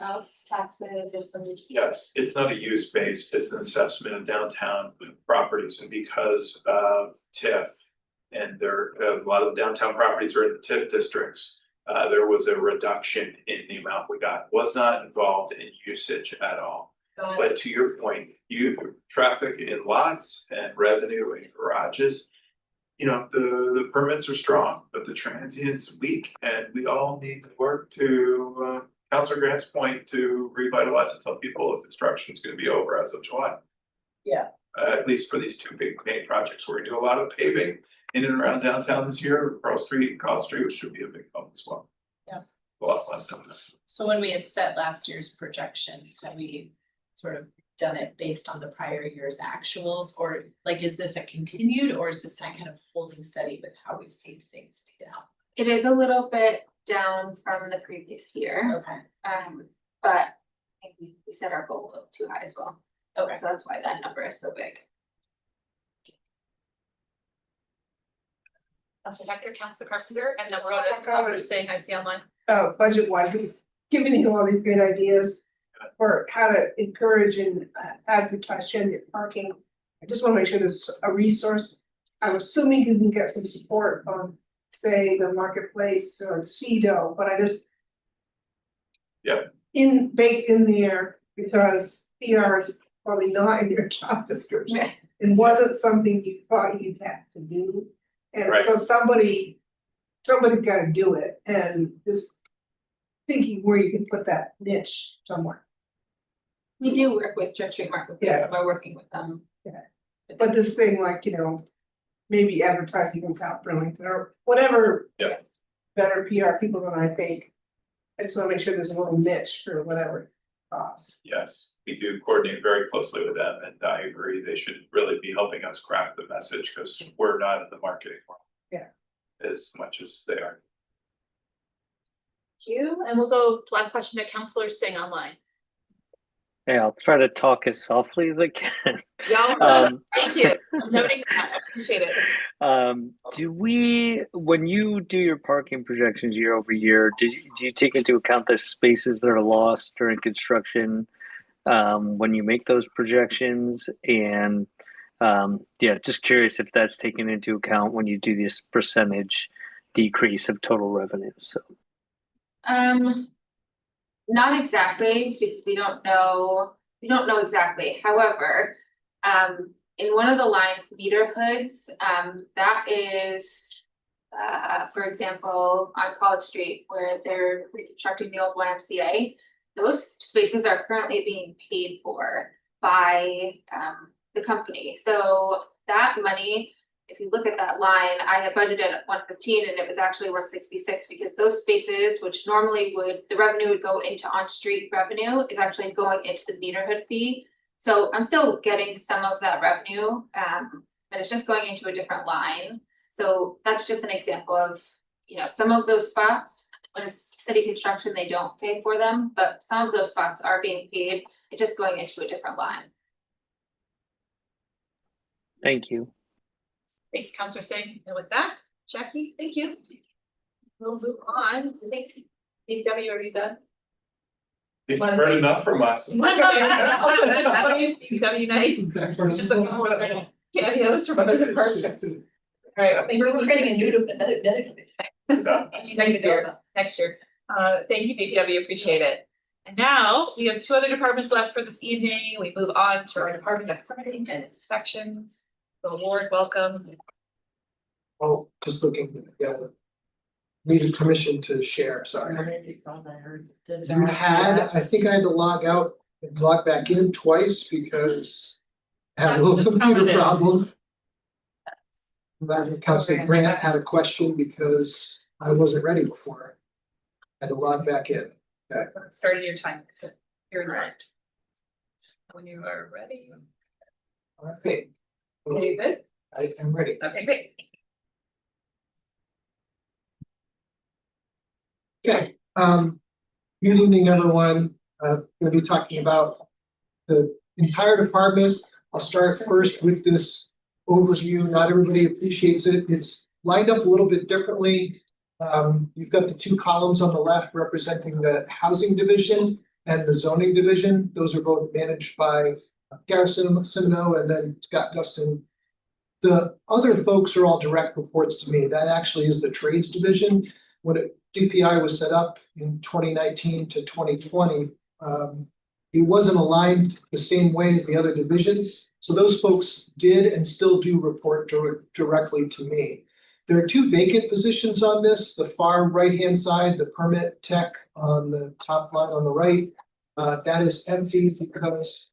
[SPEAKER 16] else, taxes or something.
[SPEAKER 9] Yes, it's not a use based, it's an assessment of downtown properties, and because of TIF. And a lot of downtown properties are in the TIF districts, there was a reduction in the amount we got, was not involved in usage at all. But to your point, traffic in lots and revenue in garages. You know, the permits are strong, but the transient's weak, and we all need to work to Councilor Grant's point to revitalize and tell people the construction is gonna be over as of July.
[SPEAKER 14] Yeah.
[SPEAKER 9] At least for these two big main projects, where we do a lot of paving in and around downtown this year, Pearl Street and College Street, which should be a big help as well.
[SPEAKER 14] Yeah.
[SPEAKER 9] A lot less than that.
[SPEAKER 14] So when we had set last year's projections, had we sort of done it based on the prior year's actuals, or like, is this a continued, or is this kind of holding steady with how we've seen things be down?
[SPEAKER 16] It is a little bit down from the previous year.
[SPEAKER 14] Okay.
[SPEAKER 16] But I think we set our goal a little too high as well.
[SPEAKER 14] Okay.
[SPEAKER 16] So that's why that number is so big.
[SPEAKER 1] Councilor Hector, Councilor Carpenter, and then we're going to others saying I see online.
[SPEAKER 5] Budget wise, we've given you all these great ideas for how to encourage and advertise transit parking. I just want to make sure there's a resource. I'm assuming you can get some support on, say, the marketplace or CEDO, but I just.
[SPEAKER 9] Yeah.
[SPEAKER 5] Baked in there, because PR is probably not in your job description.
[SPEAKER 16] Right.
[SPEAKER 5] It wasn't something you thought you'd have to do. And
[SPEAKER 9] Right.
[SPEAKER 5] so somebody's gotta do it, and just thinking where you can put that niche somewhere.
[SPEAKER 16] We do work with Church Street Marketplace,
[SPEAKER 5] Yeah.
[SPEAKER 16] by working with them.
[SPEAKER 5] But this thing like, maybe advertising in South Burlington or whatever.
[SPEAKER 9] Yeah.
[SPEAKER 5] Better PR people than I think. I just wanna make sure there's a little niche for whatever it costs.
[SPEAKER 9] Yes, we do coordinate very closely with them, and I agree, they should really be helping us craft the message, because we're not in the marketing world.
[SPEAKER 5] Yeah.
[SPEAKER 9] As much as they are.
[SPEAKER 1] Thank you, and we'll go to last question to Councilor Singh online.
[SPEAKER 18] Hey, I'll try to talk as softly as I can.
[SPEAKER 1] Y'all, thank you. I'm noting that. I appreciate it.
[SPEAKER 18] When you do your parking projections year over year, do you take into account the spaces that are lost during construction when you make those projections? And yeah, just curious if that's taken into account when you do this percentage decrease of total revenue. So
[SPEAKER 16] Not exactly, because we don't know exactly. However, in one of the lines, meter hoods, that is, for example, on College Street where they're reconstructing the old YMCA, those spaces are currently being paid for by, the company. So that money, if you look at that line, I had budgeted at 115 and it was actually 166 because those spaces, which normally the revenue would go into on-street revenue, is actually going into the meter hood fee. So I'm still getting some of that revenue, but it's just going into a different line. So that's just an example of, some of those spots, when it's city construction, they don't pay for them, but some of those spots are being paid, it's just going into a different line.
[SPEAKER 18] thank you.
[SPEAKER 1] Thanks, Councilor Singh. And with that, Jackie, thank you. We'll move on. I think DPW, are you done?
[SPEAKER 9] You've heard enough from us.
[SPEAKER 1] DPW night, just a couple of cameos from other departments. All right, I think we're getting a new another next year. Thank you, DPW, appreciate it. And now we have two other departments left for this evening. We move on to our Department of Permitting and Inspections. So Lord, welcome.
[SPEAKER 6] Oh, just looking, yeah. Needed permission to share, sorry. You had, I think I had to log out and log back in twice because I had a little computer problem. That Councilor Grant had a question because I wasn't ready before. I had to log back in. Okay.
[SPEAKER 1] Starting your time. So you're right. When you are ready.
[SPEAKER 6] All right.
[SPEAKER 1] Are you good?
[SPEAKER 6] I am ready.
[SPEAKER 1] Okay, great.
[SPEAKER 6] Okay, good evening, everyone. I'm gonna be talking about the entire department. I'll start first with this overview. Not everybody appreciates it. It's lined up a little bit differently. You've got the two columns on the left representing the housing division and the zoning division. Those are both managed by Garrison Simino and then Scott Gustin. The other folks are all direct reports to me. That actually is the trades division. When DPI was set up in 2019 to 2020, it wasn't aligned the same way as the other divisions. So those folks did and still do report directly to me. There are two vacant positions on this. The far right-hand side, the permit tech on the top line on the right, that is empty because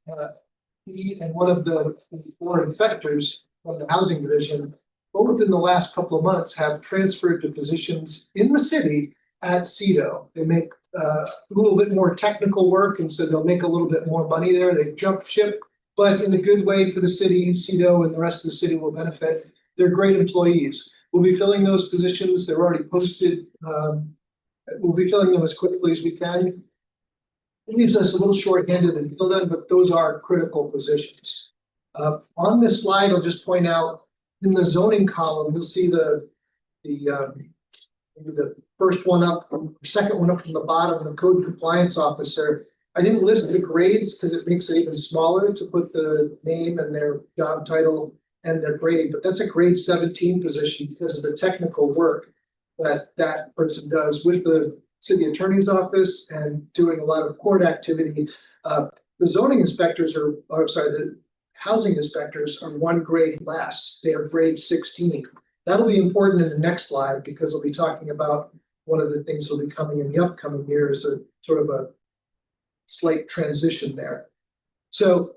[SPEAKER 6] he and one of the four inspectors from the housing division, both in the last couple of months, have transferred to positions in the city at CEDO. They make a little bit more technical work, and so they'll make a little bit more money there. They jump ship, but in a good way for the city. CEDO and the rest of the city will benefit. They're great employees. We'll be filling those positions. They're already posted. We'll be filling them as quickly as we can. It leaves us a little short-handed until then, but those are critical positions. On this slide, I'll just point out in the zoning column, you'll see the first one up, or second one up from the bottom, the code compliance officer. I didn't list the grades because it makes it even smaller to put the name and their job title and their grade, but that's a grade 17 position because of the technical work that that person does with the city attorney's office and doing a lot of court activity. The zoning inspectors the housing inspectors are one grade less. They are grade 16. That'll be important in the next slide because we'll be talking about one of the things that will be coming in the upcoming years, a sort of a slight transition there. So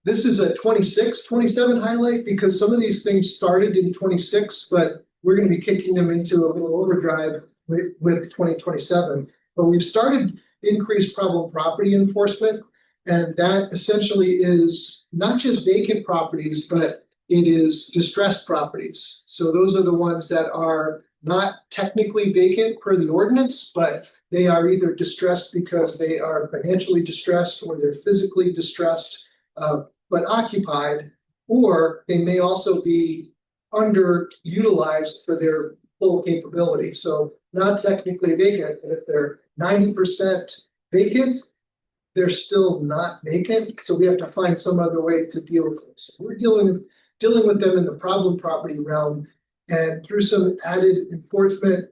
[SPEAKER 6] this is a 26-27 highlight because some of these things started in 26, but we're going to be kicking them into a little overdrive with 2027. But we've started increased problem property enforcement, and that essentially is not just vacant properties, but it is distressed properties. So those are the ones that are not technically vacant per the ordinance, but they are either distressed because they are financially distressed or they're physically distressed, but occupied, or they may also be underutilized for their full capability. So not technically vacant, but if they're 90% vacant, they're still not vacant. So we have to find some other way to deal with them. So we're dealing with them in the problem property realm, and through some added enforcement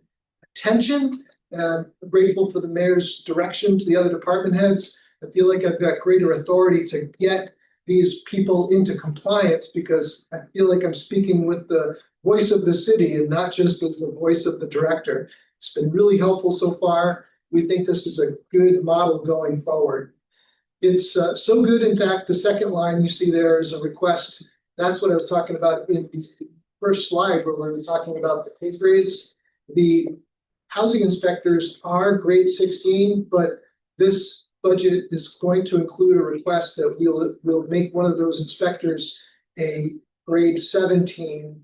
[SPEAKER 6] attention, and I'm grateful for the mayor's direction to the other department heads. I feel like I've got greater authority to get these people into compliance because I feel like I'm speaking with the voice of the city and not just as the voice of the director. It's been really helpful so far. We think this is a good model going forward. It's so good, in fact, the second line you see there is a request. That's what I was talking about in the first slide where we were talking about the pay grades. The housing inspectors are grade 16, but this budget is going to include a request that we'll make one of those inspectors a grade 17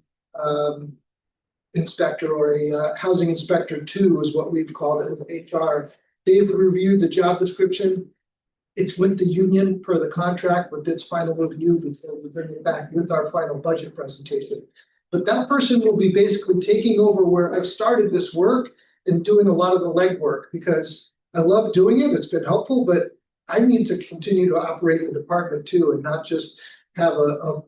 [SPEAKER 6] inspector, or a housing inspector 2 is what we've called it with HR. They've reviewed the job description. It's with the union per the contract with its final review before we bring it back with our final budget presentation. But that person will be basically taking over where I've started this work and doing a lot of the legwork because I love doing it. It's been helpful, but I need to continue to operate the department too and not just have a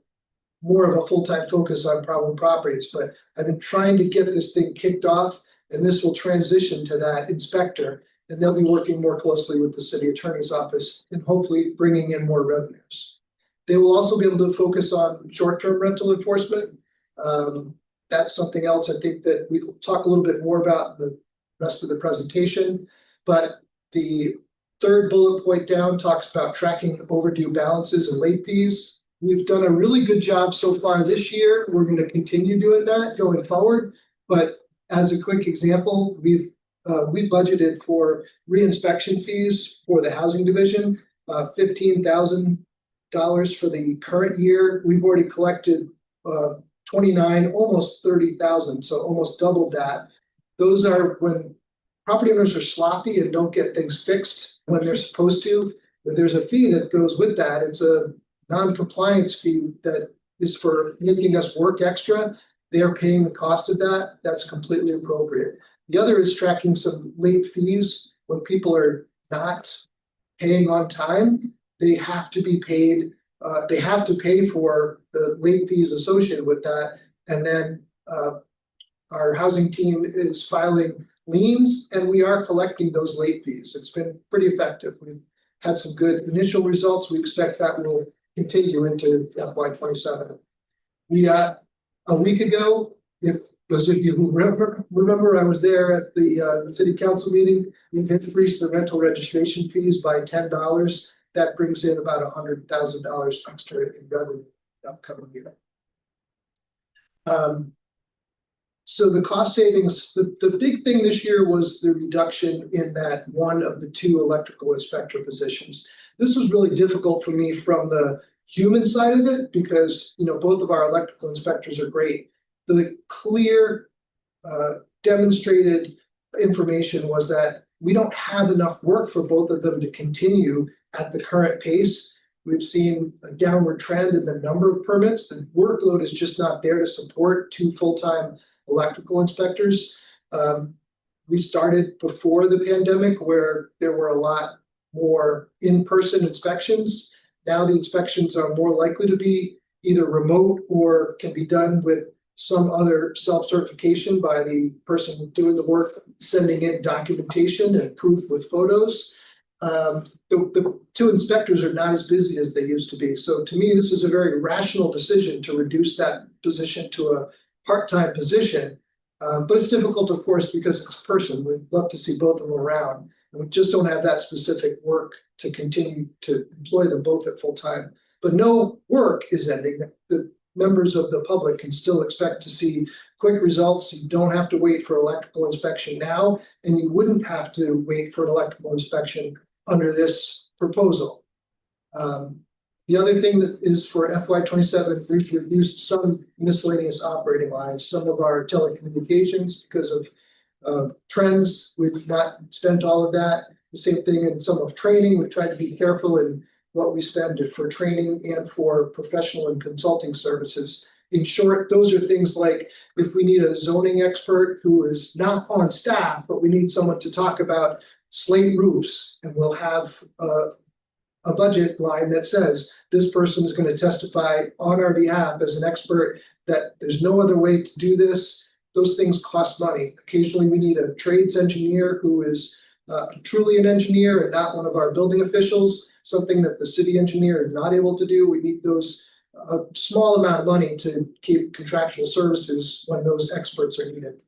[SPEAKER 6] more of a full-time focus on problem properties. But I've been trying to get this thing kicked off, and this will transition to that inspector, and they'll be working more closely with the city attorney's office and hopefully bringing in more revenues. They will also be able to focus on short-term rental enforcement. That's something else I think that we will talk a little bit more about in the rest of the presentation. But the third bullet point down talks about tracking overdue balances and late fees. We've done a really good job so far this year. We're going to continue doing that going forward. But as a quick example, we budgeted for reinspection fees for the housing division, $15,000 for the current year. We've already collected 29, almost 30,000, so almost doubled that. Those are when property owners are sloppy and don't get things fixed when they're supposed to. But there's a fee that goes with that. It's a non-compliance fee that is for making us work extra. They're paying the cost of that. That's completely appropriate. The other is tracking some late fees. When people are not paying on time, they have to be paid. They have to pay for the late fees associated with that. And then our housing team is filing liens, and we are collecting those late fees. It's been pretty effective. We've had some good initial results. We expect that will continue into FY27. We a week ago, if those of you who remember, I was there at the city council meeting. We increased the rental registration fees by $10. That brings in about $100,000 extra in revenue upcoming year. So the cost savings, the big thing this year was the reduction in that one of the 2 electrical inspector positions. This was really difficult for me from the human side of it because both of our electrical inspectors are great. The clear demonstrated information was that we don't have enough work for both of them to continue at the current pace. We've seen a downward trend in the number of permits. The workload is just not there to support 2 full-time electrical inspectors. We started before the pandemic where there were a lot more in-person inspections. Now the inspections are more likely to be either remote or can be done with some other self-certification by the person doing the work, sending in documentation and proof with photos. The 2 inspectors are not as busy as they used to be. So to me, this is a very rational decision to reduce that position to a part-time position. But it's difficult, of course, because it's a person. We'd love to see both of them around. And we just don't have that specific work to continue to employ them both at full time. But no work is ending. The members of the public can still expect to see quick results. You don't have to wait for electrical inspection now, and you wouldn't have to wait for an electrical inspection under this proposal. The other thing that is for FY27, we've reduced some miscellaneous operating lines, some of our telecommunications because of trends. We've not spent all of that. The same thing in some of training. We've tried to be careful in what we spend for training and for professional and consulting services. In short, those are things like if we need a zoning expert who is not on staff, but we need someone to talk about slate roofs, and we'll have a budget line that says this person is going to testify on our behalf as an expert, that there's no other way to do this. Those things cost money. Occasionally we need a trades engineer who is truly an engineer and not one of our building officials, something that the city engineer is not able to do. We need those a small amount of money to keep contractual services when those experts are needed.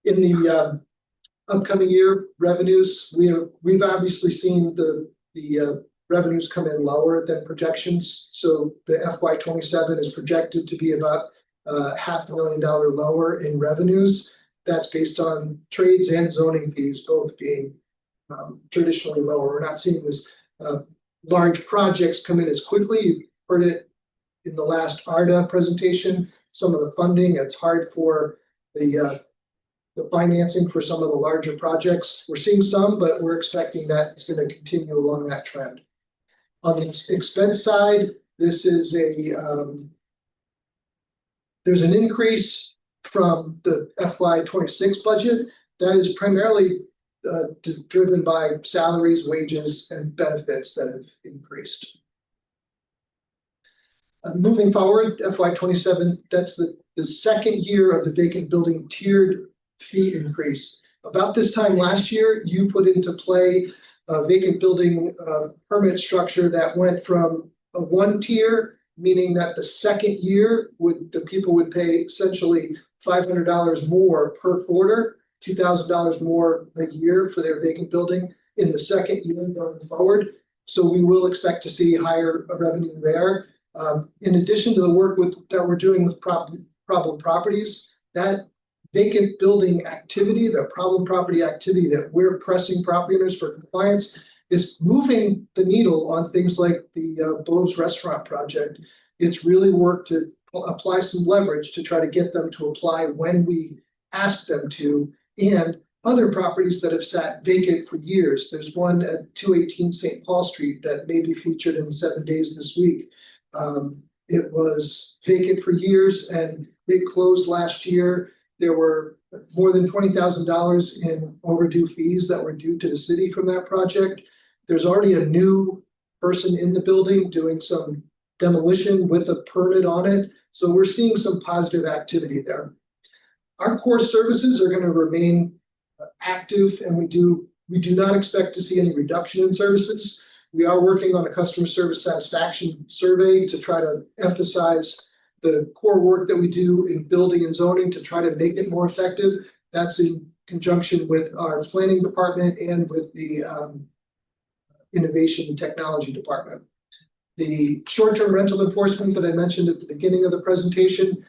[SPEAKER 6] In the upcoming year revenues, we've obviously seen the revenues come in lower than projections. So the FY27 is projected to be about $500,000 lower in revenues. That's based on trades and zoning fees both being traditionally lower. We're not seeing this large projects come in as quickly. You heard it in the last ARDA presentation. Some of the funding, it's hard for the financing for some of the larger projects. We're seeing some, but we're expecting that it's going to continue along that trend. On the expense side, this is there's an increase from the FY26 budget that is primarily driven by salaries, wages, and benefits that have increased. Moving forward, FY27, that's the second year of the vacant building tiered fee increase. About this time last year, you put into play a vacant building permit structure that went from a one tier, meaning that the second year the people would pay essentially $500 more per quarter, $2,000 more a year for their vacant building in the second year going forward. So we will expect to see higher revenue there. In addition to the work that we're doing with problem properties, that vacant building activity, the problem property activity that we're pressing property owners for compliance is moving the needle on things like the Bo's Restaurant project. It's really worked to apply some leverage to try to get them to apply when we ask them to, and other properties that have sat vacant for years. There's one at 218 St. Paul Street that may be featured in 7 days this week. It was vacant for years and it closed last year. There were more than $20,000 in overdue fees that were due to the city from that project. There's already a new person in the building doing some demolition with a permit on it. So we're seeing some positive activity there. Our core services are going to remain active, and we do not expect to see any reduction in services. We are working on a customer service satisfaction survey to try to emphasize the core work that we do in building and zoning to try to make it more effective. That's in conjunction with our planning department and with the innovation and technology department. The short-term rental enforcement that I mentioned at the beginning of the presentation,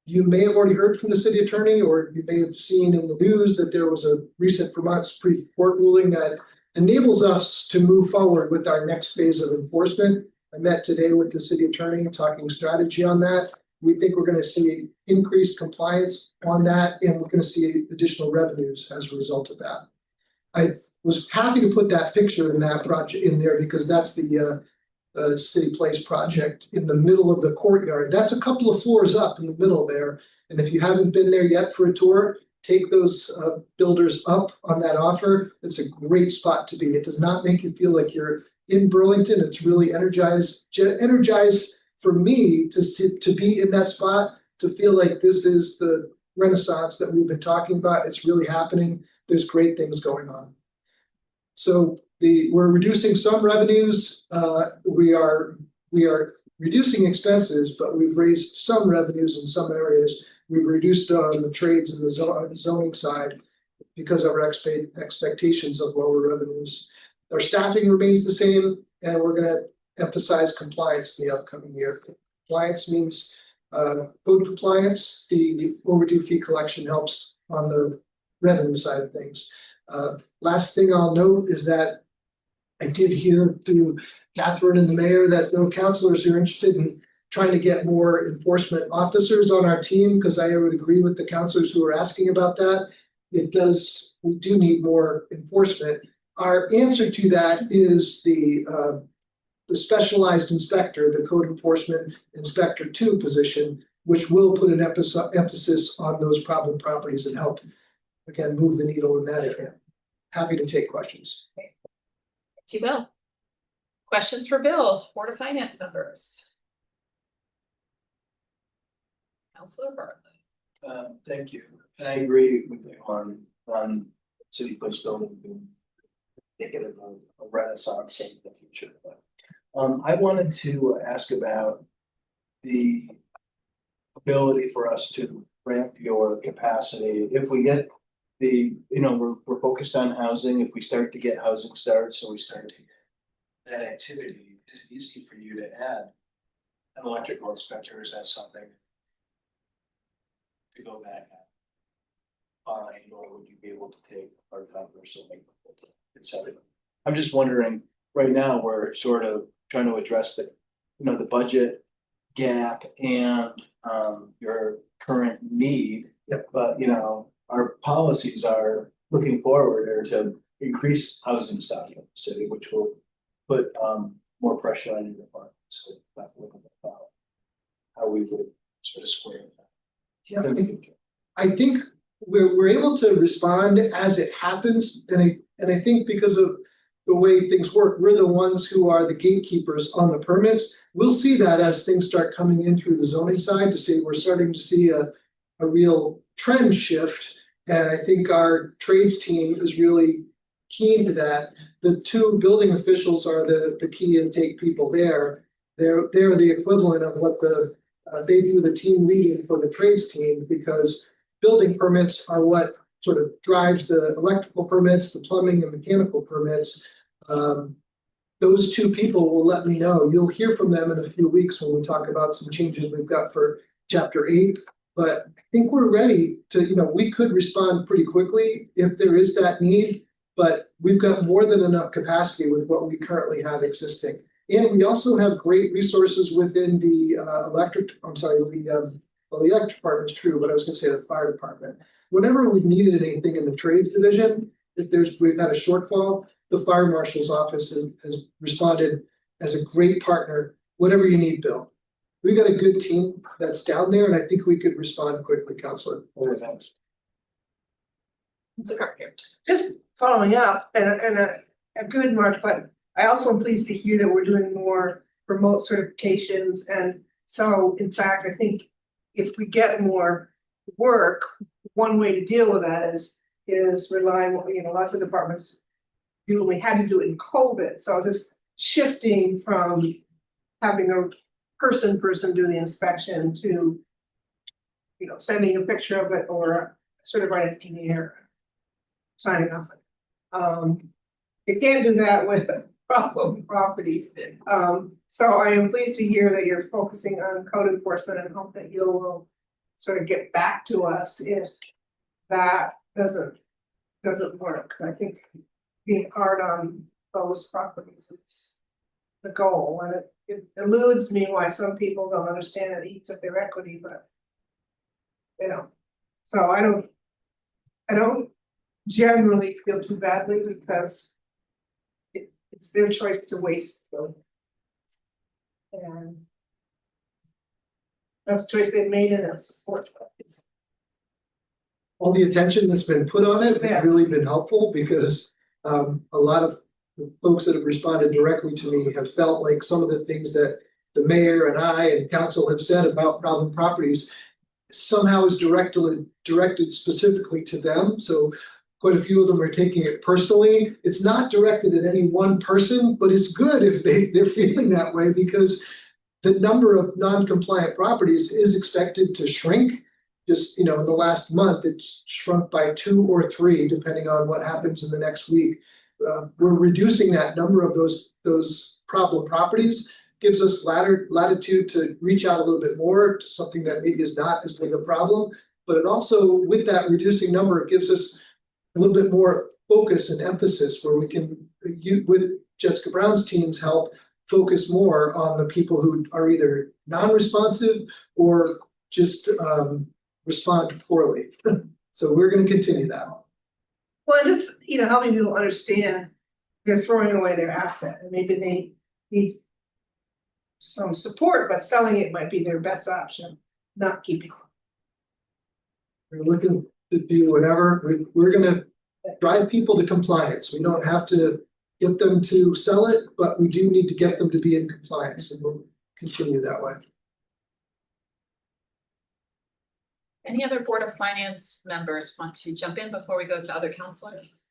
[SPEAKER 6] you may have already heard from the city attorney, or you may have seen in the news that there was a recent Vermont Supreme Court ruling that enables us to move forward with our next phase of enforcement. I met today with the city attorney talking strategy on that. We think we're going to see increased compliance on that, and we're going to see additional revenues as a result of that. I was happy to put that picture in that project in there because that's the City Place project in the middle of the courtyard. That's a couple of floors up in the middle there. And if you haven't been there yet for a tour, take those builders up on that offer. It's a great spot to be. It does not make you feel like you're in Burlington. It's really energized for me to be in that spot, to feel like this is the renaissance that we've been talking about. It's really happening. There's great things going on. So we're reducing some revenues. We are reducing expenses, but we've raised some revenues in some areas. We've reduced on the trades and the zoning side because of our expectations of lower revenues. Our staffing remains the same, and we're going to emphasize compliance in the upcoming year. Compliance means code compliance. The overdue fee collection helps on the revenue side of things. Last thing I'll note is that
[SPEAKER 19] I did hear through Catherine and the mayor that there were counselors who are interested in trying to get more enforcement officers on our team, because I would agree with the counselors who are asking about that. We do need more enforcement. Our answer to that is the specialized inspector, the code enforcement inspector 2 position, which will put an emphasis on those problem properties and help, again, move the needle in that area. Happy to take questions.
[SPEAKER 1] Thank you, Bill. Questions for Bill, Board of Finance members? Councilor Bartley.
[SPEAKER 6] Thank you. And I agree with you on City Place building being indicative of a renaissance in the future. But I wanted to ask about the ability for us to ramp your capacity. If we get we're focused on housing. If we start to get housing starts, so we start to get that activity, is it easy for you to add an electrical inspector? Is that something to go back at? Or would you be able to take a part-time person, etc.? I'm just wondering, right now, we're sort of trying to address the budget gap and your current need.
[SPEAKER 19] Yep.
[SPEAKER 6] But our policies are looking forward or to increase housing stock in the city, which will put more pressure on your department. So that's looking about how we would sort of square that.
[SPEAKER 19] Yeah, I think we're able to respond as it happens, and I think because of the way things work, we're the ones who are the gatekeepers on the permits. We'll see that as things start coming in through the zoning side to say we're starting to see a real trend shift. And I think our trades team is really keen to that. The 2 building officials are the key intake people there. They're the equivalent of what they do the team leading for the trades team, because building permits are what sort of drives the electrical permits, the plumbing and mechanical permits. Those 2 people will let me know. You'll hear from them in a few weeks when we talk about some changes we've got for Chapter 8. But I think we're ready to, we could respond pretty quickly if there is that need, but we've got more than enough capacity with what we currently have existing. And we also have great resources within the electric department's true, but I was gonna say the fire department. Whenever we've needed anything in the trades division, if we've had a shortfall, the fire marshal's office has responded as a great partner. Whatever you need, Bill. We've got a good team that's down there, and I think we could respond quickly, Counselor.
[SPEAKER 1] Thanks.
[SPEAKER 5] Just following up and a good mark, but I also am pleased to hear that we're doing more remote certifications. And so, in fact, I think if we get more work, one way to deal with that is relying, lots of departments we had to do it in COVID. So just shifting from having a person do the inspection to, sending a picture of it or a certified engineer signing off. You can't do that with problem properties. So I am pleased to hear that you're focusing on code enforcement and hope that you'll sort of get back to us if that doesn't work. I think being hard on those properties is the goal, and it eludes me why some people don't understand it eats at their equity, but so I don't generally feel too badly because it's their choice to waste them. And that's a choice they've made in a support.
[SPEAKER 19] All the attention that's been put on it has really been helpful, because a lot of the folks that have responded directly to me have felt like some of the things that the mayor and I and council have said about problem properties somehow is directed specifically to them. So quite a few of them are taking it personally. It's not directed at any one person, but it's good if they're feeling that way, because the number of non-compliant properties is expected to shrink. Just, in the last month, it's shrunk by 2 or 3, depending on what happens in the next week. We're reducing that number of those problem properties, gives us latitude to reach out a little bit more to something that maybe is not as big a problem. But it also, with that reducing number, it gives us a little bit more focus and emphasis where we can, with Jessica Brown's teams help focus more on the people who are either non-responsive or just respond poorly. So we're going to continue that.
[SPEAKER 5] Well, just, helping people understand they're throwing away their asset and maybe they need some support, but selling it might be their best option, not keeping it.
[SPEAKER 19] We're looking to do whatever. We're going to drive people to compliance. We don't have to get them to sell it, but we do need to get them to be in compliance, and we'll continue that way.
[SPEAKER 1] Any other Board of Finance members want to jump in before we go to other counselors?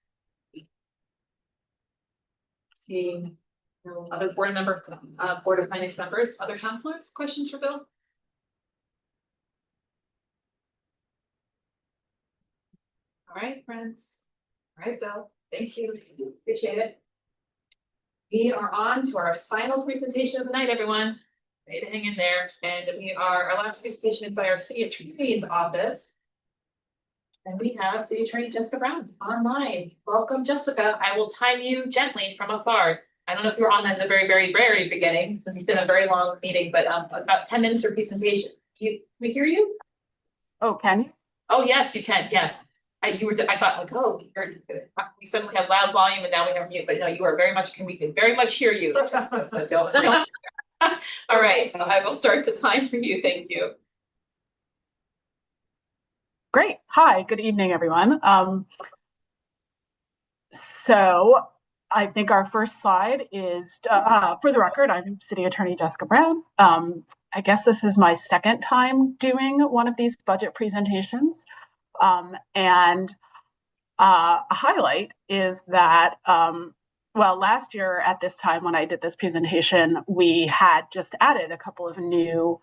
[SPEAKER 1] Seeing no other Board of Finance members, other counselors, questions for Bill? All right, friends. All right, Bill, thank you, appreciate it. We are on to our final presentation of the night, everyone. Ready to hang in there, and our last presentation by our City Attorney's office. And we have City Attorney Jessica Brown online. Welcome, Jessica. I will time you gently from afar. I don't know if you were on in the very, very, very beginning, since it's been a very long meeting, but about 10 minutes for presentation. We hear you?
[SPEAKER 20] Oh, can you?
[SPEAKER 1] Oh, yes, you can, yes. I thought like, oh, we suddenly have loud volume and now we have mute, but no, we can very much hear you. So don't. All right, so I will start the time for you. Thank you.
[SPEAKER 20] Great. Hi, good evening, everyone. So I think our first slide is, for the record, I'm City Attorney Jessica Brown. I guess this is my second time doing one of these budget presentations. And a highlight is that, well, last year at this time when I did this presentation, we had just added a couple of new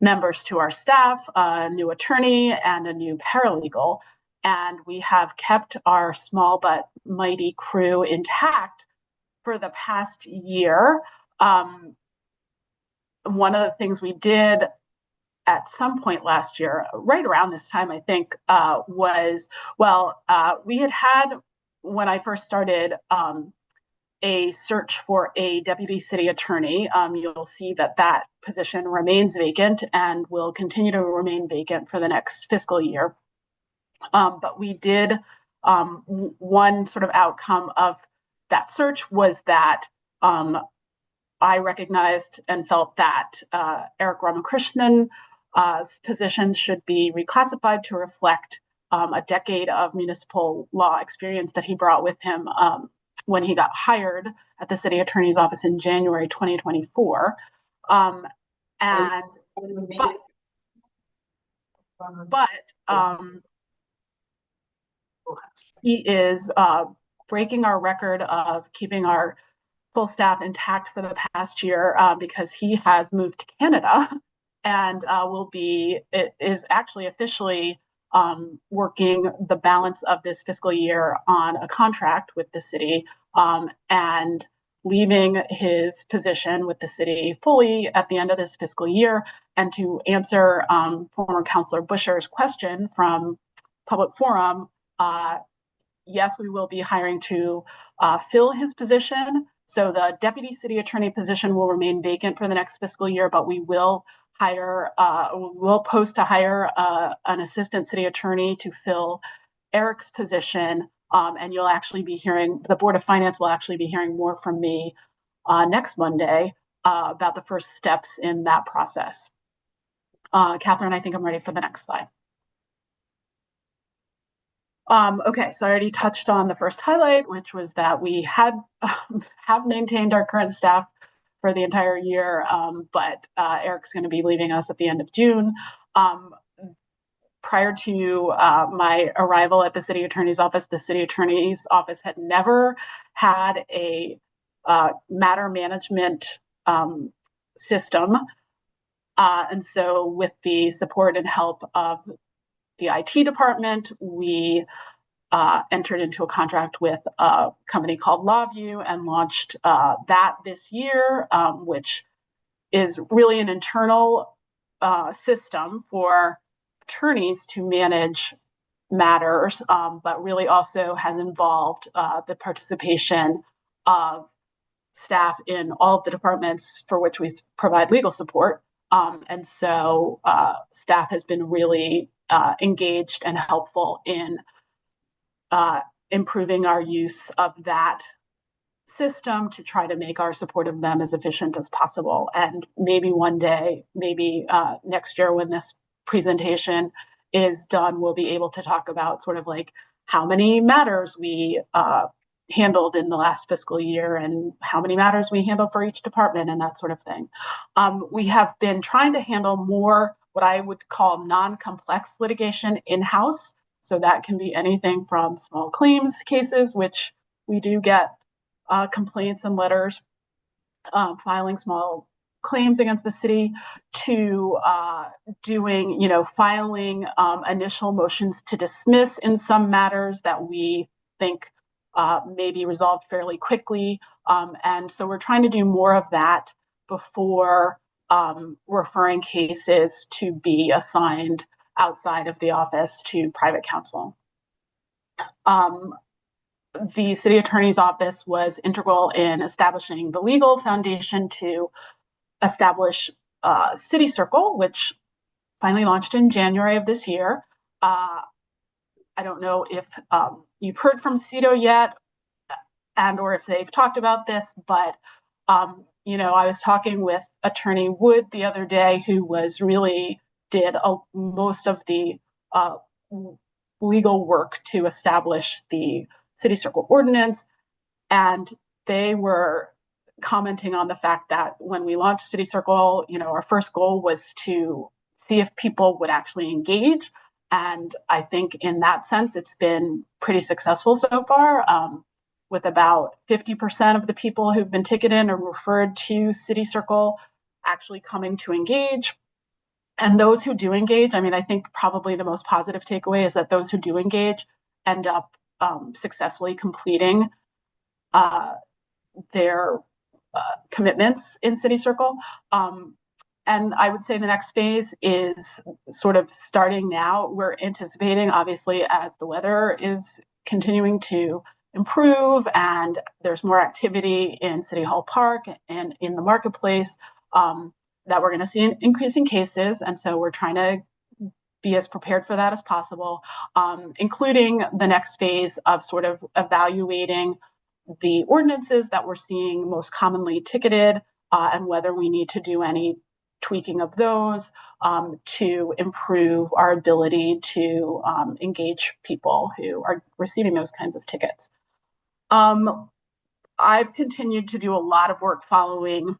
[SPEAKER 20] members to our staff, a new attorney and a new paralegal. And we have kept our small but mighty crew intact for the past year. One of the things we did at some point last year, right around this time, I think, was, we had, when I first started, a search for a deputy city attorney. You'll see that position remains vacant and will continue to remain vacant for the next fiscal year. But we did, one sort of outcome of that search was that I recognized and felt that Eric Ramakrishnan position should be reclassified to reflect a decade of municipal law experience that he brought with him when he got hired at the city attorney's office in January 2024. He is breaking our record of keeping our full staff intact for the past year because he has moved to Canada and is actually officially working the balance of this fiscal year on a contract with the city and leaving his position with the city fully at the end of this fiscal year. And to answer former Councillor Busher's question from Public Forum, yes, we will be hiring to fill his position. So the deputy city attorney position will remain vacant for the next fiscal year, but we will we'll post to hire an assistant city attorney to fill Eric's position. And you'll actually be hearing, the Board of Finance will actually be hearing more from me next Monday about the first steps in that process. Catherine, I think I'm ready for the next slide. Okay, so I already touched on the first highlight, which was that we have maintained our current staff for the entire year, but Eric's going to be leaving us at the end of June. Prior to my arrival at the city attorney's office, the city attorney's office had never had a matter management system. And so with the support and help of the IT department, we entered into a contract with a company called LawView and launched that this year, which is really an internal system for attorneys to manage matters, but really also has involved the participation of staff in all of the departments for which we provide legal support. And so staff has been really engaged and helpful in improving our use of that system to try to make our support of them as efficient as possible. And maybe one day, maybe next year when this presentation is done, we'll be able to talk about sort of like how many matters we handled in the last fiscal year and how many matters we handle for each department and that sort of thing. We have been trying to handle more what I would call non-complex litigation in-house. So that can be anything from small claims cases, which we do get complaints and letters filing small claims against the city, to doing, filing initial motions to dismiss in some matters that we think may be resolved fairly quickly. And so we're trying to do more of that before referring cases to be assigned outside of the office to private counsel. The city attorney's office was integral in establishing the legal foundation to establish City Circle, which finally launched in January of this year. I don't know if you've heard from CEDO yet and or if they've talked about this, but I was talking with Attorney Wood the other day, who was really did most of the legal work to establish the City Circle ordinance, and they were commenting on the fact that when we launched City Circle, our first goal was to see if people would actually engage, and I think in that sense it's been pretty successful so far, with about 50% of the people who've been ticketed or referred to City Circle actually coming to engage. And those who do engage, I think probably the most positive takeaway is that those who do engage end up successfully completing their commitments in City Circle. And I would say the next phase is sort of starting now. We're anticipating, obviously, as the weather is continuing to improve and there's more activity in City Hall Park and in the marketplace, that we're going to see an increase in cases. And so we're trying to be as prepared for that as possible, including the next phase of sort of evaluating the ordinances that we're seeing most commonly ticketed, and whether we need to do any tweaking of those to improve our ability to engage people who are receiving those kinds of tickets. I've continued to do a lot of work following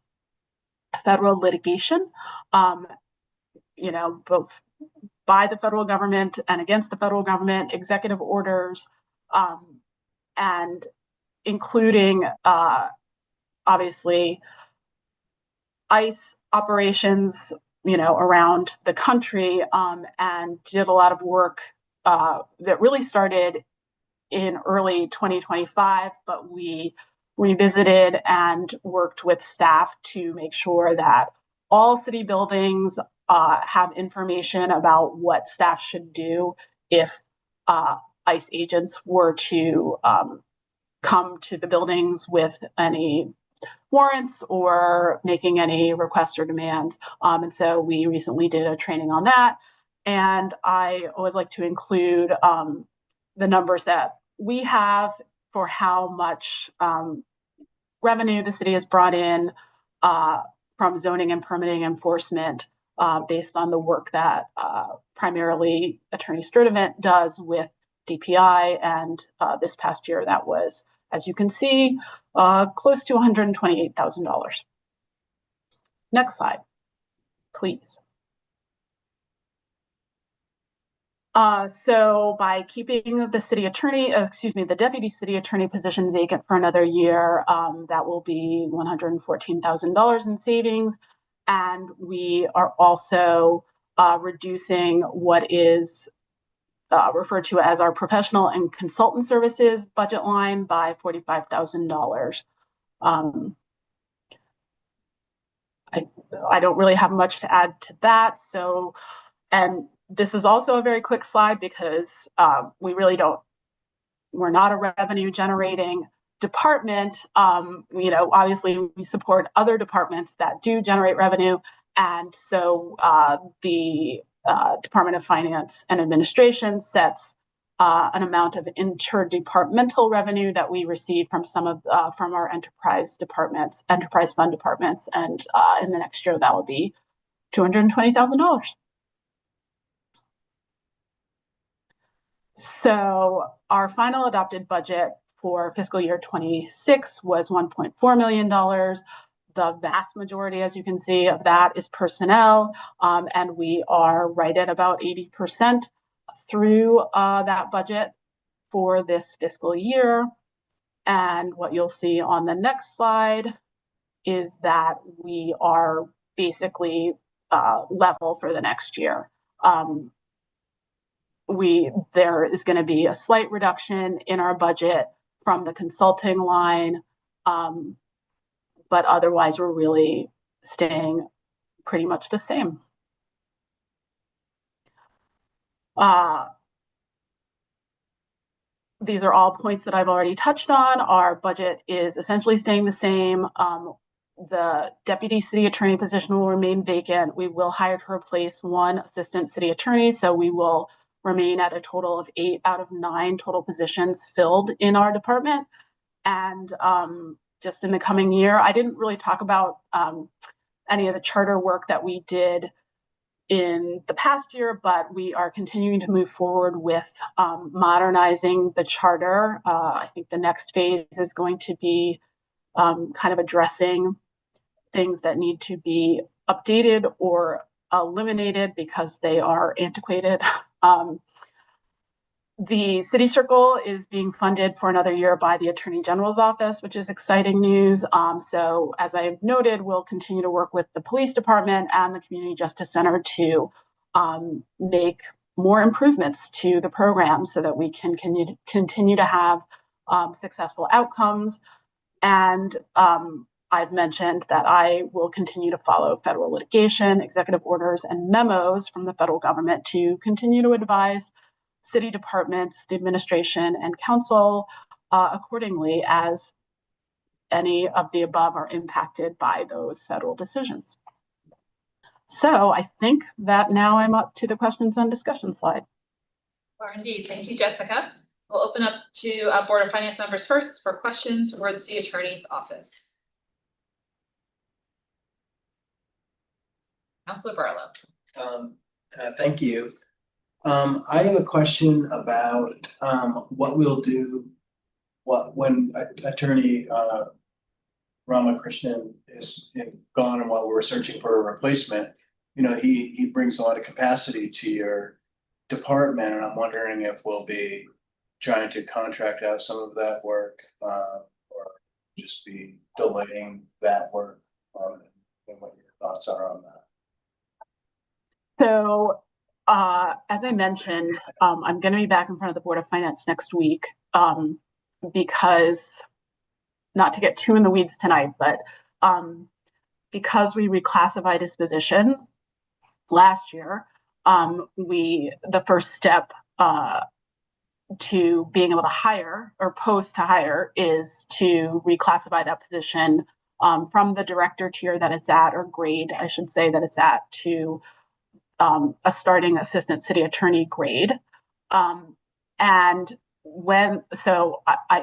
[SPEAKER 20] federal litigation, both by the federal government and against the federal government, executive orders, and including, obviously, ICE operations, around the country, and did a lot of work that really started in early 2025, but we revisited and worked with staff to make sure that all city buildings have information about what staff should do if ICE agents were to come to the buildings with any warrants or making any requests or demands. And so we recently did a training on that. And I always like to include the numbers that we have for how much revenue the city has brought in from zoning and permitting enforcement, based on the work that primarily Attorney Sturdivant does with DPI. And this past year, that was, as you can see, close to $128,000. Next slide, please. So by keeping the the deputy city attorney position vacant for another year, that will be $114,000 in savings. And we are also reducing what is referred to as our professional and consultant services budget line by $45,000. I don't really have much to add to that. So, and this is also a very quick slide because we're not a revenue generating department, obviously we support other departments that do generate revenue. And so the Department of Finance and Administration sets an amount of interdepartmental revenue that we receive from from our enterprise fund departments. And in the next year, that will be $220,000. So our final adopted budget for fiscal year 26 was $1.4 million. The vast majority, as you can see, of that is personnel, and we are right at about 80% through that budget for this fiscal year. And what you'll see on the next slide is that we are basically level for the next year. There is going to be a slight reduction in our budget from the consulting line, but otherwise we're really staying pretty much the same. These are all points that I've already touched on. Our budget is essentially staying the same. The deputy city attorney position will remain vacant. We will hire to replace one assistant city attorney, so we will remain at a total of 8 out of 9 total positions filled in our department. And just in the coming year, I didn't really talk about any of the charter work that we did in the past year, but we are continuing to move forward with modernizing the charter. I think the next phase is going to be kind of addressing things that need to be updated or eliminated because they are antiquated. The City Circle is being funded for another year by the Attorney General's office, which is exciting news. So as I've noted, we'll continue to work with the police department and the Community Justice Center to make more improvements to the program so that we can continue to have successful outcomes. And I've mentioned that I will continue to follow federal litigation, executive orders, and memos from the federal government to continue to advise city departments, the administration, and council accordingly as any of the above are impacted by those federal decisions. So I think that now I'm up to the questions and discussion slide.
[SPEAKER 1] Indeed. Thank you, Jessica. We'll open up to Board of Finance members first for questions for the City Attorney's Office. Councilor Barlow.
[SPEAKER 6] Thank you. I have a question about what we'll do when Attorney Ramakrishnan is gone and while we're searching for a replacement. He brings a lot of capacity to your department, and I'm wondering if we'll be trying to contract out some of that work or just be delaying that work, and what your thoughts are on that.
[SPEAKER 20] So as I mentioned, I'm going to be back in front of the Board of Finance next week because, not to get too in the weeds tonight, but because we reclassified his position last year, the first step to being able to hire or post to hire is to reclassify that position from the director tier that it's at, or grade, I should say, that it's at, to a starting assistant city attorney grade. And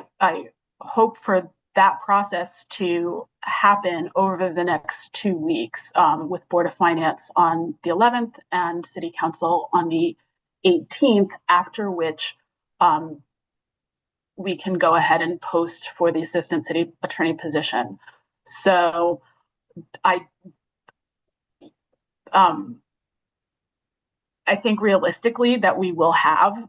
[SPEAKER 20] I hope for that process to happen over the next 2 weeks with Board of Finance on the 11th and City Council on the 18th, after which we can go ahead and post for the assistant city attorney position. So I think realistically that we will have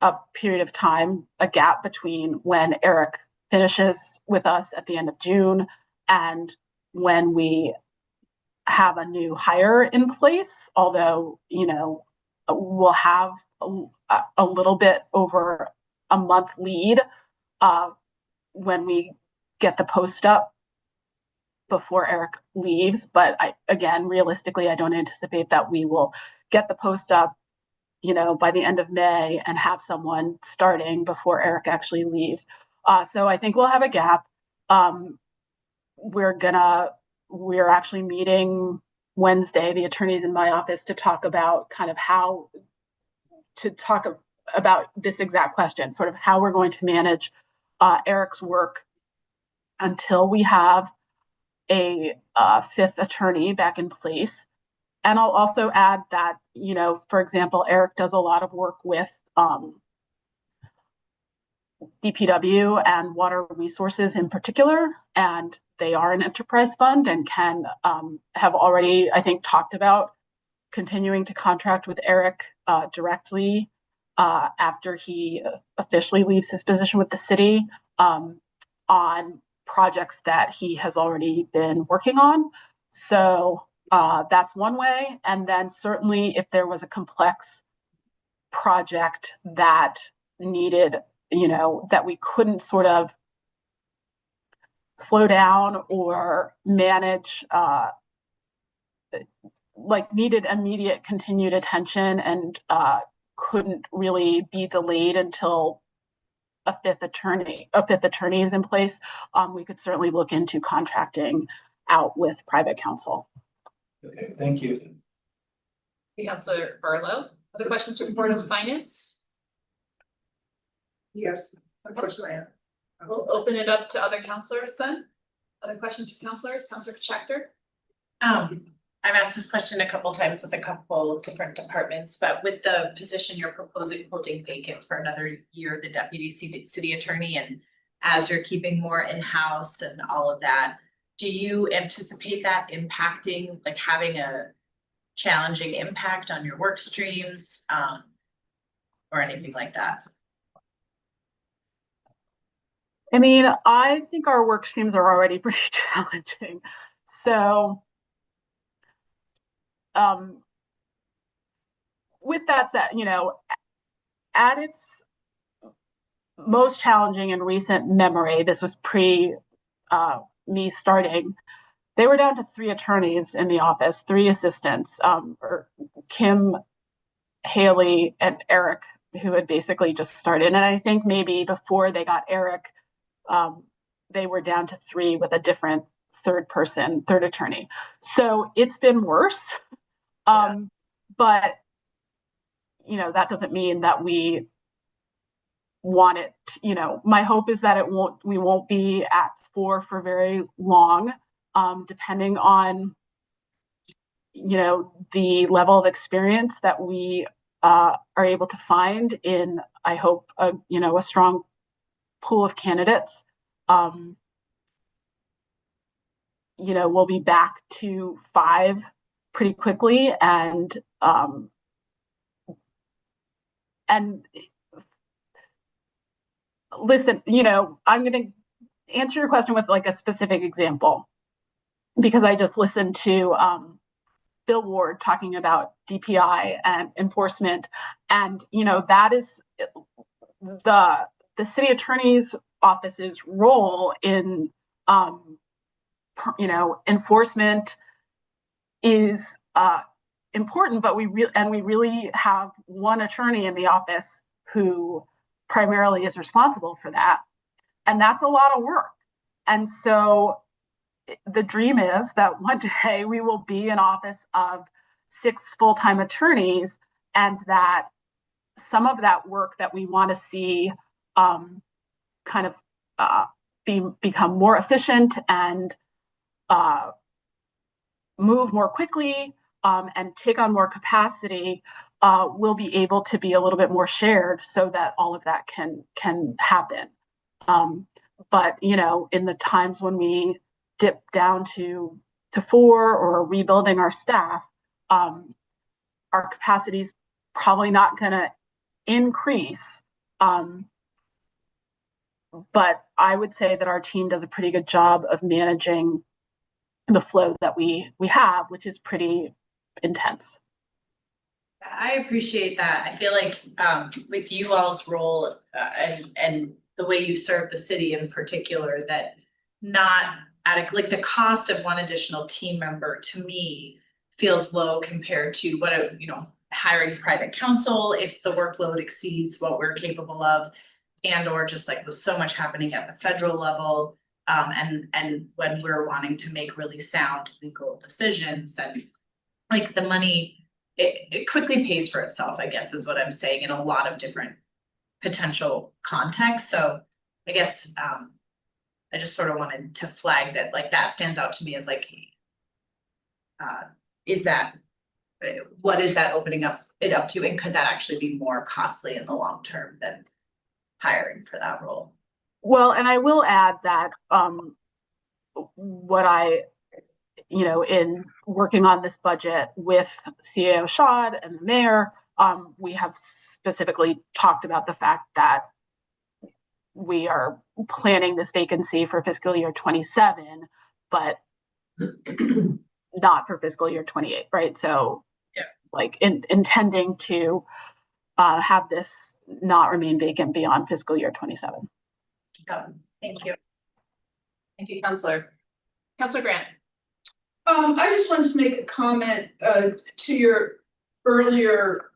[SPEAKER 20] a period of time, a gap between when Eric finishes with us at the end of June and when we have a new hire in place, although, we'll have a little bit over a month lead when we get the post up before Eric leaves. But again, realistically, I don't anticipate that we will get the post up, by the end of May and have someone starting before Eric actually leaves. So I think we'll have a gap. We're actually meeting Wednesday, the attorneys in my office, to talk about kind of how to talk about this exact question, sort of how we're going to manage Eric's work until we have a fifth attorney back in place. And I'll also add that, you know, for example, Eric does a lot of work with DPW and water resources in particular, and they are an enterprise fund and can have already, I think, talked about continuing to contract with Eric directly after he officially leaves his position with the city on projects that he has already been working on. So that's one way. And then certainly if there was a complex project that needed, you know, that we couldn't sort of slow down or manage, like needed immediate continued attention and couldn't really be delayed until a fifth attorney is in place, we could certainly look into contracting out with private counsel.
[SPEAKER 6] Okay, thank you.
[SPEAKER 1] Councilor Barlow, other questions from Board of Finance?
[SPEAKER 5] Yes, of course I am.
[SPEAKER 1] We'll open it up to other councilors then. Other questions from councilors? Councilor Schechter?
[SPEAKER 14] I've asked this question a couple times with a couple of different departments, but with the position you're proposing holding vacant for another year, the deputy city attorney, and as you're keeping more in-house and all of that, do you anticipate that impacting, like having a challenging impact on your work streams or anything like that?
[SPEAKER 20] I mean, I think our work streams are already pretty challenging. So with that said, you know, at its most challenging in recent memory, this was pre me starting, they were down to 3 attorneys in the office, 3 assistants, or Kim, Haley, and Eric, who had basically just started. And I think maybe before they got Eric, they were down to 3 with a different third attorney. So it's been worse. But you know, that doesn't mean that we want it, you know, my hope is that we won't be at 4 for very long, depending on, you know, the level of experience that we are able to find in, I hope, you know, a strong pool of candidates. You know, we'll be back to 5 pretty quickly, and listen, you know, I'm going to answer your question with like a specific example, because I just listened to Bill Ward talking about DPI and enforcement, and you know, that is the city attorney's office's role in you know, enforcement is important, but we really have one attorney in the office who primarily is responsible for that, and that's a lot of work. And so the dream is that one day we will be an office of 6 full-time attorneys, and that some of that work that we want to see kind of become more efficient and move more quickly and take on more capacity, will be able to be a little bit more shared so that all of that can happen. But you know, in the times when we dip down to 4 or are rebuilding our staff, our capacity is probably not going to increase. But I would say that our team does a pretty good job of managing the flow that we have, which is pretty intense.
[SPEAKER 14] I appreciate that. I feel like with you all's role and the way you serve the city in particular, that not like the cost of one additional team member to me feels low compared to what you know, hiring private counsel if the workload exceeds what we're capable of. and or just like with so much happening at the federal level. And when we're wanting to make really sound legal decisions, and like the money, it quickly pays for itself, I guess is what I'm saying, in a lot of different potential contexts. So I guess I just sort of wanted to flag that, like, that stands out to me as like, is that, what is that opening up to, and could that actually be more costly in the long term than hiring for that role?
[SPEAKER 20] Well, and I will add that what I, in working on this budget with CAO Shad and the mayor, we have specifically talked about the fact that we are planning this vacancy for fiscal year 27, but not for fiscal year 28, right? So yeah, like intending to have this not remain vacant beyond fiscal year 27.
[SPEAKER 1] Thank you. Thank you, Counselor. Counselor Grant.
[SPEAKER 17] I just wanted to make a comment to your earlier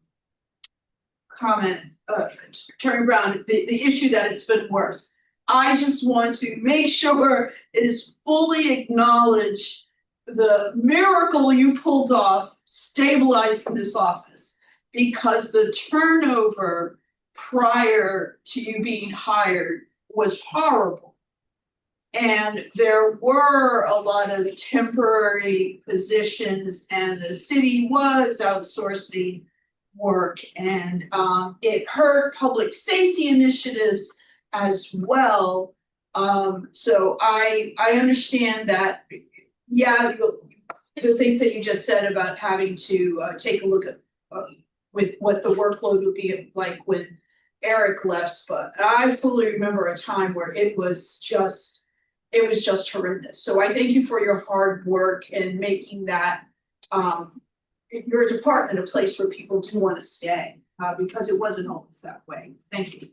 [SPEAKER 17] comment, Attorney Brown, the issue that it's been worse. I just want to make sure it is fully acknowledged the miracle you pulled off stabilizing this office, because the turnover prior to you being hired was horrible. And there were a lot of temporary positions, and the city was outsourcing work, and it hurt public safety initiatives as well. So I understand that, yeah, the things that you just said about having to take a look at with what the workload would be like when Eric left, but I fully remember a time where it was just horrendous. So I thank you for your hard work in making that your department a place where people do want to stay, because it wasn't always that way. Thank you.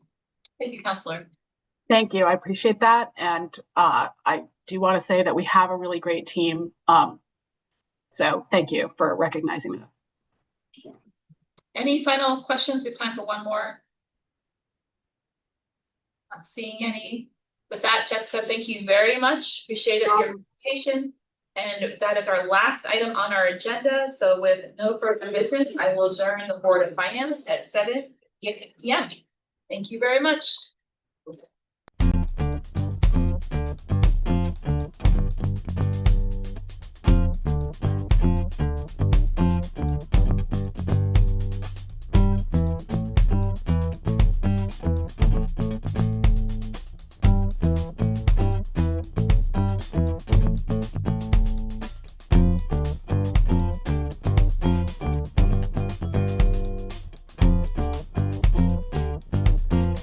[SPEAKER 1] Thank you, Counselor.
[SPEAKER 20] Thank you. I appreciate that. And I do want to say that we have a really great team. So thank you for recognizing that.
[SPEAKER 1] Any final questions? We have time for one more. Not seeing any. With that, Jessica, thank you very much. Appreciate your presentation. And that is our last item on our agenda. So with no further business, I will adjourn the Board of Finance at 7 p.m. Thank you very much.